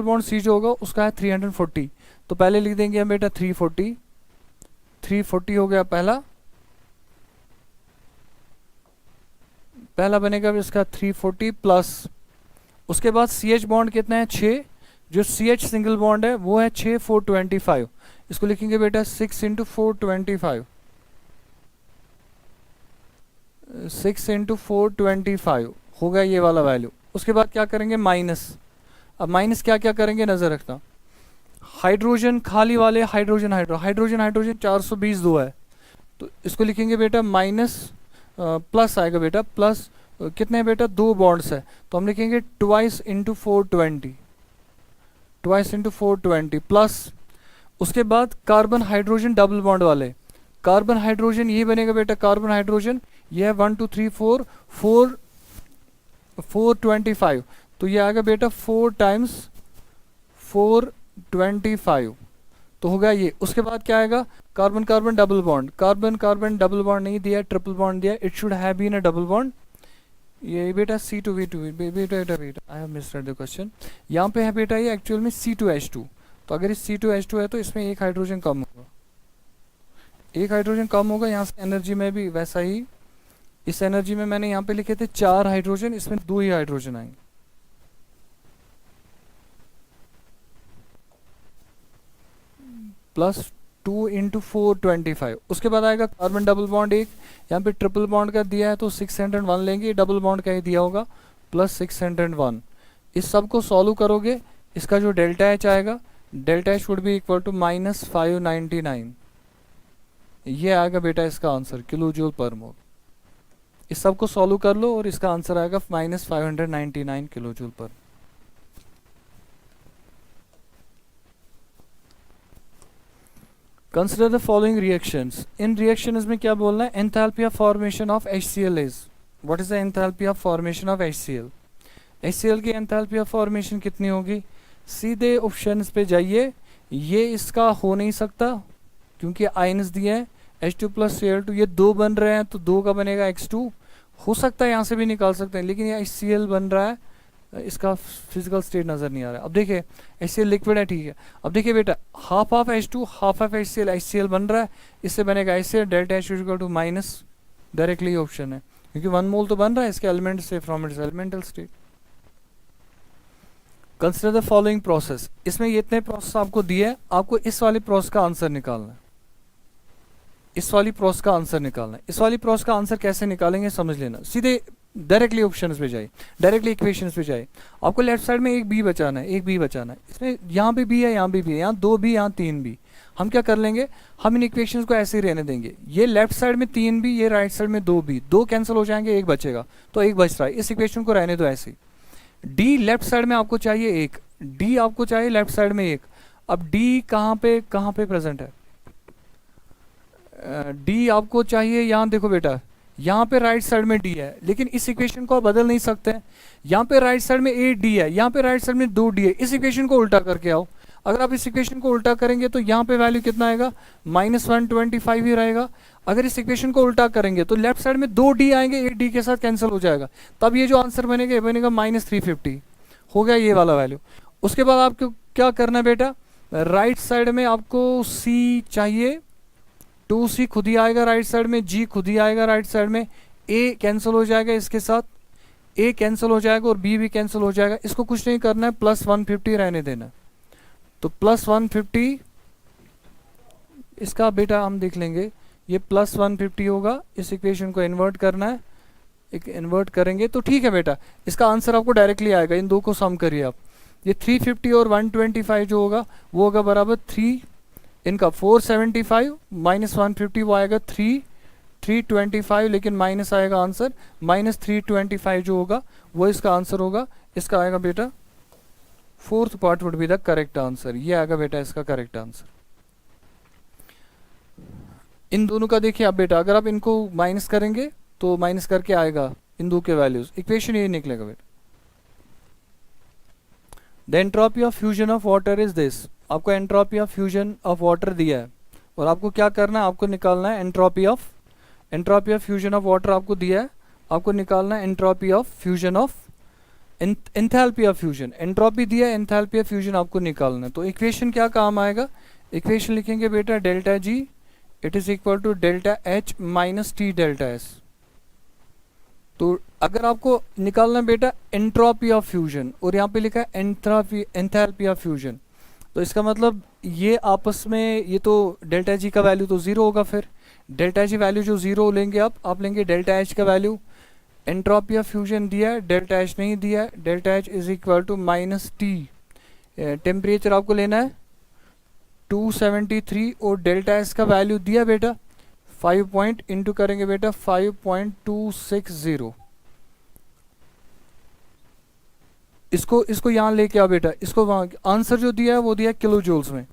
[SPEAKER 1] बॉन्ड सी जो होगा उसका है 340। तो पहले लिख देंगे हम बेटा 340 हो गया पहला बनेगा इसका 340 प्लस, उसके बाद सी एच बॉन्ड कितना है? 6, जो सी एच सिंगल बॉन्ड है वो है 6 425, इसको लिखेंगे बेटा 6 इंटू 425, 6 इंटू 425 होगा ये वाला वैल्यू। उसके बाद क्या करेंगे? माइनस अब माइनस क्या क्या करेंगे नज़र रखना, हाइड्रोजन खाली वाले हाइड्रोजन हाइड्रोजन हाइड्रोजन 420 दो है, तो इसको लिखेंगे बेटा माइनस, प्लस आएगा बेटा प्लस, कितने हैं बेटा 2 बॉन्ड्स है, तो हम लिखेंगे ट्वाइस इंटू 420 प्लस, उसके बाद कार्बन हाइड्रोजन डबल बॉन्ड वाले, कार्बन हाइड्रोजन ये बनेगा बेटा कार्बन हाइड्रोजन, ये है 1 2 3 4 425, तो ये आएगा बेटा 4 टाइम्स 425, तो होगा ये। उसके बाद क्या आएगा, carbon carbon double bond, carbon carbon double bond नहीं दिया, ट्रिपल बॉन्ड दिया, it should have been a double bond, ये बेटा C2V2, बेटा I have misread the question, यहाँ पे है बेटा ये एक्चुअल में C2H2, तो अगर इस C2H2 है तो इसमें एक हाइड्रोजन कम होगा, एक हाइड्रोजन कम होगा, यहाँ से एनर्जी में भी वैसा ही, इस एनर्जी में मैंने यहाँ पे लिखे थे 4 हाइड्रोजन, इसमें 2 ही हाइड्रोजन आएंगे, प्लस 2 इंटू 425, उसके बाद आएगा कार्बन डबल बॉन्ड एक, यहाँ पे ट्रिपल बॉन्ड का दिया है तो 601 लेंगे, डबल बॉन्ड का ही दिया होगा प्लस 601, इस सब को सॉल्व करोगे, इसका जो डेल्टा एच आएगा, delta H would be equal to -599, ये आएगा बेटा इसका आंसर किलो जूल पर मोल। इस सब को सॉल्व कर लो और इसका आंसर आएगा -599 किलो जूल पर। Consider the following reactions, in reactions में क्या बोलना है, enthalpy of formation of HCl is, what is the enthalpy of formation of HCl, HCl की एंथैल्पी ऑफ फॉर्मेशन कितनी होगी, सीधे ऑप्शंस पे जाइए, ये इसका हो नहीं सकता क्योंकि आयन्स दिए हैं H2 प्लस Cl2, ये 2 बन रहे हैं तो 2 का बनेगा X2, हो सकता है यहाँ से भी निकाल सकते हैं, लेकिन ये HCl बन रहा है, इसका फिजिकल स्टेट नज़र नहीं आ रहा है। अब देखिए HCl लिक्विड है, ठीक है, अब देखिए बेटा half of H2 half of HCl बन रहा है, इससे बनेगा HCl, delta H equal to minus, directly option है क्योंकि 1 मोल तो बन रहा है इसके एलिमेंट से from its elemental state. Consider the following process, इसमें ये इतने प्रोसेस आपको दिए हैं, आपको इस वाली प्रोसेस का आंसर निकालना है, इस वाली प्रोसेस का आंसर निकालना है, इस वाली प्रोसेस का आंसर कैसे निकालेंगे समझ लेना, सीधे डायरेक्टली ऑप्शंस पे जाइए, डायरेक्टली इक्वेशंस पे जाइए, आपको लेफ्ट साइड में एक बी बचाना है, एक बी बचाना है, इसमें यहाँ पे बी है, यहाँ भी बी है, यहाँ 2 बी, यहाँ 3 बी, हम क्या कर लेंगे, हम इन इक्वेशंस को ऐसे ही रहने देंगे, ये लेफ्ट साइड में 3 बी, ये राइट साइड में 2 बी, 2 कैंसिल हो जाएंगे, एक बचेगा, तो एक बच रहा है, इस इक्वेशन को रहने दो ऐसे ही। डी लेफ्ट साइड में आपको चाहिए एक, डी आपको चाहिए लेफ्ट साइड में एक, अब डी कहाँ पे प्रेजेंट है, डी आपको चाहिए, यहाँ देखो बेटा यहाँ पे राइट साइड में डी है, लेकिन इस इक्वेशन को आप बदल नहीं सकते हैं, यहाँ पे राइट साइड में 8 डी है, यहाँ पे राइट साइड में 2 डी है, इस इक्वेशन को उल्टा करके आओ, अगर आप इस इक्वेशन को उल्टा करेंगे तो यहाँ पे वैल्यू कितना आएगा, -125 ही रहेगा, अगर इस इक्वेशन को उल्टा करेंगे तो लेफ्ट साइड में 2 डी आएंगे, 8 डी के साथ कैंसिल हो जाएगा, तब ये जो आंसर बनेगा बनेगा -350, हो गया ये वाला वैल्यू। उसके बाद आपको क्या करना है बेटा, राइट साइड में आपको सी चाहिए, 2C खुद ही आएगा राइट साइड में, G खुद ही आएगा राइट साइड में, A कैंसिल हो जाएगा इसके साथ, A कैंसिल हो जाएगा और B भी कैंसिल हो जाएगा, इसको कुछ नहीं करना है, +150 रहने देना, तो +150 इसका बेटा हम देख लेंगे, ये +150 होगा, इस इक्वेशन को इन्वर्ट करना है, एक इन्वर्ट करेंगे तो ठीक है बेटा, इसका आंसर आपको डायरेक्टली आएगा, इन दो को सम करिए आप, ये 350 और 125 जो होगा वो होगा बराबर 3, इनका 475 -150 वो आएगा 325, लेकिन माइनस आएगा आंसर, -325 जो होगा वो इसका आंसर होगा, इसका आएगा बेटा 4th part would be the correct answer, ये आएगा बेटा इसका करेक्ट आंसर। इन दोनों का देखिए आप बेटा, अगर आप इनको माइनस करेंगे तो माइनस करके आएगा इन दो के वैल्यूज, इक्वेशन ये निकलेगा बेटा। The entropy of fusion of water is this, आपको entropy of fusion of water दिया है और आपको क्या करना है, आपको निकालना है entropy of fusion of water आपको दिया है, आपको निकालना है entropy of fusion of enthalpy of fusion, entropy दिया है, एंथैल्पी ऑफ फ्यूजन आपको निकालना है, तो इक्वेशन क्या काम आएगा, इक्वेशन लिखेंगे बेटा delta G it is equal to delta H minus T delta S. तो अगर आपको निकालना है बेटा एंट्रोपी ऑफ फ्यूजन और यहाँ पे लिखा है एंथैल्पी ऑफ फ्यूजन, तो इसका मतलब ये आपस में, ये तो डेल्टा जी का वैल्यू तो 0 होगा, फिर डेल्टा जी वैल्यू जो 0 लेंगे आप लेंगे डेल्टा एच का वैल्यू, एंट्रोपी ऑफ फ्यूजन दिया है, डेल्टा एच नहीं दिया है, delta H is equal to minus T. Temperature आपको लेना है 273 और डेल्टा एच का वैल्यू दिया बेटा 5 पॉइंट इंटू करेंगे बेटा 5.260। इसको यहाँ लेके आओ बेटा, इसको वहाँ आंसर जो दिया है वो दिया किलो जूल्स में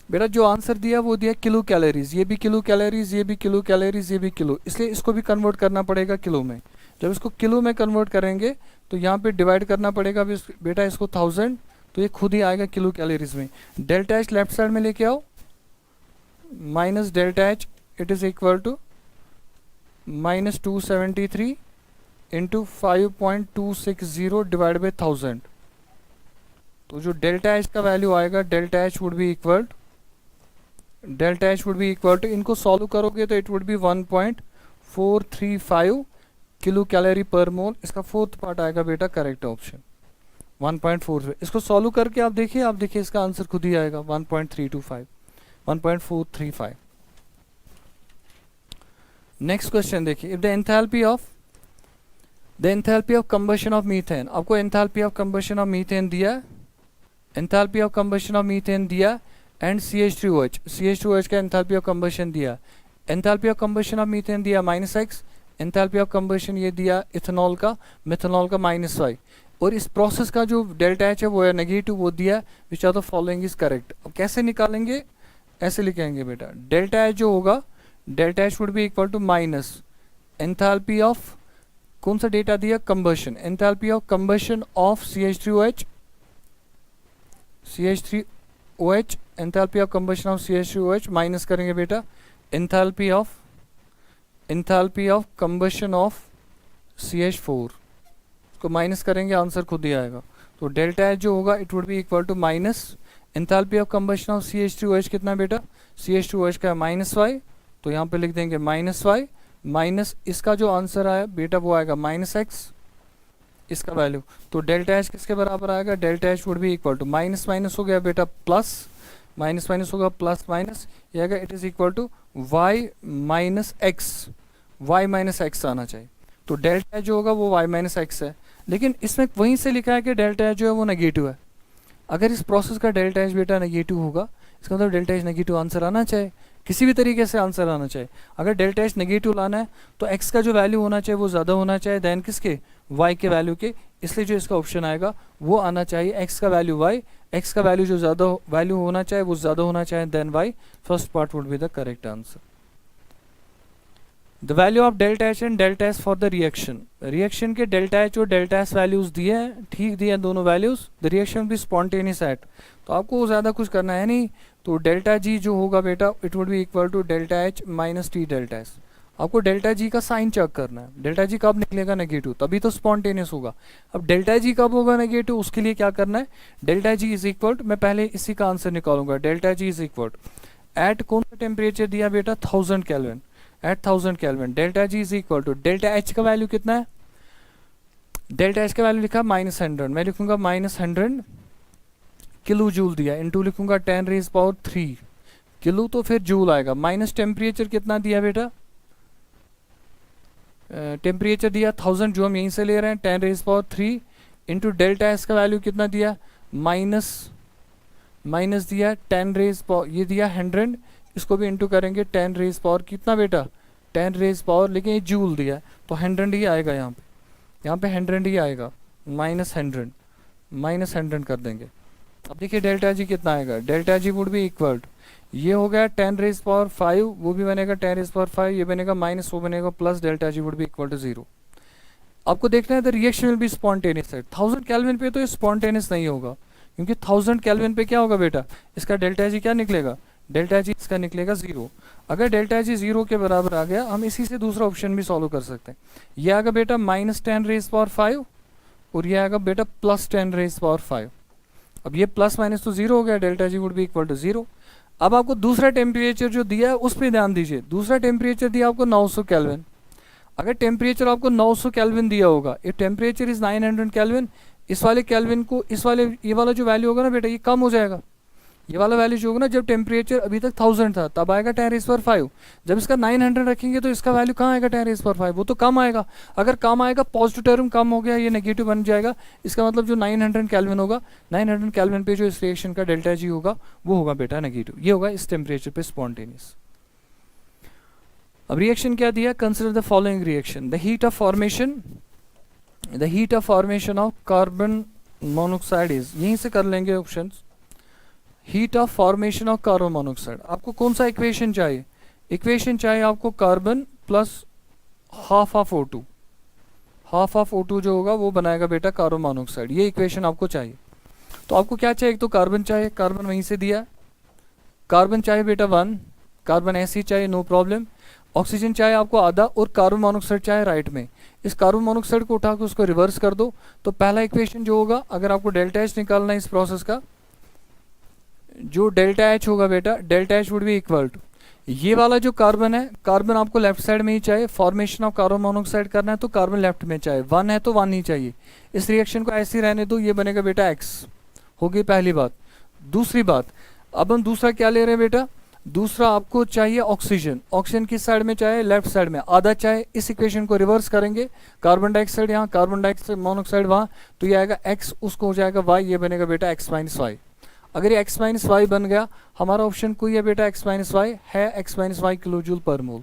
[SPEAKER 1] बेटा, जो आंसर दिया वो दिया किलो कैलोरीज, ये भी किलो कैलोरीज, ये भी किलो कैलोरीज, ये भी किलो, इसलिए इसको भी कन्वर्ट करना पड़ेगा किलो में। जब इसको किलो में कन्वर्ट करेंगे तो यहाँ पे डिवाइड करना पड़ेगा बेटा इसको 1000, तो ये खुद ही आएगा किलो कैलोरीज में। डेल्टा एच लेफ्ट साइड में लेके आओ, minus delta H it is equal to minus 273 into 5.260 divide by 1000। तो जो डेल्टा एच का वैल्यू आएगा, delta H would be equal to इनको सॉल्व करोगे तो it would be 1.435 kilo calorie per mole. इसका फोर्थ पार्ट आएगा बेटा करेक्ट ऑप्शन 1.4। इसको सॉल्व करके आप देखिए इसका आंसर खुद ही आएगा 1.435। नेक्स्ट क्वेश्चन देखिए, if the enthalpy of combustion of methane, आपको enthalpy of combustion of methane दिया, enthalpy of combustion of methane दिया एंड CH2OH का एंथैल्पी ऑफ कंबशन दिया, enthalpy of combustion of methane दिया -x, एंथैल्पी ऑफ कंबशन ये दिया इथेनॉल का, मिथेनॉल का -y, और इस प्रोसेस का जो डेल्टा एच है वो है नेगेटिव, वो दिया which are the following is correct. अब कैसे निकालेंगे, ऐसे लिखेंगे बेटा, डेल्टा एच जो होगा, delta H would be equal to minus enthalpy of कौन सा डेटा दिया, combustion, enthalpy of combustion of CH3OH, enthalpy of combustion of CH3OH minus करेंगे बेटा enthalpy of combustion of CH4 को माइनस करेंगे, आंसर खुद ही आएगा। तो डेल्टा एच जो होगा it would be equal to minus enthalpy of combustion of CH3OH कितना बेटा, CH2OH का -y, तो यहाँ पे लिख देंगे -y माइनस इसका जो आंसर आया बेटा वो आएगा -x इसका वैल्यू। तो डेल्टा एच किसके बराबर आएगा, delta H would be equal to minus हो गया बेटा प्लस, माइनस होगा प्लस माइनस, ये आएगा it is equal to y minus X आना चाहिए। तो डेल्टा एच जो होगा वो y माइनस एक्स है, लेकिन इसमें वहीं से लिखा है कि डेल्टा एच जो है वो नेगेटिव है। अगर इस प्रोसेस का डेल्टा एच बेटा नेगेटिव होगा, इसका मतलब डेल्टा एच नेगेटिव आंसर आना चाहिए, किसी भी तरीके से आंसर आना चाहिए। अगर डेल्टा एच नेगेटिव लाना है तो x का जो वैल्यू होना चाहिए वो ज़्यादा होना चाहिए देन किसके, y के वैल्यू के, इसलिए जो इसका ऑप्शन आएगा वो आना चाहिए x का वैल्यू y, x का वैल्यू जो ज़्यादा वैल्यू होना चाहिए वो ज़्यादा होना चाहिए than y। First part would be the correct answer. The value of delta H and delta S for the reaction के डेल्टा एच और डेल्टा एस वैल्यूज दिए हैं, ठीक दिए हैं दोनों वैल्यूज। द रिएक्शन भी स्पॉन्टेनियस एट, तो आपको ज़्यादा कुछ करना है नहीं। तो डेल्टा जी जो होगा बेटा it would be equal to delta H minus T delta S. आपको डेल्टा जी का साइन चेक करना है, डेल्टा जी कब निकलेगा नेगेटिव, तभी तो स्पॉन्टेनियस होगा। अब डेल्टा जी कब होगा नेगेटिव, उसके लिए क्या करना है, delta G is equal to, मैं पहले इसी का आंसर निकालूंगा, delta G is equal at कौन सा टेम्परेचर दिया बेटा 1000 kelvin, at 1000 kelvin delta G is equal to delta H का वैल्यू कितना है, डेल्टा एच का वैल्यू लिखा -100, मैं लिखूंगा -100 किलो जूल दिया, इनटू लिखूंगा 10⁻³ किलो, तो फिर जूल आएगा, माइनस टेम्परेचर कितना दिया बेटा, टेम्परेचर दिया 1000 जो हम यहीं से ले रहे हैं 10⁻³ इंटू डेल्टा एस का वैल्यू कितना दिया, माइनस दिया 10 ये दिया 100, इसको भी इंटू करेंगे 10 कितना बेटा 10 लेकिन ये जूल दिया तो 100 ही आएगा, यहाँ पे 100 ही आएगा, -100 कर देंगे। अब देखिए डेल्टा जी कितना आएगा, delta G would be equal ये हो गया 10⁵, वो भी बनेगा 10⁵, ये बनेगा माइनस, वो बनेगा plus, delta G would be equal to 0। आपको देखना है the reaction will be spontaneous है। 1000 केल्विन पे तो ये स्पॉन्टेनियस नहीं होगा, क्योंकि 1000 केल्विन पे क्या होगा बेटा, इसका डेल्टा जी क्या निकलेगा, डेल्टा जी इसका निकलेगा 0। अगर डेल्टा जी 0 के बराबर आ गया, हम इसी से दूसरा ऑप्शन भी सॉल्व कर सकते हैं। ये आएगा बेटा -10⁵ और ये आएगा बेटा +10⁵। अब ये प्लस माइनस तो 0 हो गया, delta G would be equal to 0। अब आपको दूसरा टेम्परेचर जो दिया है उस पर ध्यान दीजिए, दूसरा टेम्परेचर दिया आपको 900 केल्विन। अगर टेम्परेचर आपको 900 केल्विन दिया होगा, इफ टेम्परेचर इज 900 केल्विन, इस वाले केल्विन को, इस वाले ये वाला जो वैल्यू होगा ना बेटा ये कम हो जाएगा, ये वाला वैल्यू जो होगा ना, जब टेम्परेचर अभी तक 1000 था तब आएगा 10⁻⁵। जब इसका 900 रखेंगे तो इसका वैल्यू कहाँ आएगा 10⁻⁵, वो तो कम आएगा। अगर कम आएगा, पॉजिटिव टर्म कम हो गया, ये नेगेटिव बन जाएगा। इसका मतलब जो 900 केल्विन होगा, 900 केल्विन पे जो इस रिएक्शन का डेल्टा जी होगा वो होगा बेटा नेगेटिव। ये होगा इस टेम्परेचर पे स्पॉन्टेनियस। अब रिएक्शन क्या दिया, consider the following reaction. The heat of formation of carbon monoxide is, यहीं से कर लेंगे option. Heat of formation of carbon monoxide, आपको कौन सा इक्वेशन चाहिए? इक्वेशन चाहिए आपको carbon plus half of O2। Half of O2 जो होगा वो बनाएगा बेटा कार्बन मोनोऑक्साइड। ये इक्वेशन आपको चाहिए। तो आपको क्या चाहिए? एक तो कार्बन चाहिए, कार्बन वहीं से दिया। कार्बन चाहिए बेटा 1, कार्बन ऐसे ही चाहिए, नो प्रॉब्लम। ऑक्सीजन चाहिए आपको आधा, और कार्बन मोनोऑक्साइड चाहिए राइट में। इस कार्बन मोनोऑक्साइड को उठा के उसको रिवर्स कर दो, तो पहला इक्वेशन जो होगा, अगर आपको डेल्टा एच निकालना है इस प्रोसेस का, जो डेल्टा एच होगा बेटा, delta H would be equal to, ये वाला जो कार्बन है, कार्बन आपको लेफ्ट साइड में ही चाहिए। फॉर्मेशन ऑफ कार्बन मोनोऑक्साइड करना है तो कार्बन लेफ्ट में चाहिए, 1 है तो 1 ही चाहिए। इस रिएक्शन को ऐसे ही रहने दो, ये बनेगा बेटा एक्स। हो गई पहली बात। दूसरी बात, अब हम दूसरा क्या ले रहे हैं बेटा? दूसरा आपको चाहिए ऑक्सीजन। ऑक्सीजन किस साइड में चाहिए? लेफ्ट साइड में, आधा चाहिए। इस इक्वेशन को रिवर्स करेंगे, कार्बन डाइऑक्साइड यहाँ, कार्बन डाइऑक्साइड मोनोऑक्साइड वहाँ, तो ये आएगा एक्स, उसको हो जाएगा वाई, ये बनेगा बेटा एक्स माइनस वाई। अगर ये x माइनस वाई बन गया, हमारा ऑप्शन कोई है बेटा x माइनस वाई है, x minus Y kilo joule पर मोल।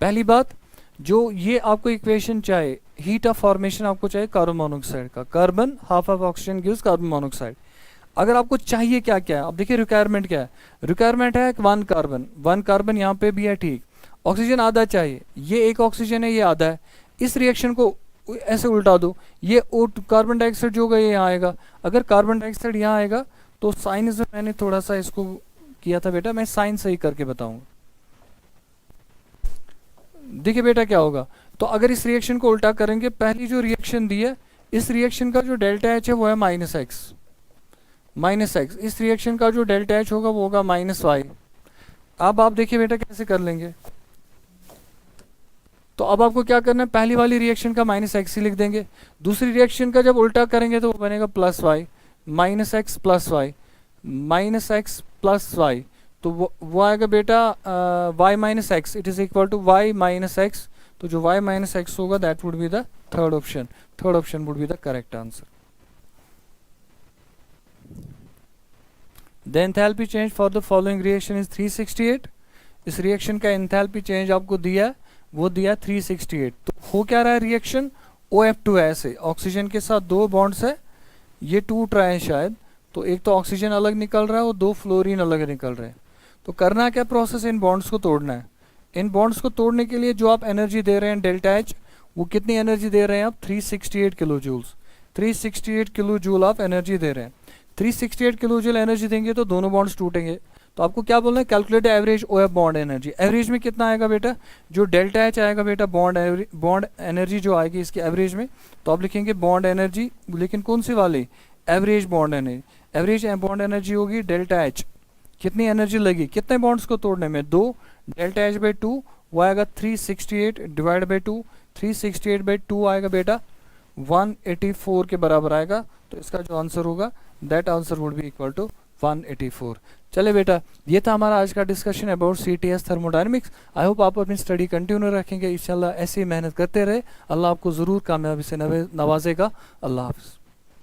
[SPEAKER 1] पहली बात, जो ये आपको इक्वेशन चाहिए, हीट ऑफ फॉर्मेशन आपको चाहिए कार्बन मोनोऑक्साइड का, carbon half of oxygen gives carbon monoxide. अगर आपको चाहिए क्या क्या है, अब देखिए रिक्वायरमेंट क्या है। रिक्वायरमेंट है 1 कार्बन यहाँ पे भी है, ठीक। ऑक्सीजन आधा चाहिए, ये एक ऑक्सीजन है, ये आधा है। इस रिएक्शन को ऐसे उल्टा दो, ये कार्बन डाइऑक्साइड जो होगा ये यहाँ आएगा। अगर कार्बन डाइऑक्साइड यहाँ आएगा तो साइन से मैंने थोड़ा सा इसको किया था बेटा, मैं साइन सही करके बताऊंगा। देखिए बेटा क्या होगा, तो अगर इस रिएक्शन को उल्टा करेंगे, पहली जो रिएक्शन दी है, इस रिएक्शन का जो डेल्टा एच है वो है माइनस एक्स। इस रिएक्शन का जो डेल्टा एच होगा वो होगा माइनस वाई। अब आप देखिए बेटा कैसे कर लेंगे। तो अब आपको क्या करना है, पहली वाली रिएक्शन का माइनस एक्स ही लिख देंगे। दूसरी रिएक्शन का जब उल्टा करेंगे तो वो बनेगा plus Y, minus X plus Y, minus X plus Y, तो वो आएगा बेटा Y minus X, it is equal to Y minus X. तो जो वाई माइनस एक्स होगा that would be the third option would be the correct answer. The enthalpy change for the following reaction is 368। इस रिएक्शन का एंथैल्पी चेंज आपको दिया, वो दिया 368। तो हो क्या रहा है रिएक्शन, OF2 है, ऑक्सीजन के साथ 2 बॉन्ड्स है, ये टूट रहा है शायद, तो एक तो ऑक्सीजन अलग निकल रहा है और 2 फ्लोरीन अलग निकल रहे हैं। तो करना क्या प्रोसेस, इन बॉन्ड्स को तोड़ना है। इन बॉन्ड्स को तोड़ने के लिए जो आप एनर्जी दे रहे हैं डेल्टा एच, वो कितनी एनर्जी दे रहे हैं आप? 368 किलो जूल्स। 368 किलो जूल आप एनर्जी दे रहे हैं। 368 किलो जूल एनर्जी देंगे तो दोनों बॉन्ड्स टूटेंगे। तो आपको क्या बोलना है, calculate average OF bond energy. Average में कितना आएगा बेटा, जो डेल्टा एच आएगा बेटा, बॉन्ड एनर्जी जो आएगी इसकी एवरेज में, तो आप लिखेंगे बॉन्ड एनर्जी, लेकिन कौन सी वाली? Average bond energy. Average bond energy होगी डेल्टा एच। कितनी एनर्जी लगी कितने बॉन्ड्स को तोड़ने में? 2, डेल्टा एच बाई 2, वो आएगा 368 डिवाइड बाई 2, 368 बाई 2 आएगा बेटा 184 के बराबर आएगा। तो इसका जो आंसर होगा that answer would be equal to 184। चले बेटा, ये था हमारा आज का discussion about CTS thermodynamics. I hope आप अपनी स्टडी कंटिन्यू रखेंगे, इंशाल्लाह ऐसे ही मेहनत करते रहे। अल्लाह आपको ज़रूर कामयाबी से नवाजेगा। अल्लाह हाफ़िज़।